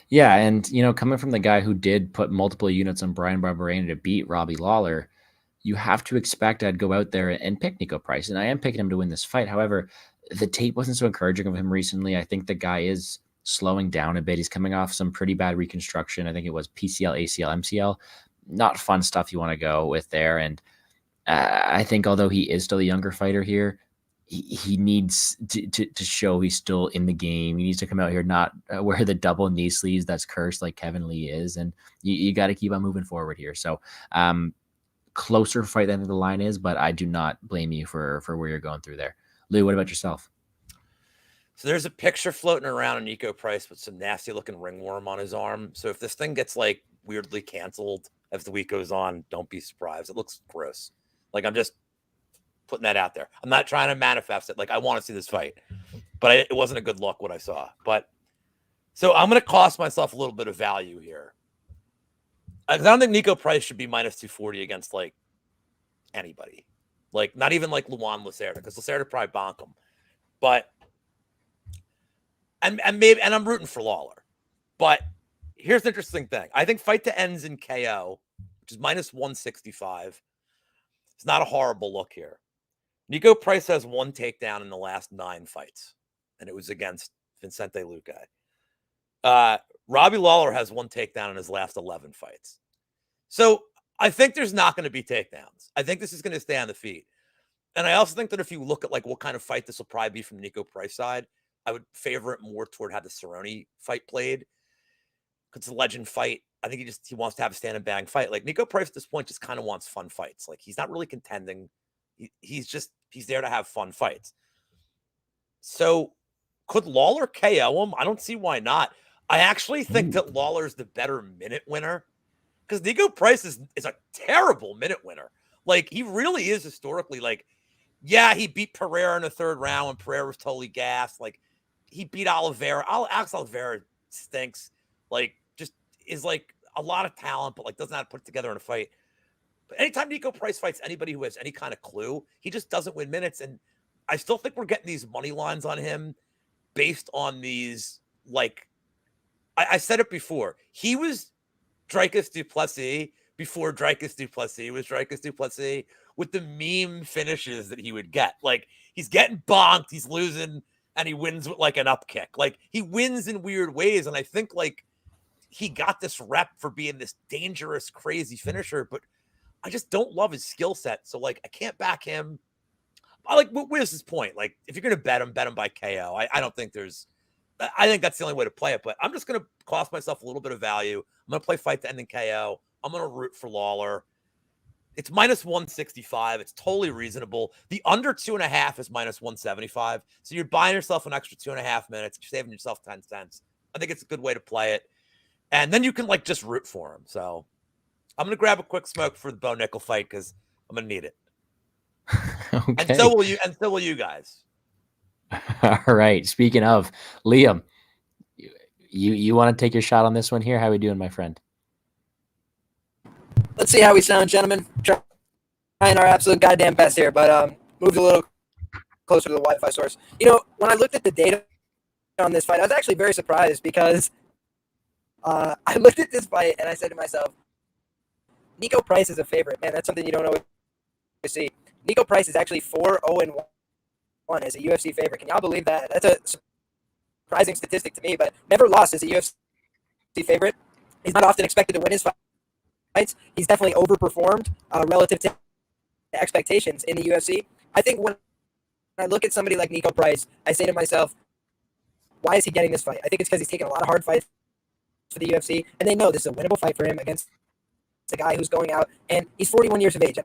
Yeah, and coming from the guy who did put multiple units on Brian Barberena to beat Robbie Lawler, you have to expect I'd go out there and pick Nico Price, and I am picking him to win this fight. However, the tape wasn't so encouraging of him recently. I think the guy is slowing down a bit. He's coming off some pretty bad reconstruction. I think it was PCL, ACL, MCL. Not fun stuff you want to go with there. And I think although he is still a younger fighter here, he needs to show he's still in the game. He needs to come out here, not wear the double knee sleeves that's cursed like Kevin Lee is. And you got to keep on moving forward here. So closer fight than the line is, but I do not blame you for where you're going through there. Lou, what about yourself? So there's a picture floating around of Nico Price with some nasty looking ringworm on his arm. So if this thing gets like weirdly canceled as the week goes on, don't be surprised. It looks gross. Like, I'm just putting that out there. I'm not trying to manifest it. Like, I want to see this fight, but it wasn't a good look what I saw. But so I'm going to cost myself a little bit of value here. I don't think Nico Price should be minus 240 against like anybody, like not even like Luan Lacerda, because Lacerda probably bonk him. But and I'm rooting for Lawler. But here's the interesting thing: I think fight to ends in KO, which is minus 165. It's not a horrible look here. Nico Price has one takedown in the last 9 fights, and it was against Vicente Luque. Robbie Lawler has one takedown in his last 11 fights. So I think there's not going to be takedowns. I think this is going to stay on the feet. And I also think that if you look at like what kind of fight this will probably be from Nico Price side, I would favor it more toward how the Cerrone fight played. Because it's a legend fight. I think he wants to have a stand and bang fight. Like Nico Price at this point just kind of wants fun fights. Like he's not really contending. He's there to have fun fights. So could Lawler KO him? I don't see why not. I actually think that Lawler's the better minute winner because Nico Price is a terrible minute winner. Like, he really is historically, like, yeah, he beat Pereira in the 3rd round when Pereira was totally gassed. Like, he beat Oliveira. Alex Oliveira stinks. Like, just is, like, a lot of talent, but, like, doesn't know how to put it together in a fight. But anytime Nico Price fights anybody who has any kind of clue, he just doesn't win minutes. And I still think we're getting these money lines on him based on these, like, I said it before. He was Dricus du Plessis before Dricus du Plessis was Dricus du Plessis with the meme finishes that he would get. Like, he's getting bonked, he's losing, and he wins with, like, an up kick. Like, he wins in weird ways, and I think, like, he got this rep for being this dangerous, crazy finisher, but I just don't love his skill set. So, like, I can't back him. I like, where's his point? Like, if you're going to bet him by KO. I don't think there's I think that's the only way to play it. But I'm just going to cost myself a little bit of value. I'm going to play fight to end in KO. I'm going to root for Lawler. It's minus 165. It's totally reasonable. The under 2.5 is minus 175. So you're buying yourself an extra 2.5 minutes. You're saving yourself 10 cents. I think it's a good way to play it. And then you can like just root for him. So I'm going to grab a quick smoke for the Bo Nickel fight because I'm going to need it. Okay. And so will you. And so will you guys. All right. Speaking of, Liam, you want to take your shot on this one here? How are we doing, my friend? Let's see how we sound, gentlemen. Trying our absolute goddamn best here, but moved a little closer to the Wi-Fi source. You know, when I looked at the data on this fight, I was actually very surprised because I looked at this fight and I said to myself, Nico Price is a favorite. Man, that's something you don't always see. Nico Price is actually 4-0-1 as a UFC favorite. Can y'all believe that? That's a surprising statistic to me, but never lost as a UFC favorite. He's not often expected to win his fights. He's definitely overperformed relative to expectations in the UFC. I think when I look at somebody like Nico Price, I say to myself, why is he getting this fight? I think it's because he's taken a lot of hard fights for the UFC, and they know this is a winnable fight for him against a guy who's going out, and he's 41 years of age.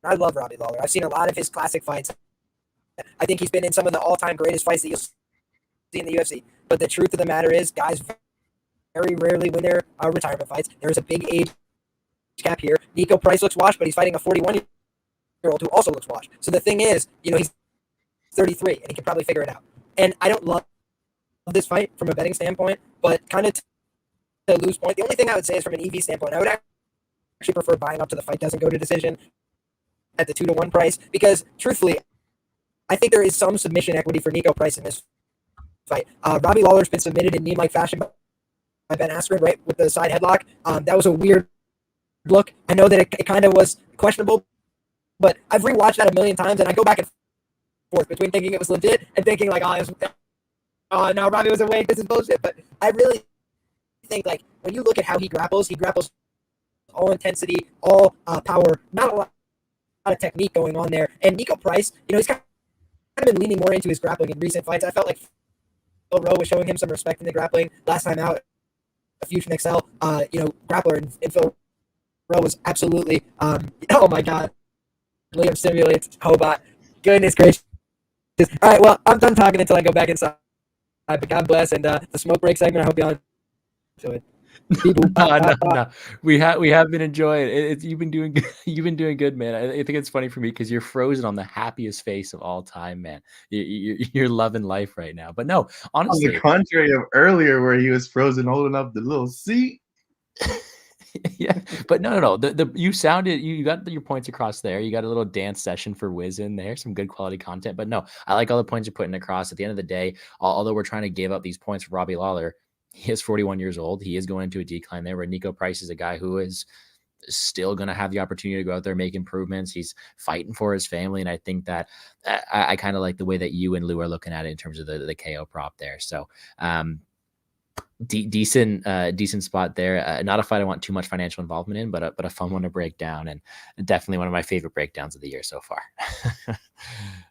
I love Robbie Lawler. I've seen a lot of his classic fights. I think he's been in some of the all-time greatest fights that you'll see in the UFC. But the truth of the matter is, guys very rarely win their retirement fights. There's a big age gap here. Nico Price looks washed, but he's fighting a 41-year-old who also looks washed. So the thing is, you know, he's 33, and he can probably figure it out. And I don't love this fight from a betting standpoint, but kind of to lose point. The only thing I would say is from an EV standpoint, I would actually prefer buying up to the fight doesn't go to decision at the 2-1 price, because truthfully, I think there is some submission equity for Nico Price in this fight. Robbie Lawler's been submitted in meme-like fashion by Ben Askren, right, with the side headlock. That was a weird look. I know that it kind of was questionable, but I've rewatched that a million times, and I go back and forth between thinking it was legit and thinking like, oh, no, Robbie was awake. This is bullshit. But I really think, like, when you look at how he grapples all intensity, all power, not a lot of technique going on there. And Nico Price, you know, he's kind of been leaning more into his grappling in recent fights. I felt like Phil Rowe was showing him some respect in the grappling last time out. A Fusion XL, grappler, and Phil Rowe was absolutely, oh my God, Liam simulates Hobot. Goodness gracious. All right, well, I'm done talking until I go back inside. But God bless, and the smoke break segment, I hope y'all enjoy it. No. We have been enjoying it. You've been doing good, man. I think it's funny for me because you're frozen on the happiest face of all time, man. You're loving life right now. But no, honestly, on the contrary of earlier where he was frozen holding up the little seat. Yeah, but no. You got your points across there. You got a little dance session for Wiz in there, some good quality content. But no, I like all the points you're putting across. At the end of the day, although we're trying to give up these points for Robbie Lawler, he is 41 years old. He is going into a decline there, where Nico Price is a guy who is still going to have the opportunity to go out there, make improvements. He's fighting for his family. And I think that I kind of like the way that you and Lou are looking at it in terms of the KO prop there. So decent spot there. Not a fight I want too much financial involvement in, but a fun one to break down, and definitely one of my favorite breakdowns of the year so far.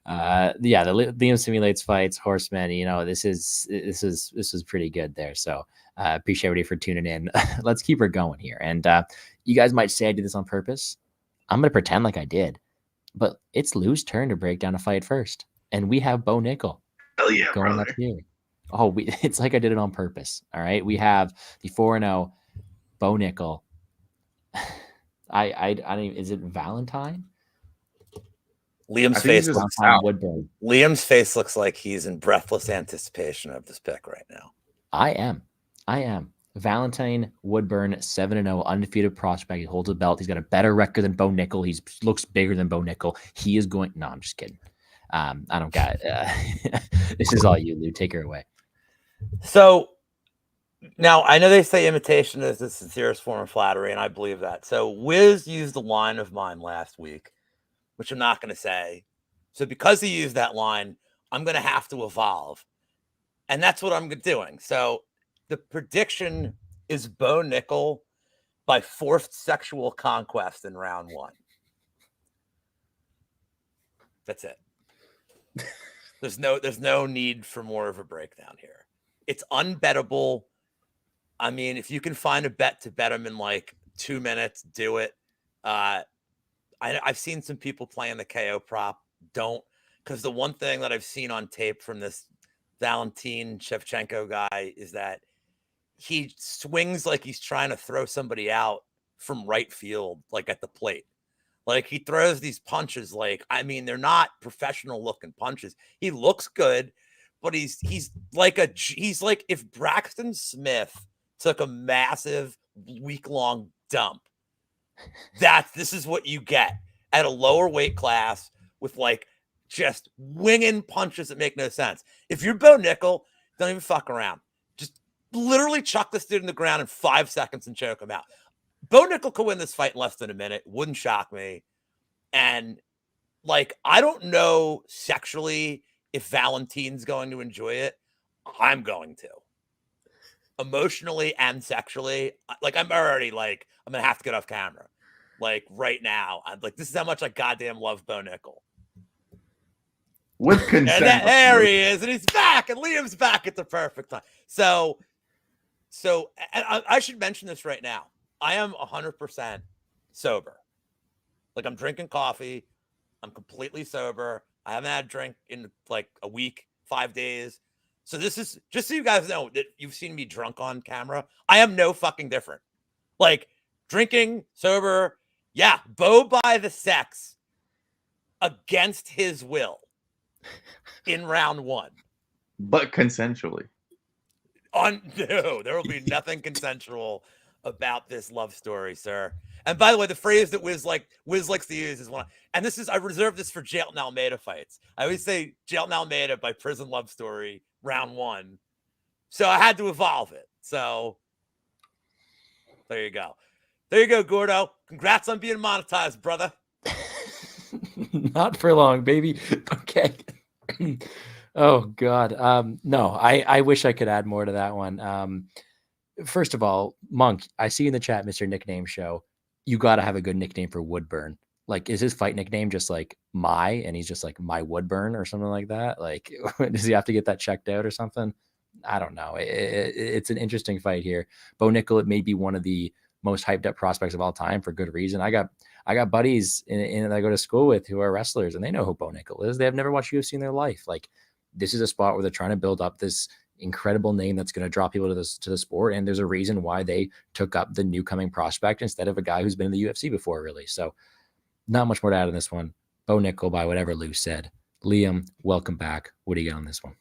The Liam simulates fights, horsemen. You know, this is pretty good there. So appreciate everybody for tuning in. Let's keep her going here. And you guys might say I did this on purpose. I'm gonna pretend like I did, but it's Lou's turn to break down a fight first, and we have Bo Nickel going up here. Oh, it's like I did it on purpose. All right. We have the 4-0 Bo Nickel. I don't even, is it Valentine? Liam's face looks like he's in breathless anticipation of this pick right now. I am. Valentine Woodburn, 7-0, undefeated prospect. He holds a belt. He's got a better record than Bo Nickel. He looks bigger than Bo Nickel. He is going. No, I'm just kidding. I don't got it. This is all you, Lou. Take her away. So now I know they say imitation is the sincerest form of flattery, and I believe that. So Wiz used a line of mine last week, which I'm not going to say. So because he used that line, I'm going to have to evolve. And that's what I'm doing. So the prediction is Bo Nickel by forced sexual conquest in round 1. That's it. There's no need for more of a breakdown here. It's unbettable. I mean, if you can find a bet to bet him in like 2 minutes, do it. I've seen some people playing the KO prop. Don't, because the one thing that I've seen on tape from this Valentin Shevchenko guy is that he swings like he's trying to throw somebody out from right field, like at the plate. Like he throws these punches, like, I mean, they're not professional looking punches. He looks good, but he's like if Braxton Smith took a massive week-long dump. This is what you get at a lower weight class with like just winging punches that make no sense. If you're Bo Nickel, don't even fuck around. Just literally chuck this dude in the ground in 5 seconds and choke him out. Bo Nickel could win this fight in less than a minute. Wouldn't shock me. And like, I don't know sexually if Valentin's going to enjoy it. I'm going to. Emotionally and sexually. Like, I'm already like, I'm going to have to get off camera. Like right now. I'm like, this is how much I goddamn love Bo Nickel. With consent. And there he is. And he's back. And Liam's back at the perfect time. So and I should mention this right now. I am 100% sober. Like, I'm drinking coffee. I'm completely sober. I haven't had a drink in like a week, 5 days. So this is just so you guys know that you've seen me drunk on camera. I am no fucking different. Like, drinking, sober. Yeah, Bo by the sex against his will in round 1. But consensually. No, there will be nothing consensual about this love story, sir. And by the way, the phrase that Wiz likes to use is one. And this is, I reserve this for Jailton Almeida fights. I always say Jailton Almeida by Prison Love Story, round 1. So I had to evolve it. So there you go. There you go, Gordo. Congrats on being monetized, brother. Not for long, baby. Okay. Oh God. No, I wish I could add more to that one. First of all, Monk, I see in the chat, Mr. Nickname Show, you got to have a good nickname for Woodburn. Like, is his fight nickname just like and he's just like My Woodburn or something like that? Like, does he have to get that checked out or something? I don't know. It's an interesting fight here. Bo Nickel, it may be one of the most hyped up prospects of all time for good reason. I got buddies that I go to school with who are wrestlers, and they know who Bo Nickel is. They have never watched UFC in their life. Like, this is a spot where they're trying to build up this incredible name that's going to draw people to the sport. And there's a reason why they took up the new coming prospect instead of a guy who's been in the UFC before, really. So not much more to add on this one. Bo Nickel by whatever Lou said. Liam, welcome back. What do you got on this one?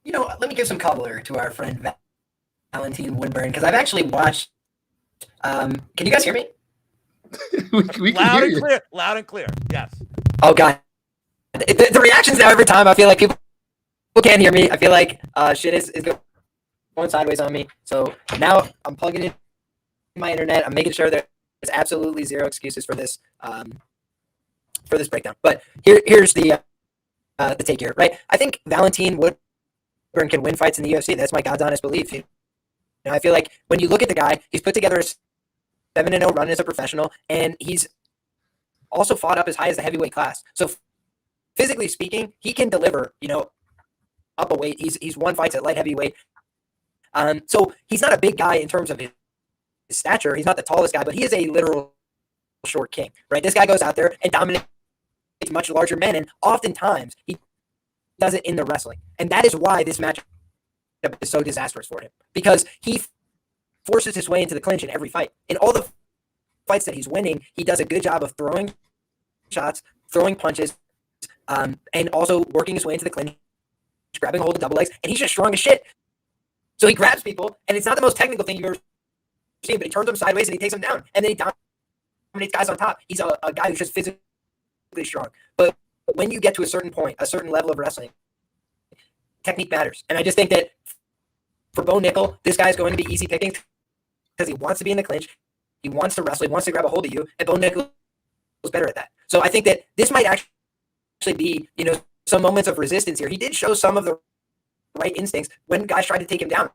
You know, let me give some color to our friend Valentin Woodburn, because I've actually watched. Can you guys hear me? we can hear you. Clear. Loud and clear. Yes. Oh God, the reactions now every time. I feel like people can't hear me. I feel like shit is going sideways on me. So now I'm plugging in my internet. I'm making sure there's absolutely zero excuses for this breakdown. But here's the take here, right? I think Valentin Woodburn can win fights in the UFC. That's my God's honest belief. You know, I feel like when you look at the guy, he's put together a 7-0 run as a professional, and he's also fought up as high as the heavyweight class. So physically speaking, he can deliver, you know, up a weight. He's won fights at light heavyweight. So he's not a big guy in terms of his stature. He's not the tallest guy, but he is a literal short king, right? This guy goes out there and dominates much larger men, and oftentimes he does it in the wrestling. And that is why this matchup is so disastrous for him, because he forces his way into the clinch in every fight. In all the fights that he's winning, he does a good job of throwing shots, throwing punches, and also working his way into the clinch, grabbing hold of double legs, and he's just strong as shit. So he grabs people, and it's not the most technical thing you've ever seen, but he turns them sideways and he takes them down, and then he dominates guys on top. He's a guy who's just physically strong. But when you get to a certain point, a certain level of wrestling, technique matters. And I just think that for Bo Nickel, this guy's going to be easy picking because he wants to be in the clinch. He wants to wrestle. He wants to grab a hold of you. And Bo Nickel is better at that. So I think that this might actually be, you know, some moments of resistance here. He did show some of the right instincts when guys tried to take him down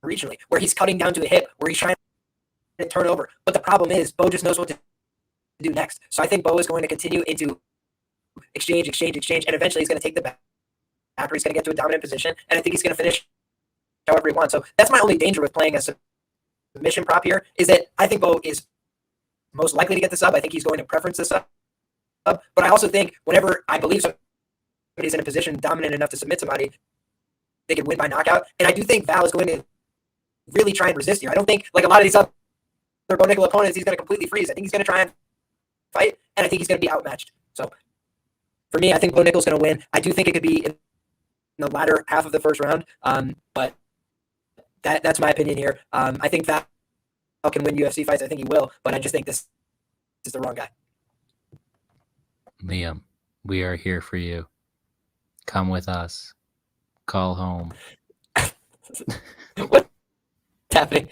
regionally, where he's cutting down to the hip, where he's trying to turn over. But the problem is Bo just knows what to do next. So I think Bo is going to continue into exchange, and eventually he's going to take the after he's going to get to a dominant position, and I think he's going to finish however he wants. So that's my only danger with playing a submission prop here, is that I think Bo is most likely to get the sub. I think he's going to preference the sub. But I also think whenever I believe somebody's in a position dominant enough to submit somebody, they can win by knockout. And I do think Val is going to really try and resist here. I don't think, like a lot of these other Bo Nickel opponents, he's going to completely freeze. I think he's going to try and fight, and I think he's going to be outmatched. So for me, I think Bo Nickel's going to win. I do think it could be in the latter half of the first round, but that's my opinion here. I think Val can win UFC fights. I think he will, but I just think this is the wrong guy. Liam, we are here for you. Come with us. Call home. What's happening?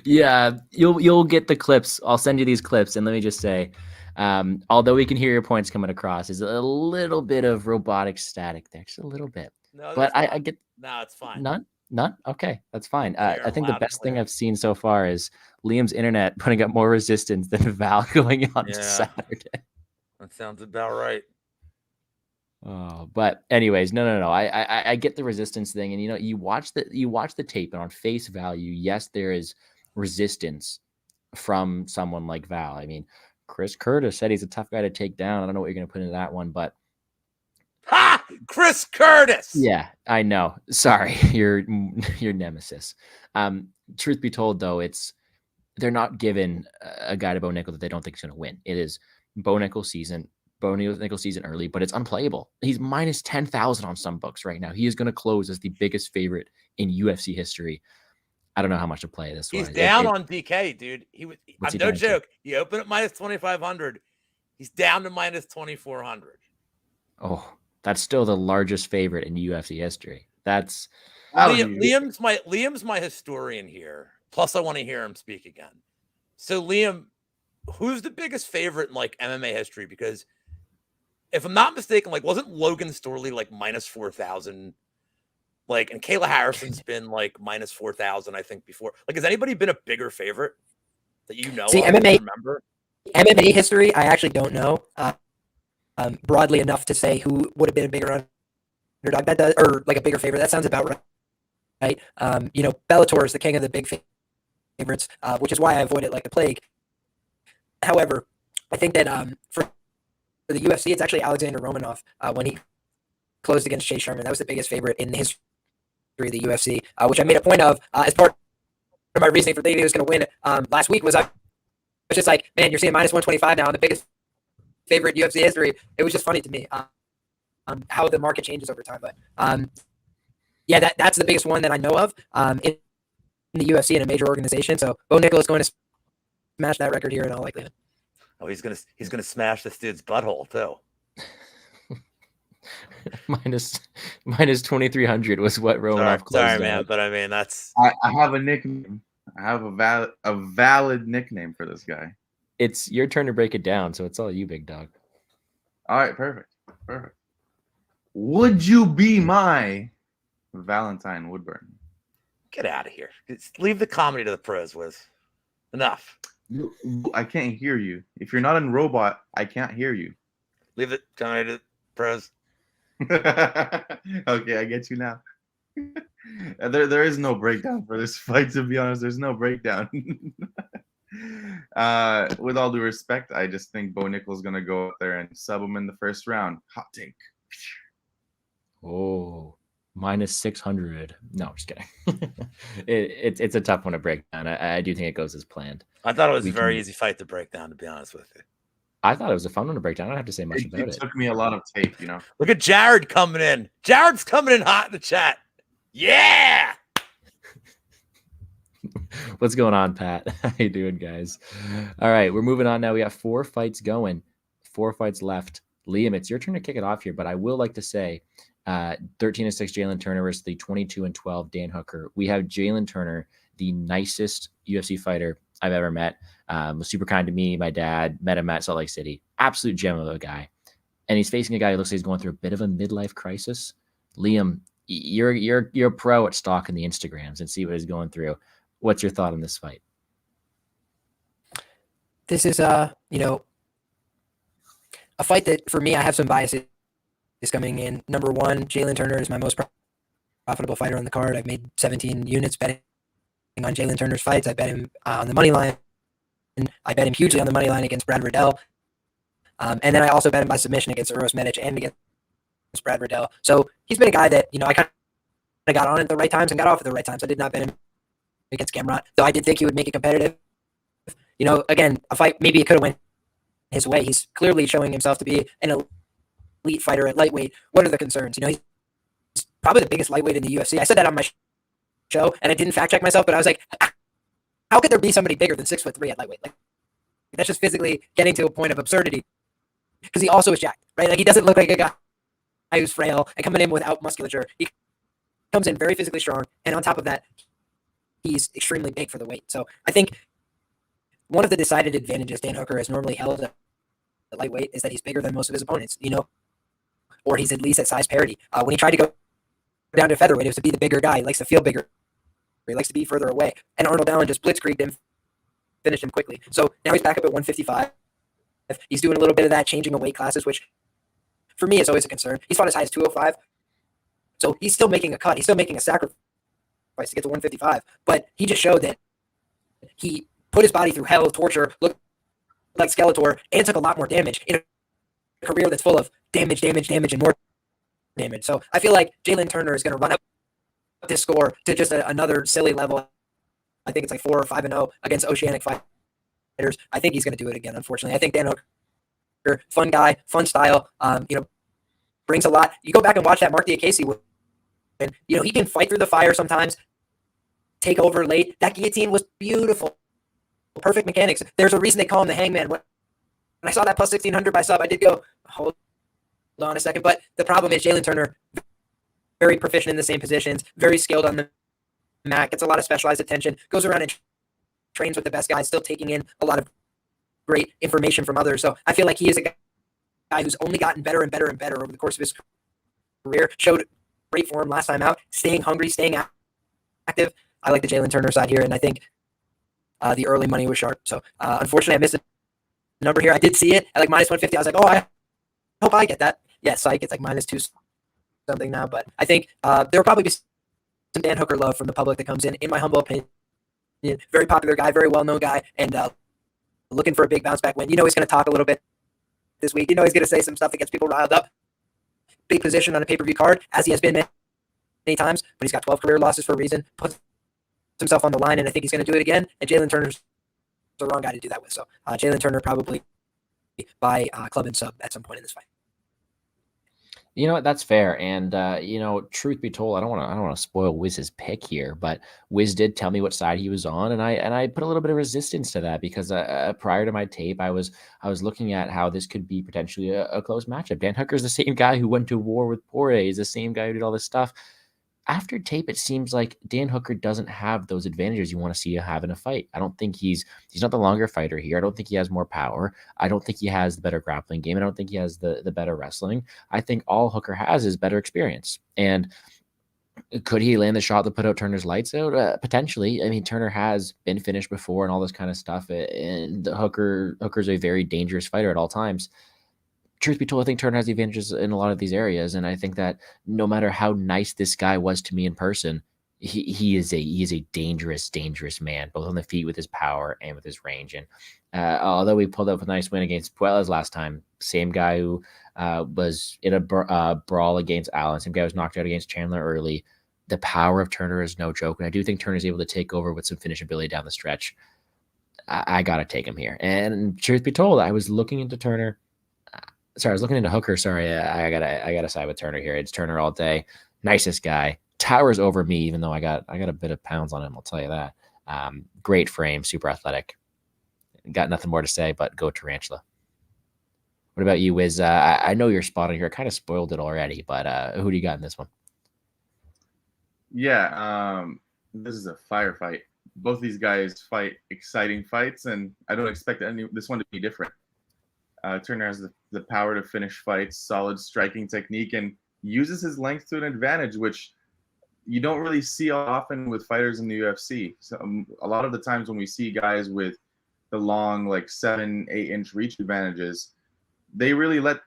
Yeah, you'll get the clips. I'll send you these clips, and let me just say, although we can hear your points coming across, is a little bit of robotic static there, just a little bit. No, but I get no, it's fine. None. Okay, that's fine. I think the best thing I've seen so far is Liam's internet putting up more resistance than Val going on Saturday. That sounds about right. Oh, but anyways, no. I get the resistance thing, and you watch the tape, and on face value, yes, there is resistance from someone like Val. I mean, Chris Curtis said he's a tough guy to take down. I don't know what you're going to put into that one, but Chris Curtis. Yeah, I know. Sorry, your nemesis. Truth be told, though, they're not giving a guy to Bo Nickel that they don't think is going to win. It is Bo Nickel season early, but it's unplayable. He's minus 10,000 on some books right now. He is going to close as the biggest favorite in UFC history. I don't know how much to play this one. He's down on DK, dude. I'm no joke. He opened at minus 2,500. He's down to minus 2,400. Oh, that's still the largest favorite in UFC history. That's Liam's my historian here. Plus, I want to hear him speak again. So, Liam, who's the biggest favorite in like MMA history? Because if I'm not mistaken, like wasn't Logan Storley like minus 4,000? Like, and Kayla Harrison's been like minus 4,000, I think, before. Like, has anybody been a bigger favorite that you know? See, remember MMA history, I actually don't know broadly enough to say who would have been a bigger underdog. That does, or like a bigger favorite. That sounds about right. Bellator is the king of the big favorites, which is why I avoid it like the plague. However, I think that for the UFC, it's actually Alexander Romanov when he closed against Chase Sherman. That was the biggest favorite in the history of the UFC, which I made a point of as part of my reasoning for thinking he was going to win last week. I was just like, man, you're seeing minus 125 now on the biggest favorite UFC history. It was just funny to me how the market changes over time. But yeah, that's the biggest one that I know of in the UFC in a major organization. So Bo Nickel is going to smash that record here in all likelihood. Oh, he's gonna smash this dude's butthole too. minus 2,300 was what Romanov closed. Sorry, man, but I mean that's. I have a nickname. I have a valid nickname for this guy. It's your turn to break it down, so it's all you, big dog. All right, perfect. Would you be my Valentine Woodburn? Get out of here. Just leave the comedy to the pros, Wiz. Enough. I can't hear you. If you're not in robot, I can't hear you. Leave the comedy to the pros. Okay, I get you now. There is no breakdown for this fight, to be honest. There's no breakdown. With all due respect, I just think Bo Nickel's gonna go out there and sub him in the first round. Hot take. Oh, minus 600. No, just kidding. It's a tough one to break down. I do think it goes as planned. I thought it was a very easy fight to break down, to be honest with you. I thought it was a fun one to break down. I don't have to say much about it. It took me a lot of tape, you know. Look at Jared coming in. Jared's coming in hot in the chat. Yeah. What's going on, Pat? How you doing, guys? All right, we're moving on now. We got 4 fights going, 4 fights left. Liam, it's your turn to kick it off here, but I will like to say 13-6 Jalen Turner versus the 22-12 Dan Hooker. We have Jalen Turner, the nicest UFC fighter I've ever met. Was super kind to me. My dad met him at Salt Lake City. Absolute gem of a guy. And he's facing a guy who looks like he's going through a bit of a midlife crisis. Liam, you're a pro at stalking the Instagrams and see what he's going through. What's your thought on this fight? This is a fight that for me I have some biases is coming in. Number one, Jalen Turner is my most profitable fighter on the card. I've made 17 units betting on Jalen Turner's fights. I bet him on the money line. I bet him hugely on the money line against Brad Riddell. And then I also bet him by submission against Uros Medic and against Brad Riddell. So he's been a guy that, I kind of got on at the right times and got off at the right times. I did not bet him against Gamrot, though I did think he would make it competitive. Again, a fight, maybe it could have went his way. He's clearly showing himself to be an elite fighter at lightweight. What are the concerns? He's probably the biggest lightweight in the UFC. I said that on my show, and I didn't fact check myself, but I was like, how could there be somebody bigger than 6'3" at lightweight? Like, that's just physically getting to a point of absurdity. Because he also is jacked, right? Like, he doesn't look like a guy who's frail and coming in without musculature. He comes in very physically strong, and on top of that, he's extremely big for the weight. So I think one of the decided advantages Dan Hooker has normally held at lightweight is that he's bigger than most of his opponents, or he's at least at size parity. When he tried to go down to featherweight, it was to be the bigger guy. He likes to feel bigger. He likes to be further away. And Arnold Allen just blitzkrieged him, finished him quickly. So now he's back up at 155. He's doing a little bit of that, changing of weight classes, which for me is always a concern. He's fought as high as 205. So he's still making a cut. He's still making a sacrifice to get to 155. But he just showed that he put his body through hell, torture, looked like Skeletor, and took a lot more damage in a career that's full of damage, and more damage. So I feel like Jalen Turner is going to run up this score to just another silly level. I think it's like 4 or 5-0 against Oceanic fighters. I think he's going to do it again, unfortunately. I think Dan Hooker, fun guy, fun style, brings a lot. You go back and watch that Mark Diakese, and he can fight through the fire sometimes, take over late. That guillotine was beautiful. Perfect mechanics. There's a reason they call him the Hangman. When I saw that plus 1,600 by sub, I did go, hold on a second. But the problem is Jalen Turner, very proficient in the same positions, very skilled on the mat, gets a lot of specialized attention, goes around and trains with the best guys, still taking in a lot of great information from others. So I feel like he is a guy who's only gotten better and better and better over the course of his career. Showed great form last time out, staying hungry, staying active. I like the Jalen Turner side here, and I think the early money was sharp. So unfortunately, I missed the number here. I did see it at like minus 150. I was like, oh, I hope I get that. Yeah, Psych, it's like minus 2 something now. But I think there will probably be some Dan Hooker love from the public that comes in my humble opinion. Very popular guy, very well-known guy, and looking for a big bounce back win. He's going to talk a little bit this week. He's going to say some stuff that gets people riled up. Big position on a pay-per-view card, as he has been many times, but he's got 12 career losses for a reason. Puts himself on the line, and I think he's going to do it again. And Jalen Turner's the wrong guy to do that with. So Jalen Turner probably by club and sub at some point in this fight. You know what? That's fair. And truth be told, I don't want to spoil Wiz's pick here, but Wiz did tell me what side he was on, and I put a little bit of resistance to that because prior to my tape, I was looking at how this could be potentially a close matchup. Dan Hooker's the same guy who went to war with Poirier. He's the same guy who did all this stuff. After tape, it seems like Dan Hooker doesn't have those advantages you want to see you have in a fight. I don't think he's not the longer fighter here. I don't think he has more power. I don't think he has the better grappling game. I don't think he has the better wrestling. I think all Hooker has is better experience. And could he land the shot to put out Turner's lights out? Potentially. I mean, Turner has been finished before and all this kind of stuff. And Hooker's a very dangerous fighter at all times. Truth be told, I think Turner has the advantages in a lot of these areas, and I think that no matter how nice this guy was to me in person, he is a dangerous man, both on the feet with his power and with his range. And although we pulled up a nice win against Puelas last time, same guy who was in a brawl against Allen, same guy who was knocked out against Chandler early. The power of Turner is no joke, and I do think Turner is able to take over with some finish ability down the stretch. I got to take him here. And truth be told, I was looking into Turner. Sorry, I was looking into Hooker. Sorry, I gotta side with Turner here. It's Turner all day. Nicest guy. Towers over me, even though I got a bit of pounds on him. I'll tell you that. Great frame, super athletic. Got nothing more to say, but go Tarantula. What about you, Wiz? I know you're spotted here. I kind of spoiled it already, but who do you got in this one? Yeah, this is a firefight. Both these guys fight exciting fights, and I don't expect this one to be different. Turner has the power to finish fights, solid striking technique, and uses his length to an advantage, which you don't really see often with fighters in the UFC. So a lot of the times when we see guys with the long, like 7-8 inch reach advantages, they really let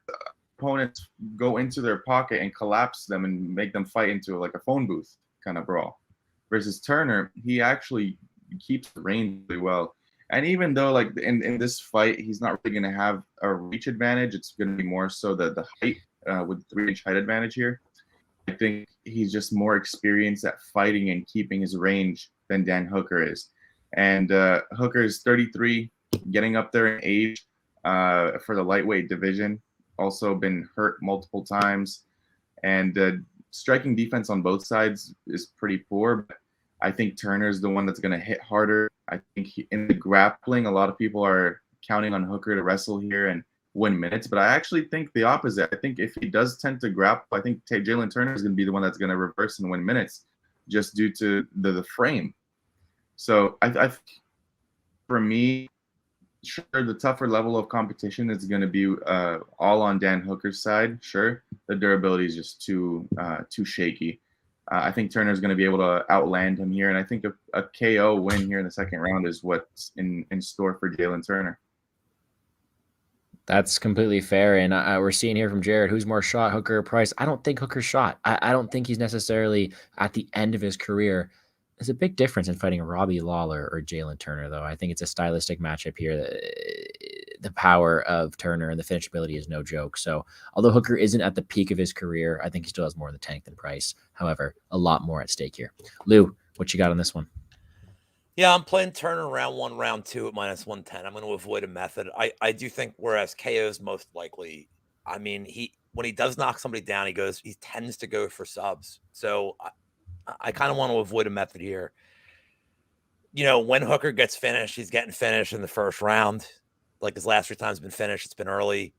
opponents go into their pocket and collapse them and make them fight into like a phone booth kind of brawl. Versus Turner, he actually keeps the range really well. And even though like in this fight, he's not really going to have a reach advantage, it's going to be more so the height with 3-inch height advantage here. I think he's just more experienced at fighting and keeping his range than Dan Hooker is. And Hooker is 33, getting up there in age for the lightweight division. Also been hurt multiple times. And striking defense on both sides is pretty poor. But I think Turner's the one that's going to hit harder. I think in the grappling, a lot of people are counting on Hooker to wrestle here and win minutes, but I actually think the opposite. I think if he does tend to grapple, I think Jalen Turner is going to be the one that's going to reverse and win minutes just due to the frame. So I for me, sure, the tougher level of competition is going to be all on Dan Hooker's side. Sure, the durability is just too shaky. I think Turner is going to be able to outland him here, and I think a KO win here in the second round is what's in store for Jalen Turner. That's completely fair. And we're seeing here from Jared, who's more shot, Hooker or Price? I don't think Hooker's shot. I don't think he's necessarily at the end of his career. There's a big difference in fighting Robbie Lawler or Jalen Turner, though. I think it's a stylistic matchup here. The power of Turner and the finishability is no joke. So although Hooker isn't at the peak of his career, I think he still has more in the tank than Price. However, a lot more at stake here. Lou, what you got on this one? Yeah, I'm playing Turner round 1, round 2 at -110. I'm going to avoid a method. I do think whereas KO is most likely, I mean, when he does knock somebody down, he tends to go for subs. So I kind of want to avoid a method here. You know, when Hooker gets finished, he's getting finished in the first round. Like his last 3 times been finished. It's been early.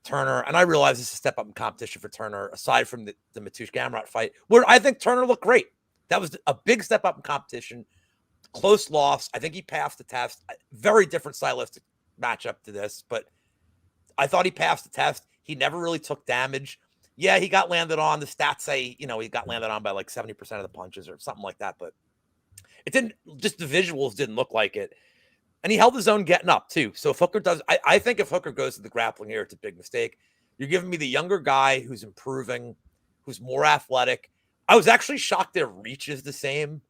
Turner, and I realize this is a step up in competition for Turner, aside from the Mateusz Gamrot fight, where I think Turner looked great. That was a big step up in competition. Close loss. I think he passed the test. Very different stylistic matchup to this, but I thought he passed the test. He never really took damage. Yeah, he got landed on. The stats say, you know, he got landed on by like 70% of the punches or something like that, but it didn't, just the visuals didn't look like it. And he held his own getting up too. So if Hooker does, I think if Hooker goes to the grappling here, it's a big mistake. You're giving me the younger guy who's improving, who's more athletic. I was actually shocked their reach is the same.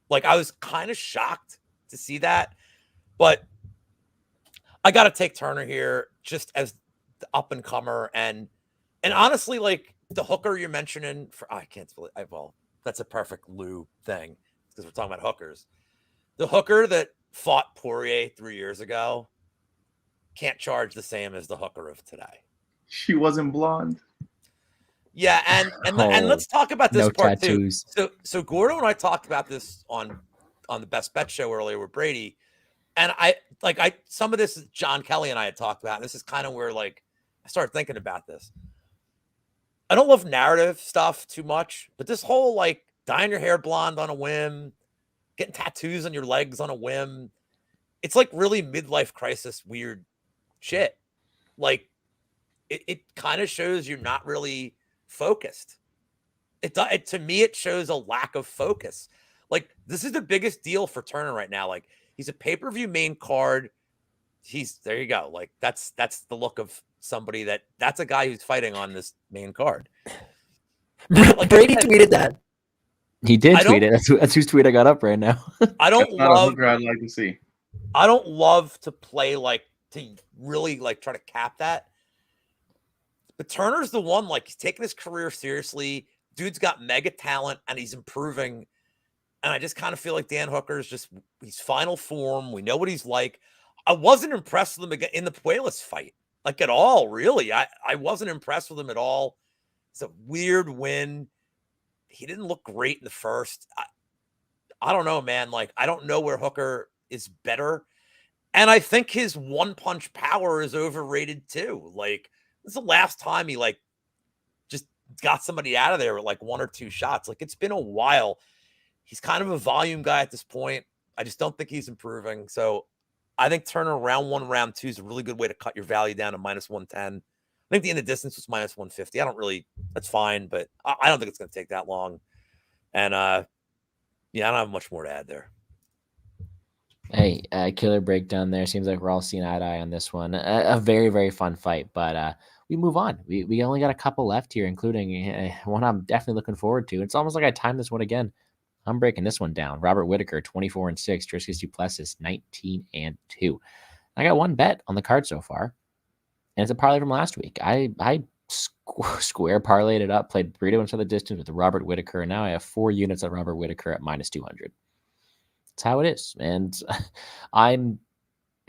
Like, I was kind of shocked to see that, but I got to take Turner here just as the up and comer. And honestly, like the Hooker you're mentioning I can't believe well, that's a perfect Lou thing because we're talking about hookers. The Hooker that fought Poirier 3 years ago can't charge the same as the Hooker of today. She wasn't blonde. Yeah, and let's talk about this part tattoos. Too. So Gordo and I talked about this on the Best Bet show earlier with Brady, and some of this is John Kelly and I had talked about. And this is kind of where like I started thinking about this. I don't love narrative stuff too much, but this whole like dyeing your hair blonde on a whim, getting tattoos on your legs on a whim, it's like really midlife crisis weird shit. Like it kind of shows you're not really focused. It to me, it shows a lack of focus. Like this is the biggest deal for Turner right now. Like he's a pay-per-view main card. There you go. Like that's the look of somebody that's a guy who's fighting on this main card. Like, Brady tweeted that. He did tweet it. That's whose tweet I got up right now. I don't love. I'd like to see. I don't love to play like to really like try to cap that. But Turner's the one, like he's taking his career seriously. Dude's got mega talent and he's improving. And I just kind of feel like Dan Hooker's he's final form. We know what he's like. I wasn't impressed with him in the Puelas fight, like at all, really. I wasn't impressed with him at all. It's a weird win. He didn't look great in the first. I don't know, man. Like, I don't know where Hooker is better. And I think his one-punch power is overrated too. Like, this is the last time he like just got somebody out of there with like 1 or 2 shots. Like it's been a while. He's kind of a volume guy at this point. I just don't think he's improving. So I think Turner round 1, round 2 is a really good way to cut your value down to -110. I think the end of distance was -150. That's fine, but I don't think it's going to take that long. And yeah, I don't have much more to add there. Hey, killer breakdown there. Seems like we're all seeing eye to eye on this one. A very, very fun fight, but we move on. We only got a couple left here, including one I'm definitely looking forward to. It's almost like I timed this one again. I'm breaking this one down. Robert Whittaker, 24-6. Dricus du Plessis, 19-2. I got one bet on the card so far, and it's a parlay from last week. I square parlayed it up, played 3 to 1 the distance with Robert Whittaker, and now I have 4 units at Robert Whittaker at -200. That's how it is, and I'm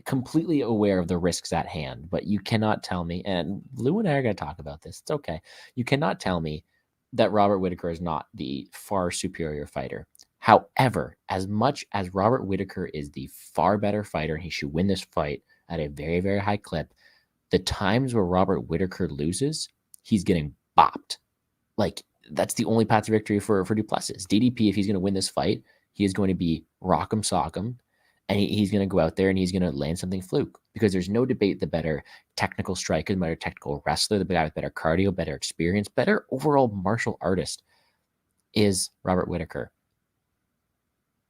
completely aware of the risks at hand, but you cannot tell me, and Lou and I are going to talk about this. It's okay. You cannot tell me that Robert Whittaker is not the far superior fighter. However, as much as Robert Whittaker is the far better fighter, and he should win this fight at a very, very high clip, the times where Robert Whittaker loses, he's getting bopped. Like, that's the only path to victory for du Plessis. DDP, if he's going to win this fight, he is going to be rock'em sock'em, and he's going to go out there and he's going to land something fluke, because there's no debate the better technical striker, the better technical wrestler, the guy with better cardio, better experience, better overall martial artist is Robert Whittaker.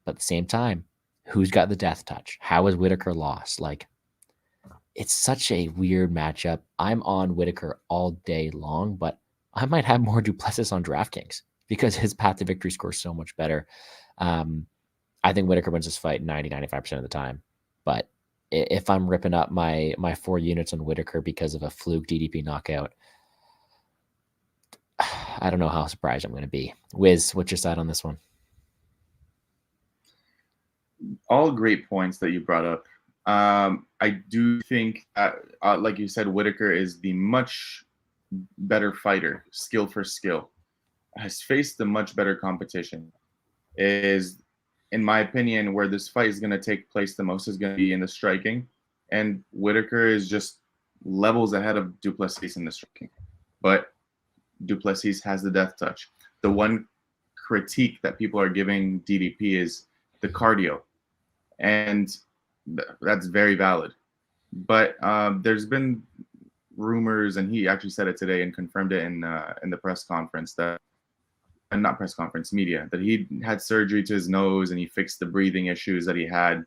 But at the same time, who's got the death touch? How is Whittaker lost? Like, it's such a weird matchup. I'm on Whittaker all day long, but I might have more du Plessis on DraftKings because his path to victory scores so much better. I think Whittaker wins this fight 90-95% of the time. But if I'm ripping up my 4 units on Whittaker because of a fluke DDP knockout, I don't know how surprised I'm going to be. Wiz, what's your side on this one? All great points that you brought up. I do think, like you said, Whittaker is the much better fighter, skill for skill, has faced the much better competition. Is, in my opinion, where this fight is going to take place the most is going to be in the striking, and Whittaker is just levels ahead of du Plessis in the striking. But du Plessis has the death touch. The one critique that people are giving DDP is the cardio, and that's very valid. But there's been rumors, and he actually said it today and confirmed it in the press conference, that, and not press conference, media, that he had surgery to his nose and he fixed the breathing issues that he had.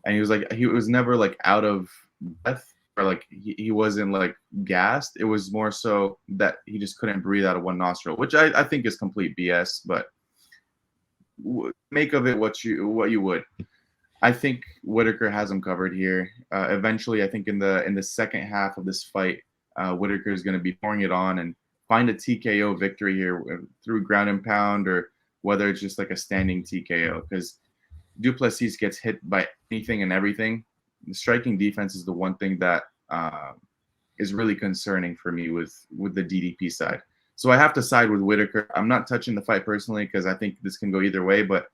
And he was like, he was never like out of breath, or like he wasn't like gassed. It was more so that he just couldn't breathe out of one nostril, which I think is complete BS, but make of it what you would. I think Whittaker has him covered here. Eventually, I think in the second half of this fight, Whittaker is going to be pouring it on and find a TKO victory here through ground and pound, or whether it's just like a standing TKO, because du Plessis gets hit by anything and everything. The striking defense is the one thing that is really concerning for me with the DDP side. So I have to side with Whittaker. I'm not touching the fight personally because I think this can go either way, but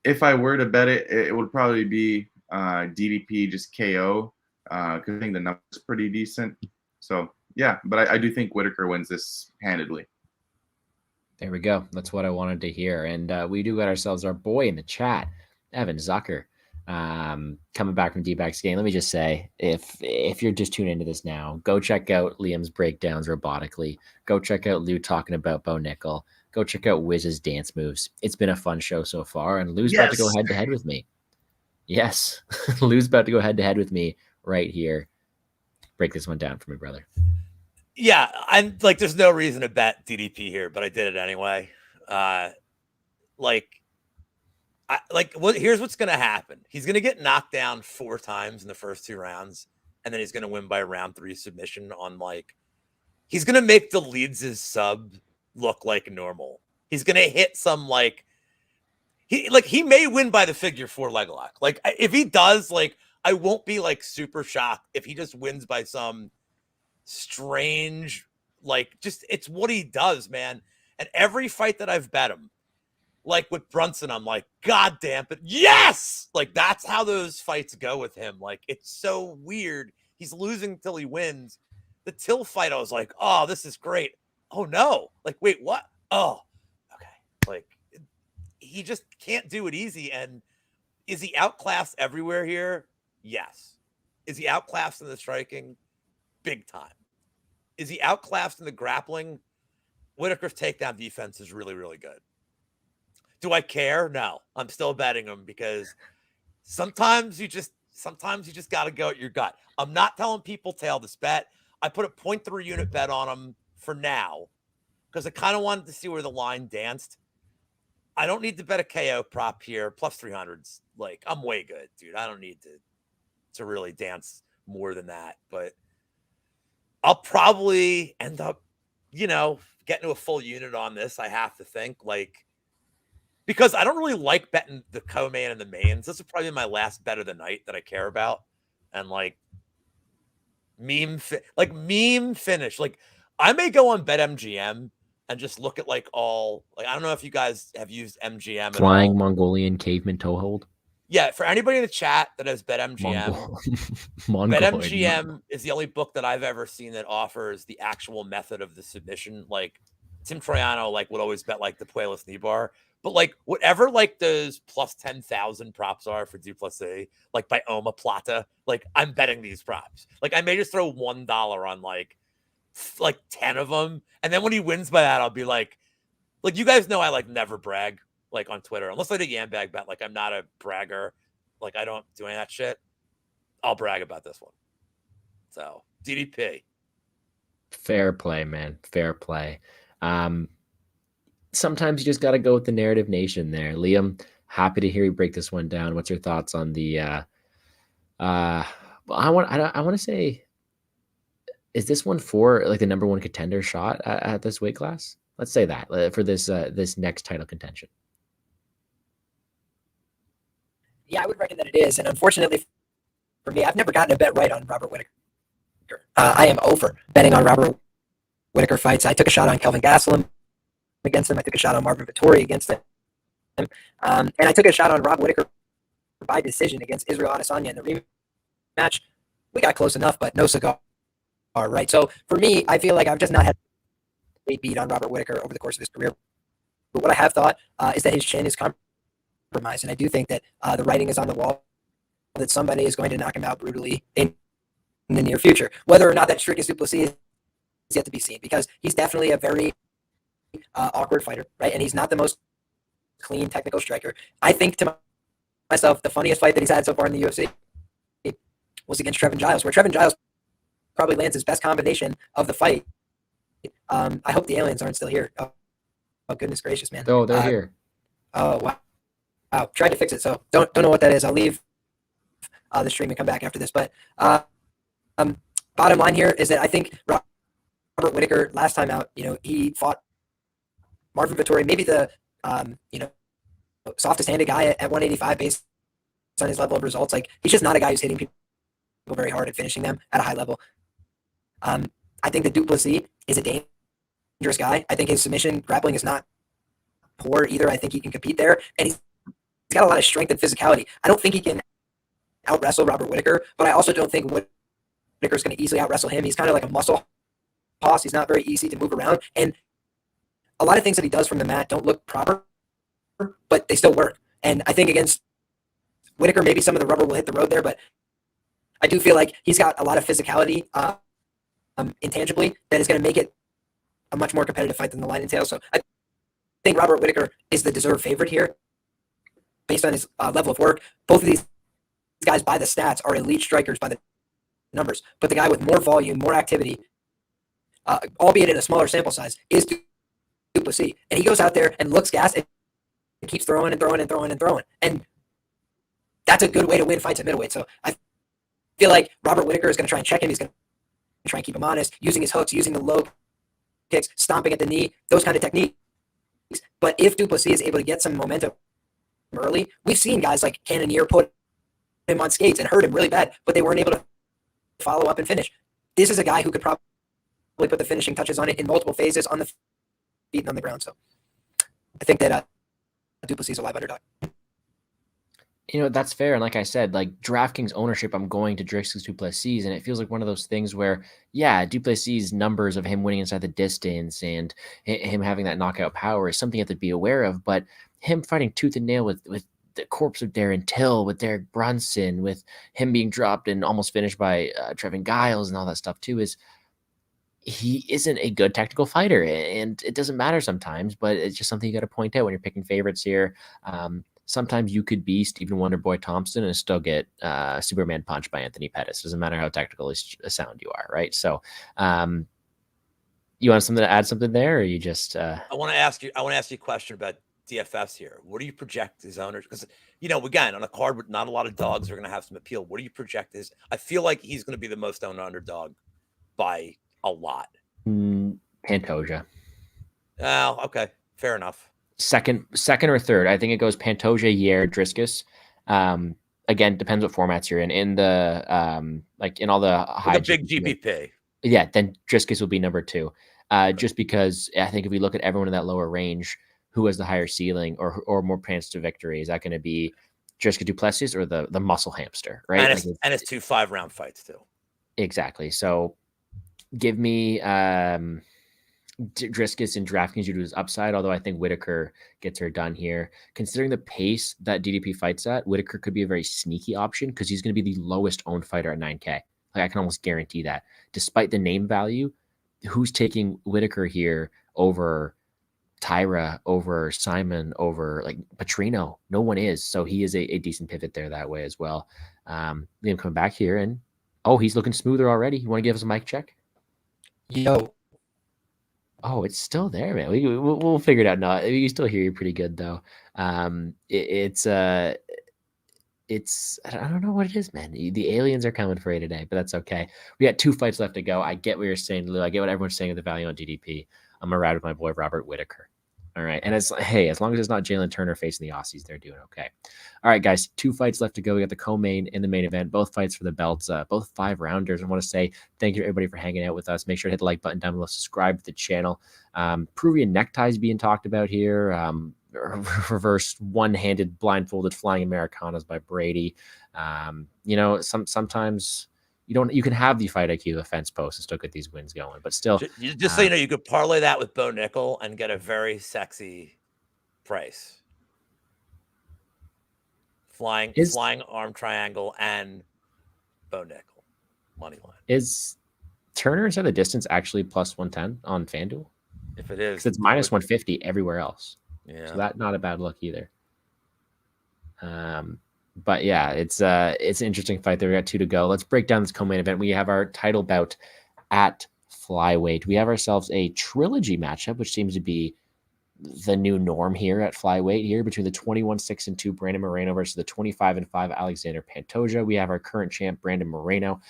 if I were to bet it, it would probably be DDP just KO, because I think the number is pretty decent. So yeah, but I do think Whittaker wins this handedly. There we go. That's what I wanted to hear. And we do got ourselves our boy in the chat, Evan Zucker, coming back from D-backs game. Let me just say, if you're just tuning into this now, go check out Liam's breakdowns robotically. Go check out Lou talking about Bo Nickel. Go check out Wiz's dance moves. It's been a fun show so far, and Lou's about to go head-to-head with me. Yes, Lou's about to go head-to-head with me right here. Break this one down for me, brother. Yeah, I'm like, there's no reason to bet DDP here, but I did it anyway. Here's what's going to happen. He's going to get knocked down 4 times in the first 2 rounds, and then he's going to win by round 3 submission on he's going to make the Leeds' sub look like normal. He's going to hit some he may win by the figure 4 leg lock. Like, if he does, I won't be super shocked if he just wins by some strange, it's what he does, man. And every fight that I've bet him, with Brunson, I'm like, God damn it, yes! That's how those fights go with him. It's so weird. He's losing till he wins. The Till fight, I was like, oh, this is great. Oh no, wait, what? Oh, okay. He just can't do it easy. And is he outclassed everywhere here? Yes. Is he outclassed in the striking? Big time. Is he outclassed in the grappling? Whittaker's takedown defense is really, really good. Do I care? No. I'm still betting him because sometimes you just got to go at your gut. I'm not telling people tail this bet. I put a 0.3 unit bet on him for now because I kind of wanted to see where the line danced. I don't need to bet a KO prop here. Plus 300s. Like, I'm way good, dude. I don't need to really dance more than that. But I'll probably end up, getting to a full unit on this. I have to think, like, because I don't really like betting the co-main and the mains. This is probably my last bet of the night that I care about. And like meme finish. Like, I may go on BetMGM and just look at like all, like, I don't know if you guys have used MGM Flying at all. Mongolian caveman toehold. Yeah, for anybody in the chat that has BetMGM, BetMGM is the only book that I've ever seen that offers the actual method of the submission. Like Tim Troiano, like, would always bet like the Puelas knee bar, but like whatever like those plus 10,000 props are for Duplessis, like by Oma Plata, like I'm betting these props. Like I may just throw $1 on like 10 of them, and then when he wins by that, I'll be like you guys know I like never brag. Like on Twitter, unless I did Yambag bet, like I'm not a bragger. Like I don't do any of that shit. I'll brag about this one. So DDP. Fair play, man. Fair play. Sometimes you just got to go with the narrative nation there. Liam, happy to hear you break this one down. What's your thoughts on the, I want to say, is this one for like the number one contender shot at this weight class? Let's say that for this next title contention. Yeah, I would reckon that it is. And unfortunately for me, I've never gotten a bet right on Robert Whittaker. I am over betting on Robert Whittaker fights. I took a shot on Kelvin Gastelum against him. I took a shot on Marvin Vettori against him. And I took a shot on Rob Whittaker by decision against Israel Adesanya in the rematch. We got close enough, but no cigar, right? So for me, I feel like I've just not had a beat on Robert Whittaker over the course of his career. But what I have thought is that his chin is compromised. And I do think that the writing is on the wall that somebody is going to knock him out brutally in the near future. Whether or not that's Dricus du Plessis is yet to be seen, because he's definitely a very awkward fighter, right? And he's not the most clean technical striker. I think to myself, the funniest fight that he's had so far in the UFC was against Trevin Giles, where Trevin Giles probably lands his best combination of the fight. I hope the aliens aren't still here. Oh goodness gracious, man. Oh, they're here. Oh, wow. Wow, tried to fix it, so don't know what that is. I'll leave the stream and come back after this. But bottom line here is that I think Robert Whittaker last time out, he fought Marvin Vettori, maybe the softest handed guy at 185 based on his level of results. Like, he's just not a guy who's hitting people very hard and finishing them at a high level. I think that du Plessis is a dangerous guy. I think his submission grappling is not poor either. I think he can compete there, and he's got a lot of strength and physicality. I don't think he can out-wrestle Robert Whittaker, but I also don't think Whittaker's going to easily out-wrestle him. He's kind of like a muscle hoss. He's not very easy to move around, and a lot of things that he does from the mat don't look proper, but they still work. And I think against Whittaker, maybe some of the rubber will hit the road there, but I do feel like he's got a lot of physicality intangibly that is going to make it a much more competitive fight than the line entails. So I think Robert Whittaker is the deserved favorite here based on his level of work. Both of these guys by the stats are elite strikers by the numbers, but the guy with more volume, more activity, albeit in a smaller sample size, is du Plessis. And he goes out there and looks gassed and keeps throwing and throwing and throwing and throwing. And that's a good way to win fights at middleweight. So I feel like Robert Whittaker is going to try and check him. He's going to try and keep him honest, using his hooks, using the low kicks, stomping at the knee, those kind of techniques. But if du Plessis is able to get some momentum early, we've seen guys like Cannonier put him on skates and hurt him really bad, but they weren't able to follow up and finish. This is a guy who could probably put the finishing touches on it in multiple phases, on the feet and on the ground. So I think that du Plessis is a live underdog. That's fair. And like I said, like DraftKings ownership, I'm going to Dricus du Plessis, and it feels like one of those things where, yeah, du Plessis' numbers of him winning inside the distance and him having that knockout power is something you have to be aware of. But him fighting tooth and nail with the corpse of Darren Till, with Derek Brunson, with him being dropped and almost finished by Trevin Giles and all that stuff too, is he isn't a good technical fighter. And it doesn't matter sometimes, but it's just something you got to point out when you're picking favorites here. sometimes you could be Stephen Wonderboy Thompson and still get Superman punched by Anthony Pettis. Doesn't matter how technically sound you are, right? So you want something to add something there, or you just I want to ask you a question about DFS here. What do you project his owners? Because, you know, again, on a card with not a lot of dogs are going to have some appeal. What do you project is? I feel like he's going to be the most owned underdog by a lot. Pantoja. Oh, okay. Fair enough. Second or third. I think it goes Pantoja, Yair, Driscus. Again, depends what formats you're in. In the like in all the high like a big GPP. Yeah, then Driscus will be number 2. Just because I think if we look at everyone in that lower range, who has the higher ceiling or more chance to victory? Is that going to be Driscus Duplessis or the muscle hamster, right? And it's 2 5-round fights too. Exactly. So give me Driscus and DraftKings due to his upside, although I think Whitaker gets her done here. Considering the pace that DDP fights at, Whitaker could be a very sneaky option because he's going to be the lowest owned fighter at 9K. Like I can almost guarantee that. Despite the name value, who's taking Whitaker here over Tyra, over Simon, over like Petrino? No one is. So he is a decent pivot there that way as well. Liam coming back here and he's looking smoother already. You want to give us a mic check? Yo. Oh, it's still there, man. We'll figure it out. No, we can still hear you pretty good though. It's I don't know what it is, man. The aliens are coming for you today, but that's okay. We got 2 fights left to go. I get what you're saying, Lou. I get what everyone's saying with the value on DDP. I'm gonna ride with my boy Robert Whitaker. All right, and as long as it's not Jalen Turner facing the Aussies, they're doing okay. All right, guys, 2 fights left to go. We got the co-main and the main event, both fights for the belts, both 5-rounders. I want to say thank you everybody for hanging out with us. Make sure to hit the like button down below, subscribe to the channel. Peruvian neckties being talked about here. Reverse one-handed blindfolded flying Americanas by Brady. Sometimes you can have the fight IQ, the fence post, and still get these wins going, but still just so you know, you could parlay that with Bo Nickel and get a very sexy price. Flying arm triangle and Bo Nickel money line. Is Turner inside the distance actually plus 110 on FanDuel? If it is, it's minus 150 everywhere else. Yeah, so that's not a bad look either. But yeah, it's an interesting fight there. We got 2 to go. Let's break down this co-main event. We have our title bout at flyweight. We have ourselves a trilogy matchup, which seems to be the new norm here at flyweight here between the 21-6-2 Brandon Moreno versus the 25-5 Alexander Pantoja. We have our current champ Brandon Moreno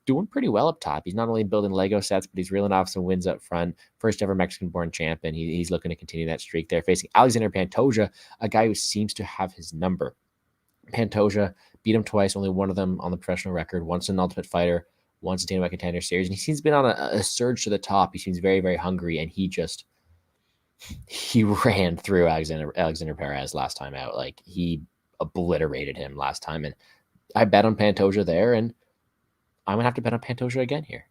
doing pretty well up top. He's not only building Lego sets, but he's reeling off some wins up front. First ever Mexican born champ, and he's looking to continue that streak there, facing Alexander Pantoja, a guy who seems to have his number. Pantoja beat him twice, only one of them on the professional record, once an Ultimate Fighter, once a Dana White Contender Series, and he seems to be on a surge to the top. He seems very, very hungry, and he ran through Alexander Perez last time out. Like, he obliterated him last time, and I bet on Pantoja there, and I'm gonna have to bet on Pantoja again here.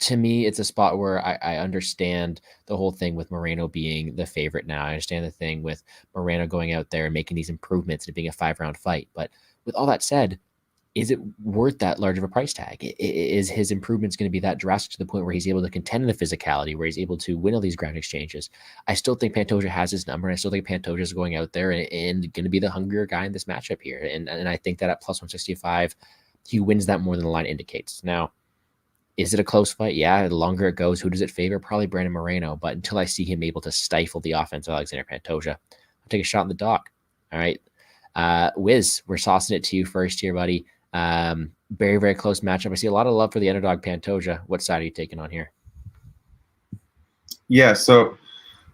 To me, it's a spot where I understand the whole thing with Moreno being the favorite now. I understand the thing with Moreno going out there and making these improvements and being a 5-round fight. But with all that said, is it worth that large of a price tag? Is his improvements going to be that drastic to the point where he's able to contend in the physicality, where he's able to win all these ground exchanges? I still think Pantoja has his number, and I still think Pantoja is going out there and going to be the hungrier guy in this matchup here. And I think that at plus 165, he wins that more than the line indicates. Now, is it a close fight? Yeah, the longer it goes, who does it favor? Probably Brandon Moreno. But until I see him able to stifle the offense of Alexander Pantoja, I'll take a shot in the dog. All right. Wiz, we're saucing it to you first here, buddy. Very, very close matchup. I see a lot of love for the underdog Pantoja. What side are you taking on here? Yeah, so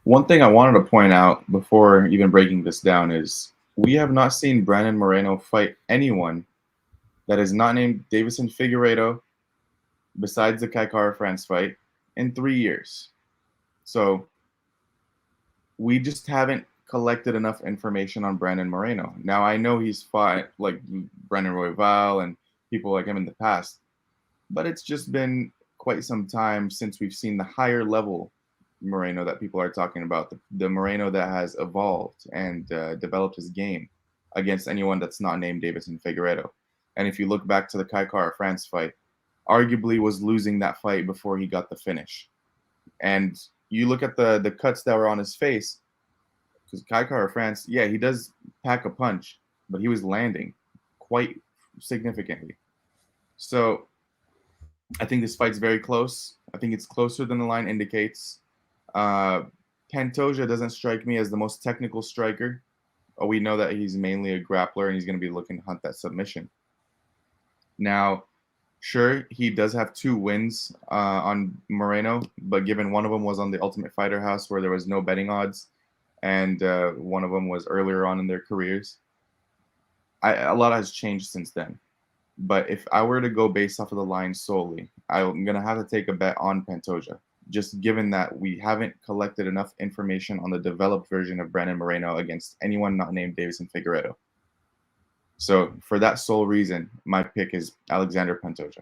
one thing I wanted to point out before even breaking this down is we have not seen Brandon Moreno fight anyone that is not named Davison Figueiredo, besides the Kai Kara-France fight, in 3 years. So we just haven't collected enough information on Brandon Moreno. Now, I know he's fought like Brendan Royval and people like him in the past, but it's just been quite some time since we've seen the higher level Moreno that people are talking about, the Moreno that has evolved and developed his game against anyone that's not named Davison Figueiredo. And if you look back to the Kai Kara-France fight, arguably was losing that fight before he got the finish. And you look at the cuts that were on his face, because Kai Kara France, yeah, he does pack a punch, but he was landing quite significantly. So I think this fight's very close. I think it's closer than the line indicates. Pantoja doesn't strike me as the most technical striker. We know that he's mainly a grappler and he's going to be looking to hunt that submission. Now, sure, he does have 2 wins on Moreno, but given one of them was on the Ultimate Fighter House where there was no betting odds, and one of them was earlier on in their careers, a lot has changed since then. But if I were to go based off of the line solely, I'm going to have to take a bet on Pantoja, just given that we haven't collected enough information on the developed version of Brandon Moreno against anyone not named Davison Figueiredo. So for that sole reason, my pick is Alexander Pantoja.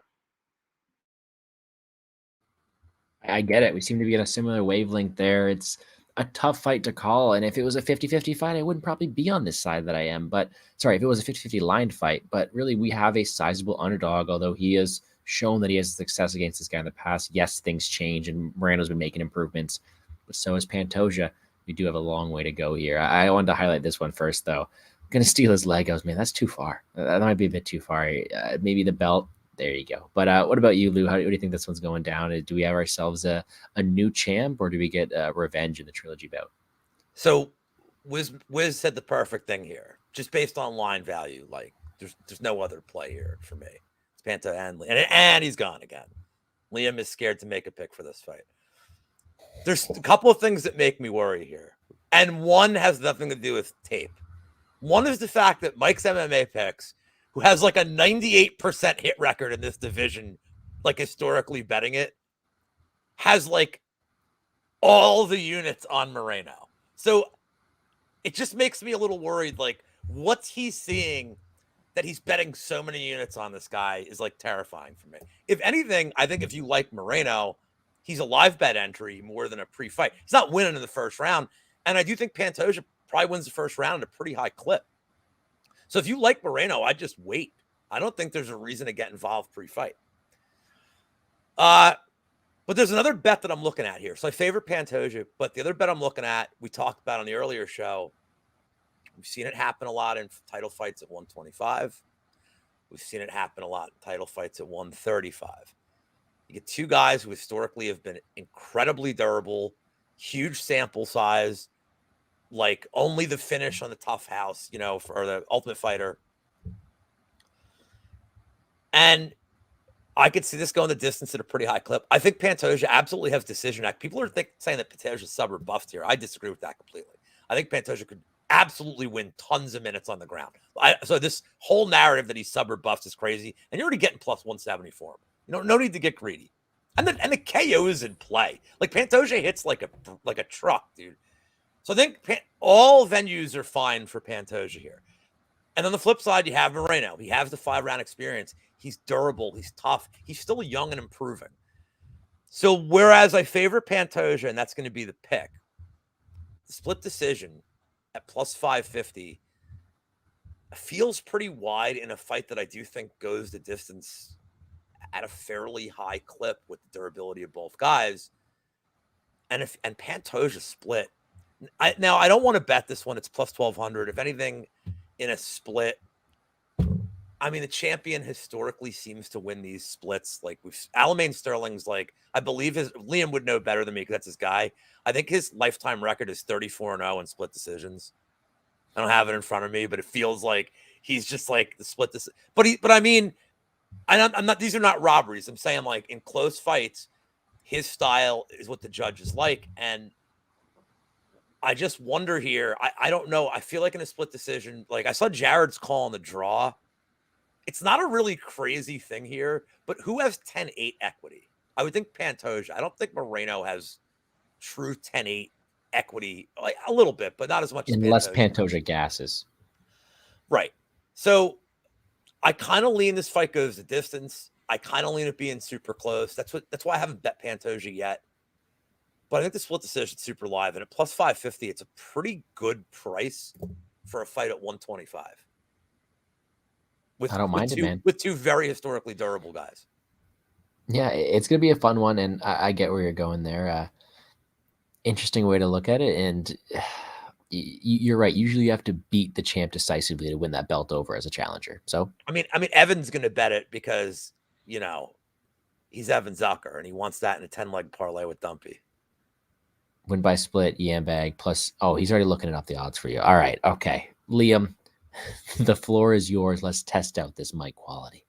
I get it. We seem to be in a similar wavelength there. It's a tough fight to call. And if it was a 50-50 fight, I wouldn't probably be on this side that I am. But sorry, if it was a 50-50 lined fight, but really we have a sizable underdog, although he has shown that he has success against this guy in the past. Yes, things change and Moreno's been making improvements, but so has Pantoja. We do have a long way to go here. I wanted to highlight this one first, though. I'm going to steal his Legos, man. That's too far. That might be a bit too far. Maybe the belt. There you go. But what about you, Lou? What do you think this one's going down? Do we have ourselves a new champ, or do we get revenge in the trilogy bout? So Wiz said the perfect thing here, just based on line value. Like there's no other play here for me. It's Panto and he's gone again. Liam is scared to make a pick for this fight. There's a couple of things that make me worry here, and one has nothing to do with tape. One is the fact that Mike's MMA picks, who has like a 98% hit record in this division, like historically betting it, has like all the units on Moreno. So it just makes me a little worried. Like, what's he seeing that he's betting so many units on this guy is like terrifying for me. If anything, I think if you like Moreno, he's a live bet entry more than a pre-fight. He's not winning in the first round. And I do think Pantoja probably wins the first round at a pretty high clip. So if you like Moreno, I just wait. I don't think there's a reason to get involved pre-fight. But there's another bet that I'm looking at here. So I favor Pantoja, but the other bet I'm looking at, we talked about on the earlier show. We've seen it happen a lot in title fights at 125. We've seen it happen a lot in title fights at 135. You get 2 guys who historically have been incredibly durable, huge sample size, like only the finish on the tough house, for the Ultimate Fighter. And I could see this going the distance at a pretty high clip. I think Pantoja absolutely has decision act. People are saying that Pantoja's sub or buffed here. I disagree with that completely. I think Pantoja could absolutely win tons of minutes on the ground. So this whole narrative that he's sub or buffed is crazy. And you're already getting plus 170 for him. No need to get greedy. And the KO is in play. Like Pantoja hits like a truck, dude. So I think all venues are fine for Pantoja here. And on the flip side, you have Moreno. He has the 5-round experience. He's durable. He's tough. He's still young and improving. So whereas I favor Pantoja, and that's going to be the pick, the split decision at plus 550 feels pretty wide in a fight that I do think goes the distance at a fairly high clip with the durability of both guys. And Pantoja split. I don't want to bet this one. It's plus 1,200. If anything, in a split, I mean, the champion historically seems to win these splits. Like Aljamain Sterling's like, I believe Liam would know better than me because that's his guy. I think his lifetime record is 34-0 in split decisions. I don't have it in front of me, but it feels like he's just like the split this. But I mean, I'm not. These are not robberies. I'm saying like in close fights, his style is what the judges like, and I just wonder here. I don't know. I feel like in a split decision, like I saw Jared's call on the draw. It's not a really crazy thing here, but who has 10-8 equity? I would think Pantoja. I don't think Moreno has true 10-8 equity, like a little bit, but not as much unless as Pantoja gasses. Right. So I kind of lean this fight goes the distance. I kind of lean it being super close. That's why I haven't bet Pantoja yet. But I think the split decision is super live, and at plus 550, it's a pretty good price for a fight at 125. I don't mind it, man. With 2 very historically durable guys. Yeah, it's going to be a fun one, and I get where you're going there. Interesting way to look at it, and you're right. Usually you have to beat the champ decisively to win that belt over as a challenger. So I mean, Evan's going to bet it because, he's Evan Zucker and he wants that in a 10-leg parlay with Dumpy. Win by split, Bag plus. Oh, he's already looking up the odds for you. All right. Okay. Liam, the floor is yours. Let's test out this mic quality.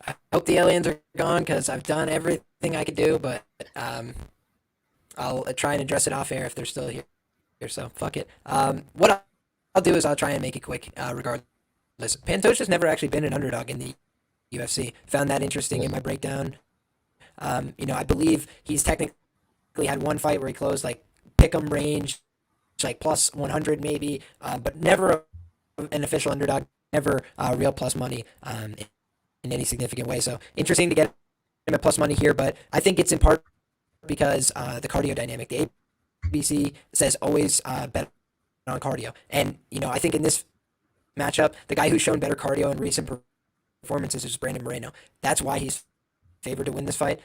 I hope the aliens are gone because I've done everything I could do, but I'll try and address it off air if they're still here. So fuck it. What I'll do is I'll try and make it quick. Regardless, Pantoja's never actually been an underdog in the UFC. Found that interesting in my breakdown. I believe he's technically had one fight where he closed like pick'em range, like plus 100 maybe, but never an official underdog, never real plus money in any significant way. So interesting to get him at plus money here, but I think it's in part because the cardio dynamic. The ABC says always bet on cardio, and I think in this matchup, the guy who's shown better cardio in recent performances is Brandon Moreno. That's why he's favored to win this fight.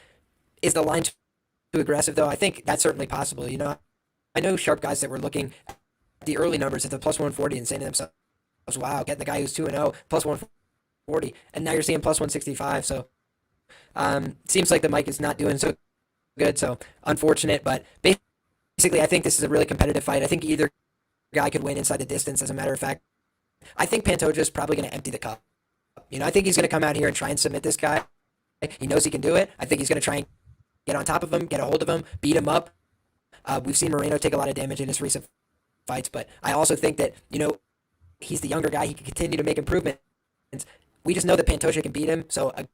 Is the line too aggressive though? I think that's certainly possible. I know sharp guys that were looking at the early numbers at the plus 140 and saying to themselves, "Wow, getting the guy who's 2-0 plus 140," and now you're seeing plus 165. So seems like the mic is not doing so good. So unfortunate, but basically, I think this is a really competitive fight. I think either guy could win inside the distance. As a matter of fact, I think Pantoja is probably going to empty the cup. I think he's going to come out here and try and submit this guy. He knows he can do it. I think he's going to try and get on top of him, get a hold of him, beat him up. We've seen Moreno take a lot of damage in his recent fights, but I also think that, he's the younger guy. He can continue to make improvements. We just know that Pantoja can beat him. So a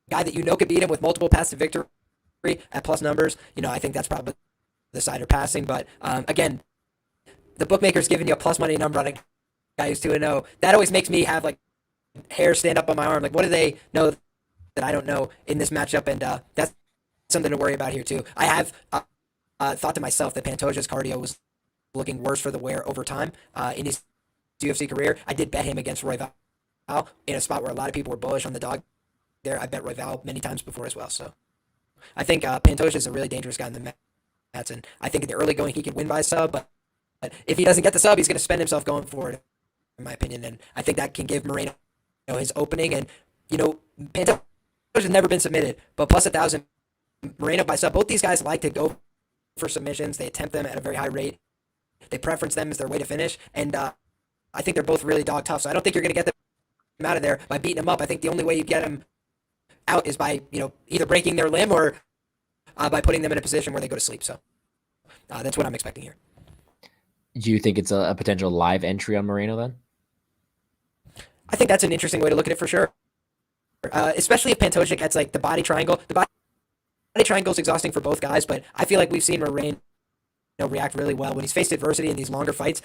guy that can beat him with multiple paths to victory at plus numbers, I think that's probably the side or passing. But again, the bookmaker's giving you a plus money number on a guy who's 2-0. That always makes me have like hair stand up on my arm. Like, what do they know that I don't know in this matchup? And that's something to worry about here too. I have thought to myself that Pantoja's cardio was looking worse for the wear over time in his UFC career. I did bet him against Royval in a spot where a lot of people were bullish on the dog there. I bet Royval many times before as well. So I think Pantoja is a really dangerous guy in the mats, and I think in the early going he could win by sub, but if he doesn't get the sub, he's going to spend himself going for it, in my opinion, and I think that can give Moreno his opening. And Pantoja has never been submitted, but plus 1,000 Moreno by sub. Both these guys like to go for submissions. They attempt them at a very high rate. They preference them as their way to finish, and I think they're both really dog tough. So I don't think you're going to get them out of there by beating them up. I think the only way you get them out is by either breaking their limb or by putting them in a position where they go to sleep. So that's what I'm expecting here. Do you think it's a potential live entry on Moreno then? I think that's an interesting way to look at it for sure. Especially if Pantoja gets like the body triangle. The body triangle is exhausting for both guys, but I feel like we've seen Moreno react really well when he's faced adversity in these longer fights.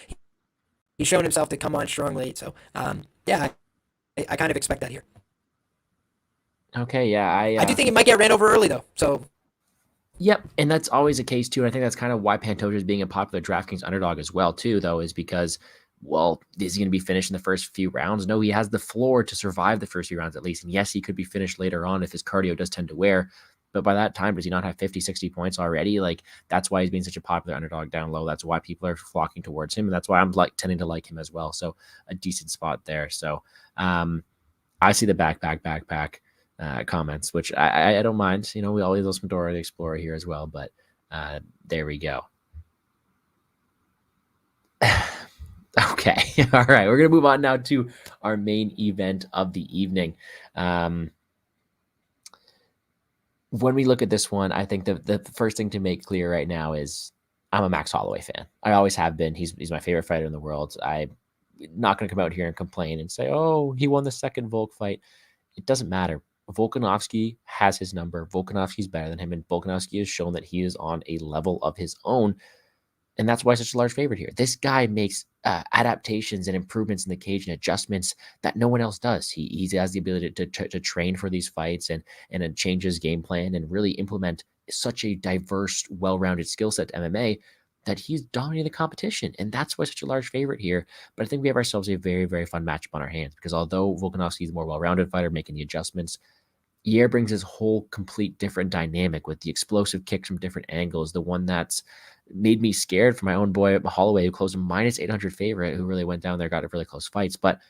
He's shown himself to come on strong late. So I kind of expect that here. Okay, yeah, I do think he might get ran over early though. So. Yep, and that's always a case too. And I think that's kind of why Pantoja is being a popular DraftKings underdog as well too, though, is because, well, is he going to be finished in the first few rounds? No, he has the floor to survive the first few rounds at least. And yes, he could be finished later on if his cardio does tend to wear. But by that time, does he not have 50, 60 points already? Like, that's why he's being such a popular underdog down low. That's why people are flocking towards him. And that's why I'm tending to like him as well. So a decent spot there. So I see the back comments, which I don't mind. We always love some Dora the Explorer here as well, but there we go. Okay. All right. We're going to move on now to our main event of the evening. When we look at this one, I think the first thing to make clear right now is I'm a Max Holloway fan. I always have been. He's my favorite fighter in the world. I'm not going to come out here and complain and say, oh, he won the second Volk fight. It doesn't matter. Volkanovski has his number. Volkanovski's better than him, and Volkanovski has shown that he is on a level of his own, and that's why he's such a large favorite here. This guy makes adaptations and improvements in the cage and adjustments that no one else does. He has the ability to train for these fights and change his game plan and really implement such a diverse, well-rounded skill set to MMA that he's dominating the competition, and that's why such a large favorite here. But I think we have ourselves a very, very fun matchup on our hands, because although Volkanovski is a more well-rounded fighter, making the adjustments, Yair brings his whole complete different dynamic with the explosive kicks from different angles, the one that's made me scared for my own boy Holloway, who closed a minus 800 favorite, who really went down there, got a really close fights. But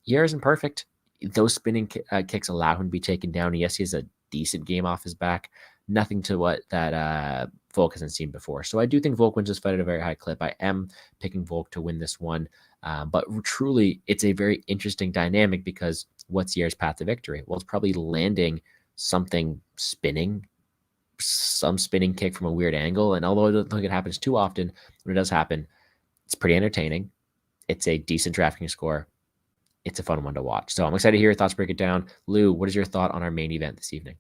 Yair isn't perfect. Those spinning kicks allow him to be taken down. Yes, he has a decent game off his back. Nothing to what that Volk hasn't seen before. So I do think Volk wins this fight at a very high clip. I am picking Volk to win this one. But truly, it's a very interesting dynamic because what's Yair's path to victory? Well, it's probably landing something spinning, some spinning kick from a weird angle. And although I don't think it happens too often, when it does happen, it's pretty entertaining. It's a decent DraftKings score. It's a fun one to watch. So I'm excited to hear your thoughts, break it down. Lou, what is your thought on our main event this evening?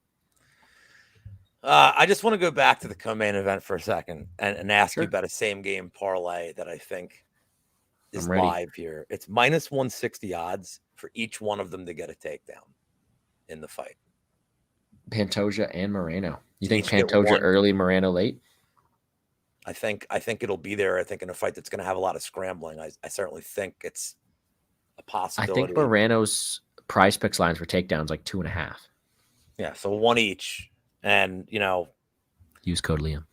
I just want to go back to the co-main event for a second and ask Sure. you about a same game parlay that I think is I'm ready. live here. It's minus 160 odds for each one of them to get a takedown in the fight. Pantoja and Moreno. You So think each get Pantoja one. early, Moreno late? I think it'll be there. I think in a fight that's going to have a lot of scrambling. I certainly think it's a I possibility. think Moreno's prize picks lines for takedowns like 2.5. Yeah, so one each. And, Use code Liam.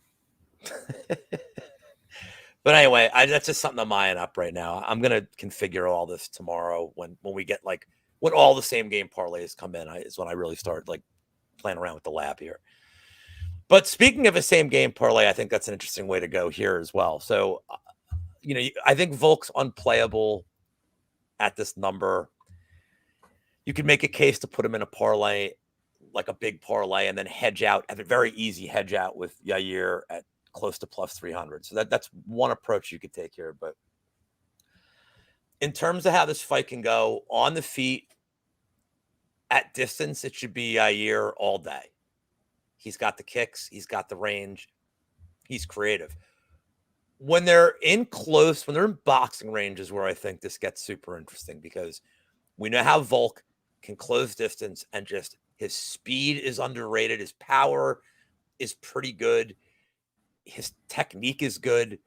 But anyway, that's just something I'm eyeing up right now. I'm going to configure all this tomorrow when we get when all the same game parlays come in is when I really start playing around with the lab here. But speaking of a same game parlay, I think that's an interesting way to go here as well. So, I think Volk's unplayable at this number. You could make a case to put him in a parlay, like a big parlay, and then hedge out, have a very easy hedge out with Yair at close to plus 300. So that's one approach you could take here. But in terms of how this fight can go on the feet, at distance, it should be Yair all day. He's got the kicks. He's got the range. He's creative. When they're in close, when they're in boxing range is where I think this gets super interesting because we know how Volk can close distance and just his speed is underrated. His power is pretty good. His technique is good.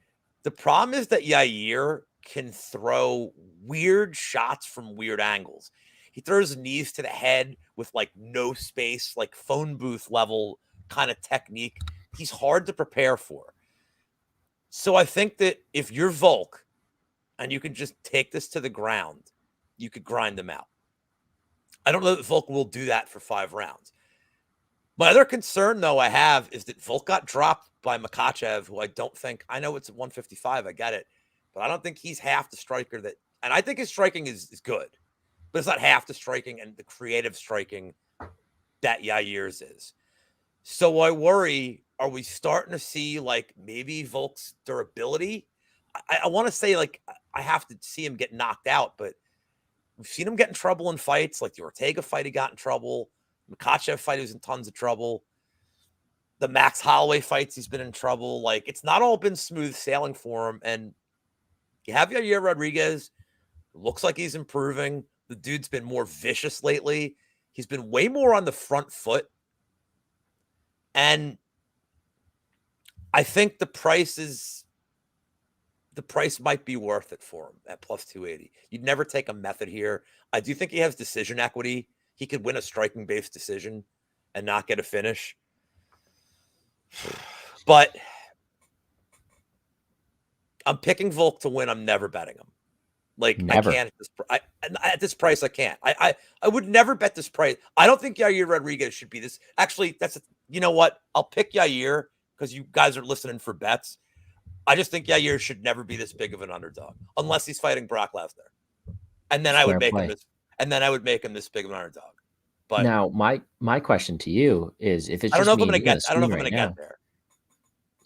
The problem is that Yair can throw weird shots from weird angles. He throws knees to the head with no space, like phone booth level kind of technique. He's hard to prepare for. So I think that if you're Volk and you can just take this to the ground, you could grind them out. I don't know that Volk will do that for 5 rounds. My other concern, though, I have is that Volk got dropped by Makhachev, who I know it's at 155, I get it, but I don't think he's half the striker and I think his striking is good, but it's not half the striking and the creative striking that Yair's is. So I worry, are we starting to see maybe Volk's durability? I want to say I have to see him get knocked out, but we've seen him get in trouble in fights, like the Ortega fight, he got in trouble. Makhachev fight, he was in tons of trouble. The Max Holloway fights, he's been in trouble. It's not all been smooth sailing for him. And you have Yair Rodriguez, looks like he's improving. The dude's been more vicious lately. He's been way more on the front foot. And I think the price might be worth it for him at plus 280. You'd never take a method here. I do think he has decision equity. He could win a striking-based decision and not get a finish. But I'm picking Volk to win. I'm never betting him. Never. I can't at this price. I can't. I would never bet this price. I don't think Yair Rodriguez should be this. Actually, you know what? I'll pick Yair because you guys are listening for bets. I just think Yair should never be this big of an underdog unless he's fighting Brock Lesnar, and then I would make him this. And then I would make him this big of an underdog. But now, my question to you is, if it's I don't just know if I'm me going to and you get. I don't know if I'm right going to now, get there.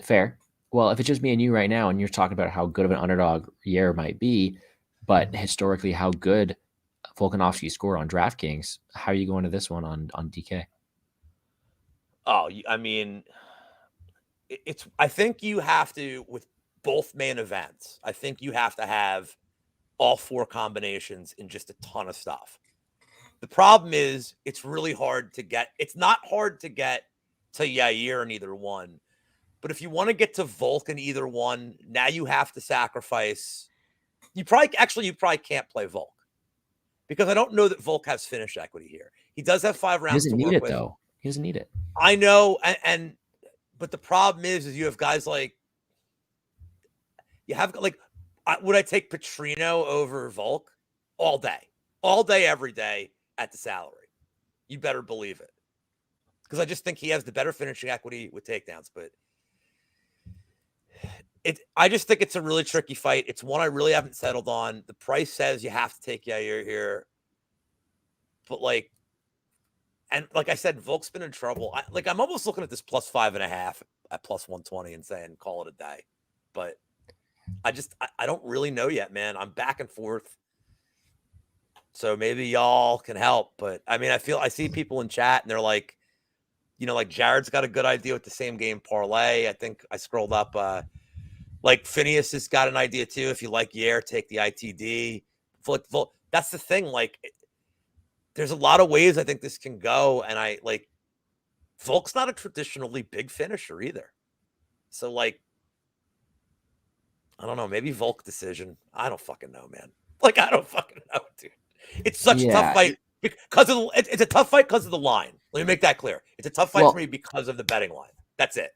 fair. Well, if it's just me and you right now, and you're talking about how good of an underdog Yair might be, but historically how good Volkanovski scored on DraftKings, how are you going to this one on DK? Oh, I mean, I think you have to, with both main events, I think you have to have all 4 combinations in just a ton of stuff. The problem is it's really hard to get. It's not hard to get to Yair in either one. But if you want to get to Volk in either one, now you have to sacrifice. You probably can't play Volk because I don't know that Volk has finish equity here. He does have 5 rounds. He doesn't to need work it with. though. He doesn't need it. I know, but the problem is you have guys like You have like, would I take Petrino over Volk all day, every day at the salary? You better believe it. Because I just think he has the better finishing equity with takedowns. But I just think it's a really tricky fight. It's one I really haven't settled on. The price says you have to take Yair here. But like, and like I said, Volk's been in trouble. I'm almost looking at this +5.5 at +120 and saying, call it a day. But I don't really know yet, man. I'm back and forth. So maybe y'all can help. But I mean, I see people in chat and they're like, like Jared's got a good idea with the same game parlay. I think I scrolled up. Like Phineas has got an idea too. If you like Yair, take the ITD. Volk. That's the thing. Like, there's a lot of ways I think this can go. And Volk's not a traditionally big finisher either. So like, I don't know, maybe Volk decision. I don't fucking know, man. Like, I don't fucking know, dude. It's such a tough fight because it's a tough fight because of the line. Let me make that clear. It's a tough fight for me because of the betting line. That's it.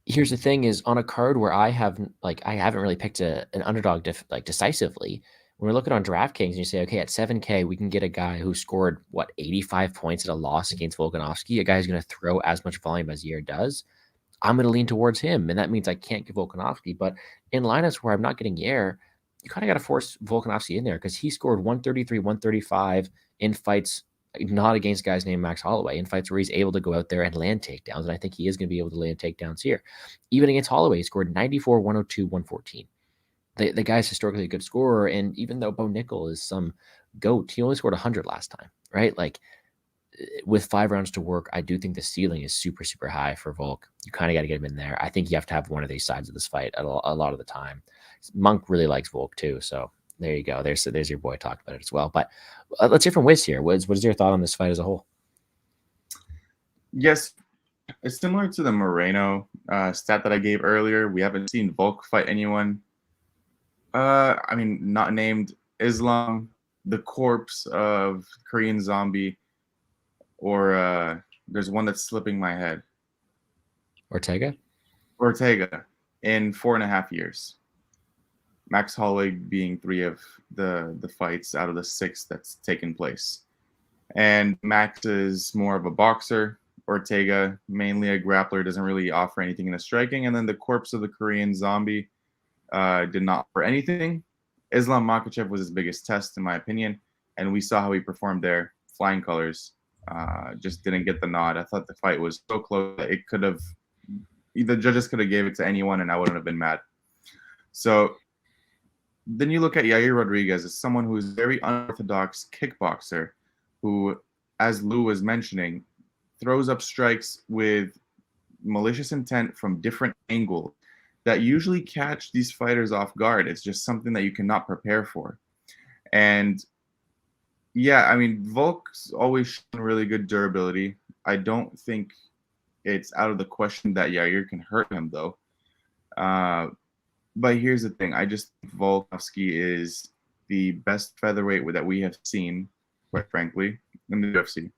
Here's the thing: is on a card where I haven't really picked an underdog decisively. When we're looking on DraftKings and you say, okay, at 7K, we can get a guy who scored 85 points at a loss against Volkanovski, a guy who's going to throw as much volume as Yair does. I'm going to lean towards him, and that means I can't get Volkanovski. But in lineups where I'm not getting Yair, you kind of got to force Volkanovski in there because he scored 133, 135 in fights not against guys named Max Holloway, in fights where he's able to go out there and land takedowns, and I think he is going to be able to land takedowns here. Even against Holloway, he scored 94, 102, 114. The guy's historically a good scorer, and even though Bo Nickel is some goat, he only scored 100 last time, right? Like, with 5 rounds to work, I do think the ceiling is super, super high for Volk. You kind of got to get him in there. I think you have to have one of these sides of this fight a lot of the time. Monk really likes Volk too, so there you go. There's your boy talked about it as well. But let's hear from Wiz here. Wiz, what is your thought on this fight as a whole? Yes, it's similar to the Moreno stat that I gave earlier. We haven't seen Volk fight anyone. I mean, not named Islam, the corpse of Korean Zombie, or there's one that's slipping my head. Ortega in 4.5 years. Max Holloway being 3 of the fights out of the 6 that's taken place. And Max is more of a boxer. Ortega, mainly a grappler, doesn't really offer anything in the striking. And then the corpse of the Korean Zombie did not offer anything. Islam Makhachev was his biggest test, in my opinion. And we saw how he performed there. Flying colors. Just didn't get the nod. I thought the fight was so close that it could have, the judges could have gave it to anyone and I wouldn't have been mad. So then you look at Yair Rodriguez as someone who is very unorthodox kickboxer who, as Lou was mentioning, throws up strikes with malicious intent from different angles that usually catch these fighters off guard. It's just something that you cannot prepare for. And yeah, I mean, Volk's always shown really good durability. I don't think it's out of the question that Yair can hurt him, though. But here's the thing. I just think Volkanovski is the best featherweight that we have seen, quite frankly, in the UFC.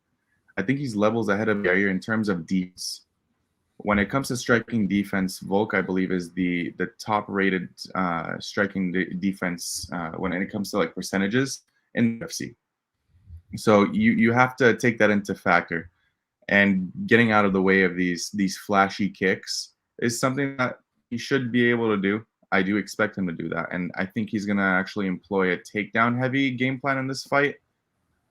I think he's levels ahead of Yair in terms of defense. When it comes to striking defense, Volk, I believe, is the top-rated striking defense when it comes to like percentages in the UFC. So you have to take that into factor. And getting out of the way of these flashy kicks is something that he should be able to do. I do expect him to do that. And I think he's going to actually employ a takedown-heavy game plan in this fight.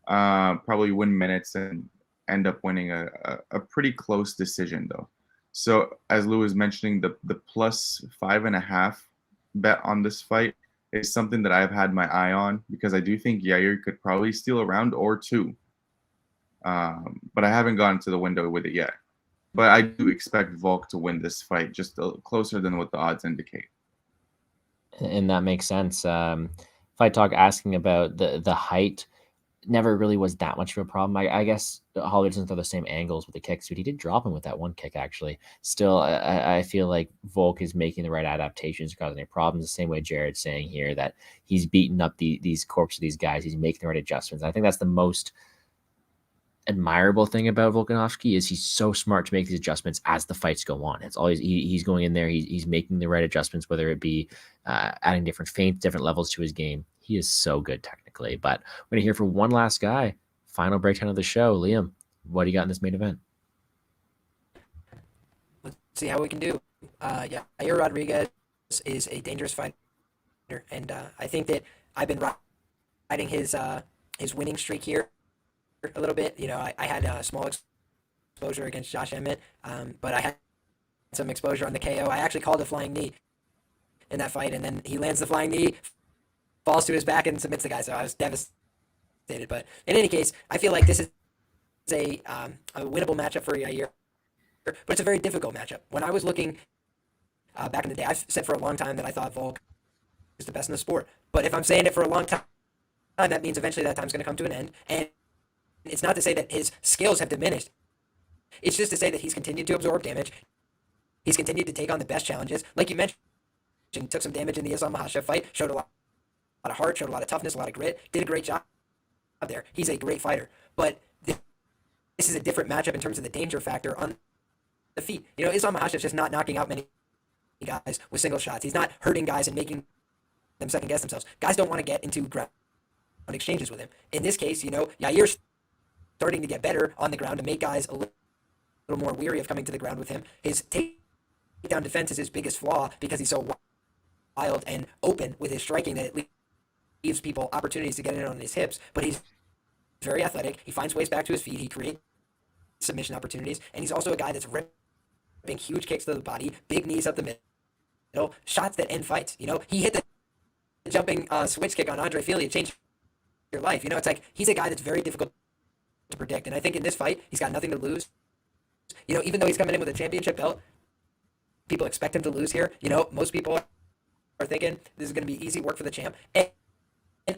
Probably win minutes and end up winning a pretty close decision, though. So as Lou was mentioning, the +5.5 bet on this fight is something that I've had my eye on because I do think Yair could probably steal a round or 2. But I haven't gotten to the window with it yet. But I do expect Volk to win this fight just closer than what the odds indicate. And that makes sense. Fight Talk asking about the height never really was that much of a problem. I guess Holloway doesn't throw the same angles with the kicks, but he did drop him with that one kick, actually. Still, I feel like Volk is making the right adaptations, causing any problems, the same way Jared's saying here that he's beating up these corpses of these guys. He's making the right adjustments. I think that's the most admirable thing about Volkanovski is he's so smart to make these adjustments as the fights go on. It's always he's going in there, he's making the right adjustments, whether it be adding different feints, different levels to his game. He is so good technically. But we're gonna hear from one last guy. Final breakdown of the show. Liam, what do you got in this main event? Let's see how we can do. Yair Rodriguez is a dangerous fighter, and I think that I've been riding his winning streak here a little bit. You know, I had a small exposure against Josh Emmett, but I had some exposure on the KO. I actually called a flying knee in that fight, and then he lands the flying knee, falls to his back, and submits the guy. So I was devastated. But in any case, I feel like this is a winnable matchup for Yair, but it's a very difficult matchup. When I was looking back in the day, I've said for a long time that I thought Volk is the best in the sport. But if I'm saying it for a long time, that means eventually that time's going to come to an end. And it's not to say that his skills have diminished. It's just to say that he's continued to absorb damage. He's continued to take on the best challenges. Like you mentioned, took some damage in the Islam Makhachev fight, showed a lot of heart, showed a lot of toughness, a lot of grit, did a great job there. He's a great fighter. But this is a different matchup in terms of the danger factor on the feet. You know, Islam Makhachev's just not knocking out many guys with single shots. He's not hurting guys and making them second guess themselves. Guys don't want to get into ground exchanges with him. In this case, you know, Yair's starting to get better on the ground to make guys a little more weary of coming to the ground with him. His takedown defense is his biggest flaw because he's so wild and open with his striking that it leaves people opportunities to get in on his hips. But he's very athletic. He finds ways back to his feet. He creates submission opportunities. And he's also a guy that's ripping huge kicks to the body, big knees up the middle, shots that end fights. You know, he hit the jumping switch kick on Andre Fili. It changed your life. You know, it's like he's a guy that's very difficult to predict. And I think in this fight, he's got nothing to lose. You know, even though he's coming in with a championship belt, people expect him to lose here. You know, most people are thinking this is going to be easy work for the champ. And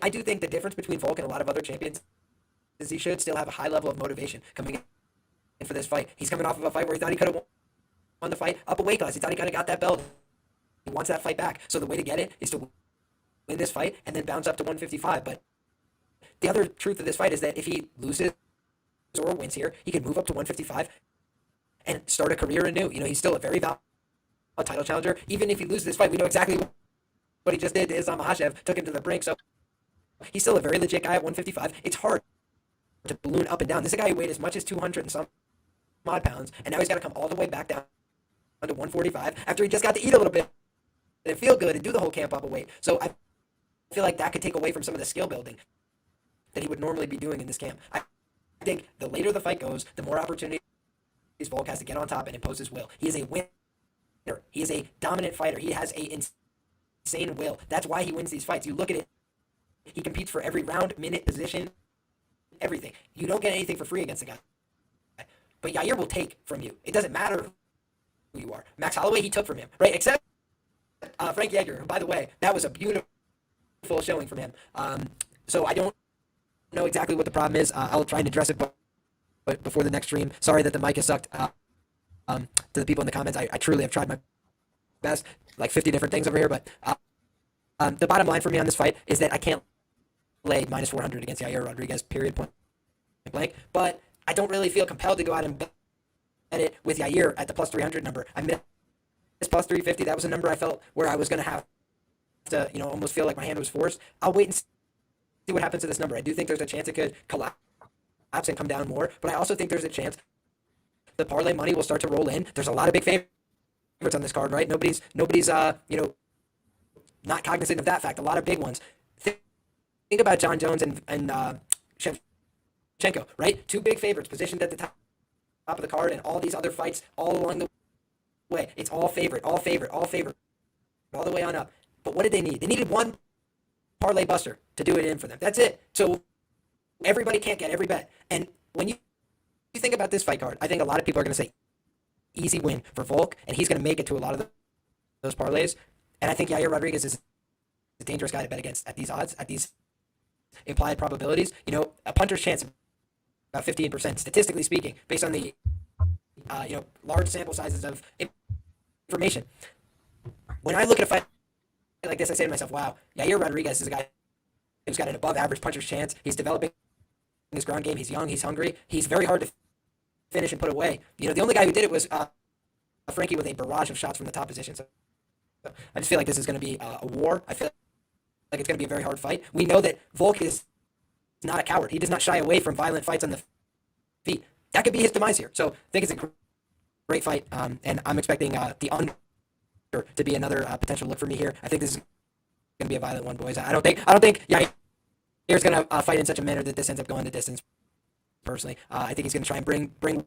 I do think the difference between Volk and a lot of other champions is he should still have a high level of motivation coming in for this fight. He's coming off of a fight where he thought he could have won the fight up a weight class. He thought he could have got that belt. He wants that fight back. So the way to get it is to win this fight and then bounce up to 155. But the other truth of this fight is that if he loses or wins here, he can move up to 155 and start a career anew. You know, he's still a very valuable title challenger. Even if he loses this fight, we know exactly what he just did to Islam Makhachev, took him to the brink. So he's still a very legit guy at 155. It's hard to balloon up and down. This is a guy who weighed as much as 200 and some odd pounds, and now he's got to come all the way back down to 145 after he just got to eat a little bit and feel good and do the whole camp up a weight. So I feel like that could take away from some of the skill building that he would normally be doing in this camp. I think the later the fight goes, the more opportunities Volk has to get on top and impose his will. He is a winner. He is a dominant fighter. He has an insane will. That's why he wins these fights. You look at it, he competes for every round, minute, position, everything. You don't get anything for free against a guy. But Yair will take from you. It doesn't matter who you are. Max Holloway, he took from him, right? Except Frank Yeager, who, by the way, that was a beautiful showing from him. So I don't know exactly what the problem is. I'll try and address it before the next stream. Sorry that the mic has sucked. To the people in the comments, I truly have tried my best, like 50 different things over here. But the bottom line for me on this fight is that I can't lay minus 400 against Yair Rodriguez, period, point blank. But I don't really feel compelled to go out and bet it with Yair at the plus 300 number. I missed plus 350. That was a number I felt where I was going to have to, you know, almost feel like my hand was forced. I'll wait and see what happens to this number. I do think there's a chance it could collapse and come down more, but I also think there's a chance the parlay money will start to roll in. There's a lot of big favorites on this card, right? Nobody's you know, not cognizant of that fact. A lot of big ones. Think about John Jones and Shevchenko, right? Two big favorites positioned at the top of the card, and all these other fights all along the way. It's all favorite, all the way on up. But what did they need? They needed one parlay buster to do it in for them. That's it. So everybody can't get every bet. And when you think about this fight card, I think a lot of people are going to say easy win for Volk, and he's going to make it to a lot of those parlays. And I think Yair Rodriguez is a dangerous guy to bet against at these odds, at these implied probabilities. You know, a punter's chance of about 15%, statistically speaking, based on the large sample sizes of information. When I look at a fight like this, I say to myself, wow, Yair Rodriguez is a guy who's got an above average puncher's chance. He's developing his ground game. He's young. He's hungry. He's very hard to finish and put away. You know, the only guy who did it was Frankie with a barrage of shots from the top position. So I just feel like this is going to be a war. I feel like it's going to be a very hard fight. We know that Volk is not a coward. He does not shy away from violent fights on the feet. That could be his demise here. So I think it's a great fight, and I'm expecting the under to be another potential look for me here. I think this is going to be a violent one, boys. I don't think Yair's going to fight in such a manner that this ends up going the distance. Personally, I think he's going to try and bring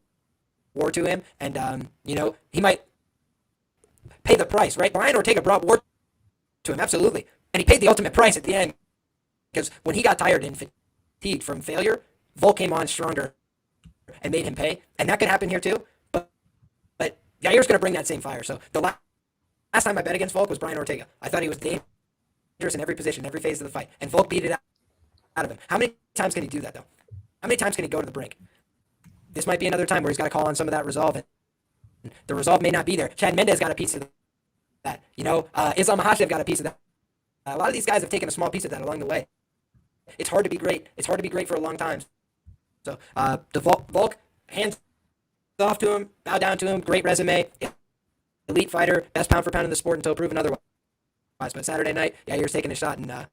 war to him, and you know, he might pay the price, right? Brian Ortega brought war to him, absolutely, and he paid the ultimate price at the end because when he got tired and fatigued from failure, Volk came on stronger and made him pay, and that could happen here too. But Yair's going to bring that same fire. So the last time I bet against Volk was Brian Ortega. I thought he was dangerous in every position, every phase of the fight, and Volk beat it out of him. How many times can he do that though? How many times can he go to the brink? This might be another time where he's got to call on some of that resolve. And the resolve may not be there. Chad Mendez got a piece of that. You know, Islam Makhachev got a piece of that. A lot of these guys have taken a small piece of that along the way. It's hard to be great. It's hard to be great for a long time. So the Volk, hands off to him, bow down to him, great resume, elite fighter, best pound for pound in the sport until proven otherwise. But Saturday night, Yair's taking a shot, and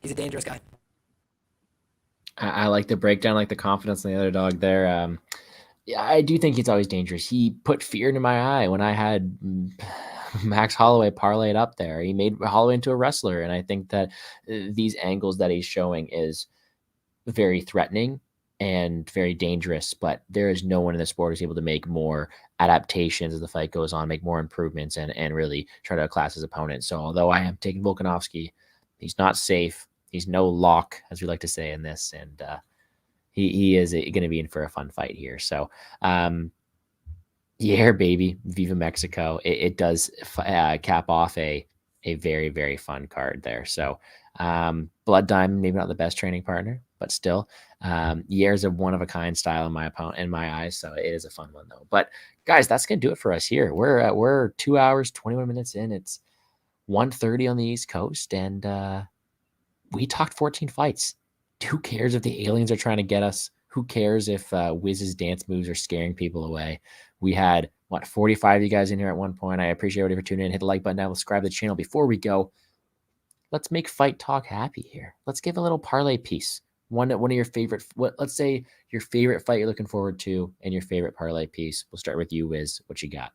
he's a dangerous guy. I like the breakdown, like the confidence in the other dog there. Yeah, I do think he's always dangerous. He put fear into my eye when I had Max Holloway parlayed up there. He made Holloway into a wrestler, and I think that these angles that he's showing is very threatening and very dangerous, but there is no one in the sport who's able to make more adaptations as the fight goes on, make more improvements, and really try to outclass his opponent. So although I am taking Volkanovski, he's not safe. He's no lock, as we like to say in this, and he is going to be in for a fun fight here. So, yeah, baby, Viva Mexico! It does cap off a very, very fun card there. So, Blood Diamond, maybe not the best training partner, but still, Yair's a one of a kind style in my eyes. So it is a fun one though. But guys, that's gonna do it for us here. We're 2 hours 21 minutes in. It's 1:30 on the East Coast, and we talked 14 fights. Who cares if the aliens are trying to get us? Who cares if Wizz's dance moves are scaring people away? We had, 45 of you guys in here at one point. I appreciate everybody for tuning in. Hit the like button down. Subscribe to the channel. Before we go, let's make Fight Talk happy here. Let's give a little parlay piece. One of your favorite, let's say your favorite fight you're looking forward to and your favorite parlay piece. We'll start with you, Wizz. What you got?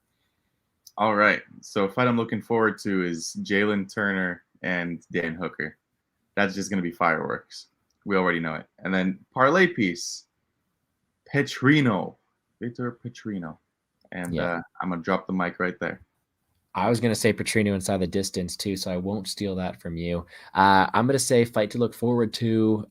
All right. So a fight I'm looking forward to is Jalen Turner and Dan Hooker. That's just going to be fireworks. We already know it. And then parlay piece, Victor Petrino. And I'm going to drop the mic right there. I was going to say Petrino inside the distance too, so I won't steal that from you. I'm going to say fight to look forward to,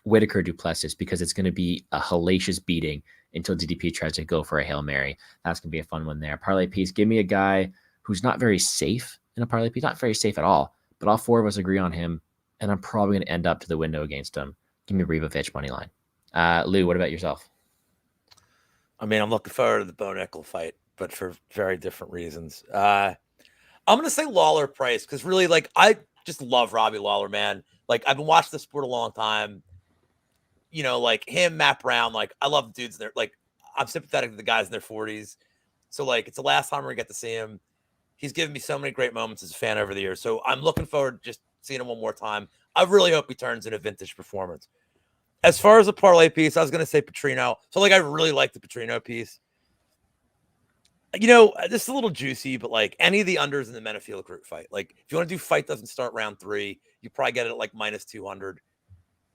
Whitaker Duplessis, because it's going to be a hellacious beating until DDP tries to go for a Hail Mary. That's going to be a fun one there. Parlay piece, give me a guy who's not very safe in a parlay piece, not very safe at all. But all four of us agree on him, and I'm probably going to end up to the window against him. Give me Ribovic money line. Lou, what about yourself? I mean, I'm looking forward to the Bo Nickel fight, but for very different reasons. I'm going to say Lawler Price because really, like, I just love Robbie Lawler, man. Like, I've been watching the sport a long time. You know, like him, Matt Brown. Like, I love the dudes in there. Like, I'm sympathetic to the guys in their 40s. So, like, it's the last time we're going to get to see him. He's given me so many great moments as a fan over the years. So I'm looking forward to just seeing him one more time. I really hope he turns in a vintage performance. As far as a parlay piece, I was going to say Petrino. So, like, I really like the Petrino piece. You know, this is a little juicy, but, like, any of the unders in the Menafield group fight. Like, if you want to do fight doesn't start round 3, you probably get it at, like, minus 200.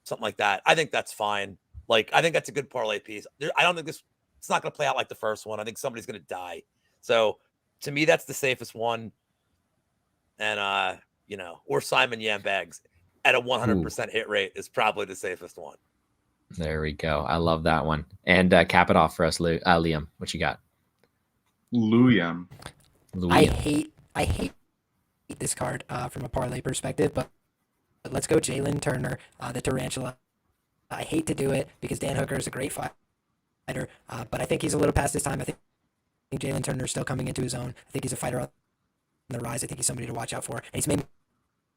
Something like that. I think that's fine. Like, I think that's a good parlay piece. I don't think it's not going to play out like the first one. I think somebody's going to die. So, to me, that's the safest one. And, you know, or Simon Yambags at a 100% hit rate is probably the safest one. There we go. I love that one. And cap it off for us, Liam. What you got? Liam. I hate this card from a parlay perspective, but let's go Jalen Turner, the Tarantula. I hate to do it because Dan Hooker is a great fighter, but I think he's a little past his time. I think Jalen Turner is still coming into his own. I think he's a fighter on the rise. I think he's somebody to watch out for. And he's made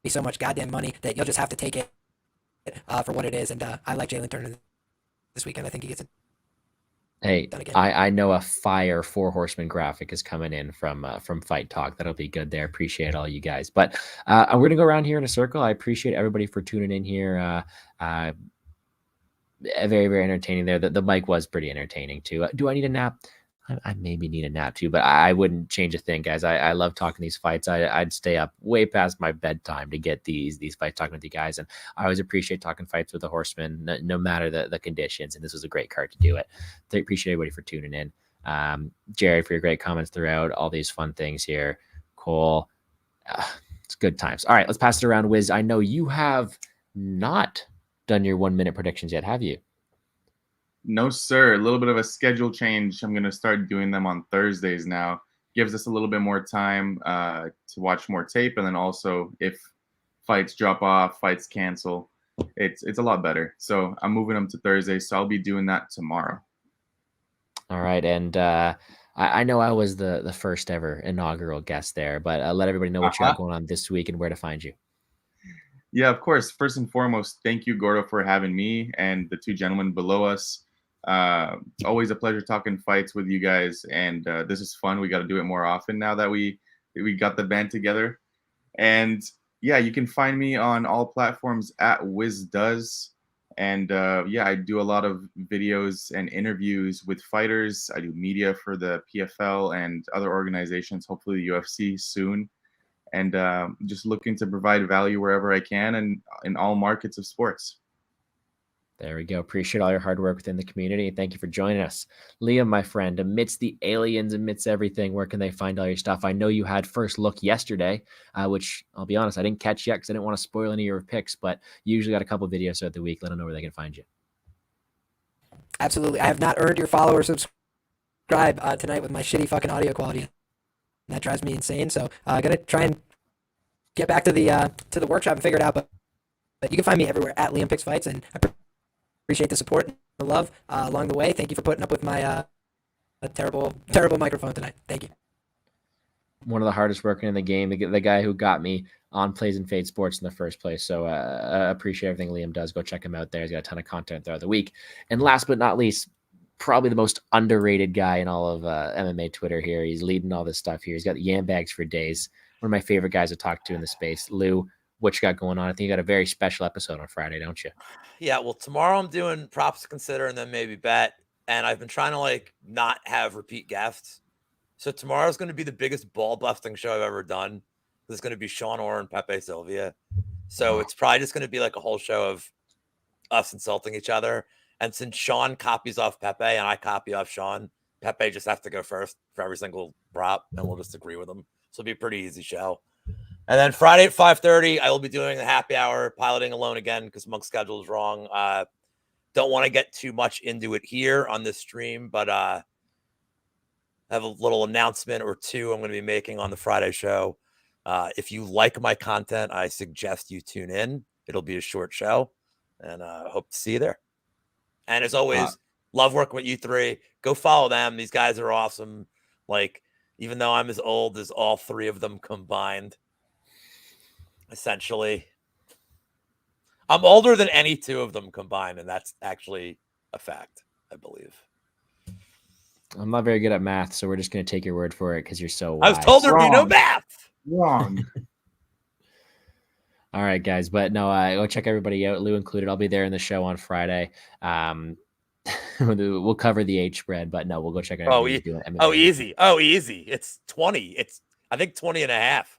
me so much goddamn money that you'll just have to take it for what it is. And I like Jalen Turner this weekend. I think he gets it. Hey, I know a fire 4 Horsemen graphic is coming in from Fight Talk. That'll be good there. Appreciate all you guys. But we're going to go around here in a circle. I appreciate everybody for tuning in here. Very, very entertaining there. The mic was pretty entertaining too. Do I need a nap? I maybe need a nap too, but I wouldn't change a thing, guys. I love talking these fights. I'd stay up way past my bedtime to get these fights talking with you guys. And I always appreciate talking fights with the Horsemen, no matter the conditions. And this was a great card to do it. I appreciate everybody for tuning in. Jerry, for your great comments throughout, all these fun things here. Cole, it's good times. All right, let's pass it around. Wiz, I know you have not done your 1 minute predictions yet, have you? No, sir. A little bit of a schedule change. I'm going to start doing them on Thursdays now. Gives us a little bit more time to watch more tape. And then also if fights drop off, fights cancel, it's a lot better. So I'm moving them to Thursdays. So I'll be doing that tomorrow. All right. And I know I was the first ever inaugural guest there, but let everybody know what you got going on this week and where to find you. Yeah, of course. First and foremost, thank you, Gordo, for having me and the 2 gentlemen below us. Always a pleasure talking fights with you guys, and this is fun. We got to do it more often now that we got the band together. And yeah, you can find me on all platforms at WizzDoes. And yeah, I do a lot of videos and interviews with fighters. I do media for the PFL and other organizations, hopefully the UFC soon. And just looking to provide value wherever I can and in all markets of sports. There we go. Appreciate all your hard work within the community. Thank you for joining us. Liam, my friend, amidst the aliens, amidst everything, where can they find all your stuff? I know you had first look yesterday, which I'll be honest, I didn't catch yet because I didn't want to spoil any of your picks, but you usually got a couple of videos throughout the week. Let them know where they can find you. Absolutely. I have not earned your follow or subscribe tonight with my shitty fucking audio quality. That drives me insane. So I'm going to try and get back to the workshop and figure it out. But you can find me everywhere at LiamPicksFights, and I appreciate the support and the love along the way. Thank you for putting up with my terrible microphone tonight. Thank you. One of the hardest working in the game, the guy who got me on Plays and Fade Sports in the first place. So appreciate everything Liam does. Go check him out there. He's got a ton of content throughout the week. And last but not least, probably the most underrated guy in all of MMA Twitter here. He's leading all this stuff here. He's got yam bags for days. One of my favorite guys to talk to in the space. Lou, what you got going on? I think you got a very special episode on Friday, don't you? Yeah, well, tomorrow I'm doing props to consider and then maybe bet. And I've been trying to not have repeat guests. So tomorrow's going to be the biggest ball busting show I've ever done. There's going to be Sean Orr and Pepe Sylvia. So it's probably just going to be like a whole show of us insulting each other. And since Sean copies off Pepe and I copy off Sean, Pepe just has to go first for every single prop, and we'll just agree with him. So it'll be a pretty easy show. And then Friday at 5:30, I will be doing the happy hour, piloting alone again because Monk's schedule is wrong. Don't want to get too much into it here on this stream, but I have a little announcement or two I'm going to be making on the Friday show. If you like my content, I suggest you tune in. It'll be a short show, and hope to see you there. And as always, love working with you 3. Go follow them. These guys are awesome. Even though I'm as old as all 3 of them combined, essentially, I'm older than any 2 of them combined, and that's actually a fact, I believe. I'm not very good at math, so we're just going to take your word for it because you're so wise. I was told there'd be no math. Wrong. All right, guys. But no, go check everybody out, Lou included. I'll be there in the show on Friday. We'll cover the H spread, but no, we'll go check out. Easy. It's 20. It's, I think, 20 and a half.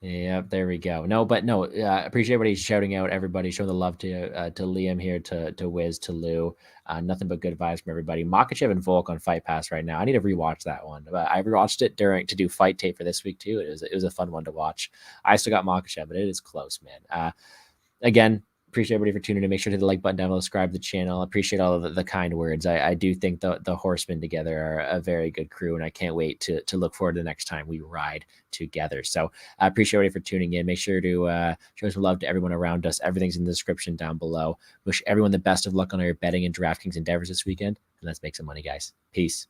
Yep, there we go. No, but no, appreciate everybody shouting out, everybody showing the love to Liam here, to Wiz, to Lou. Nothing but good vibes from everybody. Makachev and Volk on Fight Pass right now. I need to rewatch that one. But I rewatched it to do fight tape for this week too. It was a fun one to watch. I still got Makachev, but it is close, man. Again, appreciate everybody for tuning in. Make sure to hit the like button down below, subscribe to the channel. Appreciate all of the kind words. I do think the Horsemen together are a very good crew, and I can't wait to look forward to the next time we ride together. So I appreciate everybody for tuning in. Make sure to show some love to everyone around us. Everything's in the description down below. Wish everyone the best of luck on all your betting and DraftKings endeavors this weekend, and let's make some money, guys. Peace.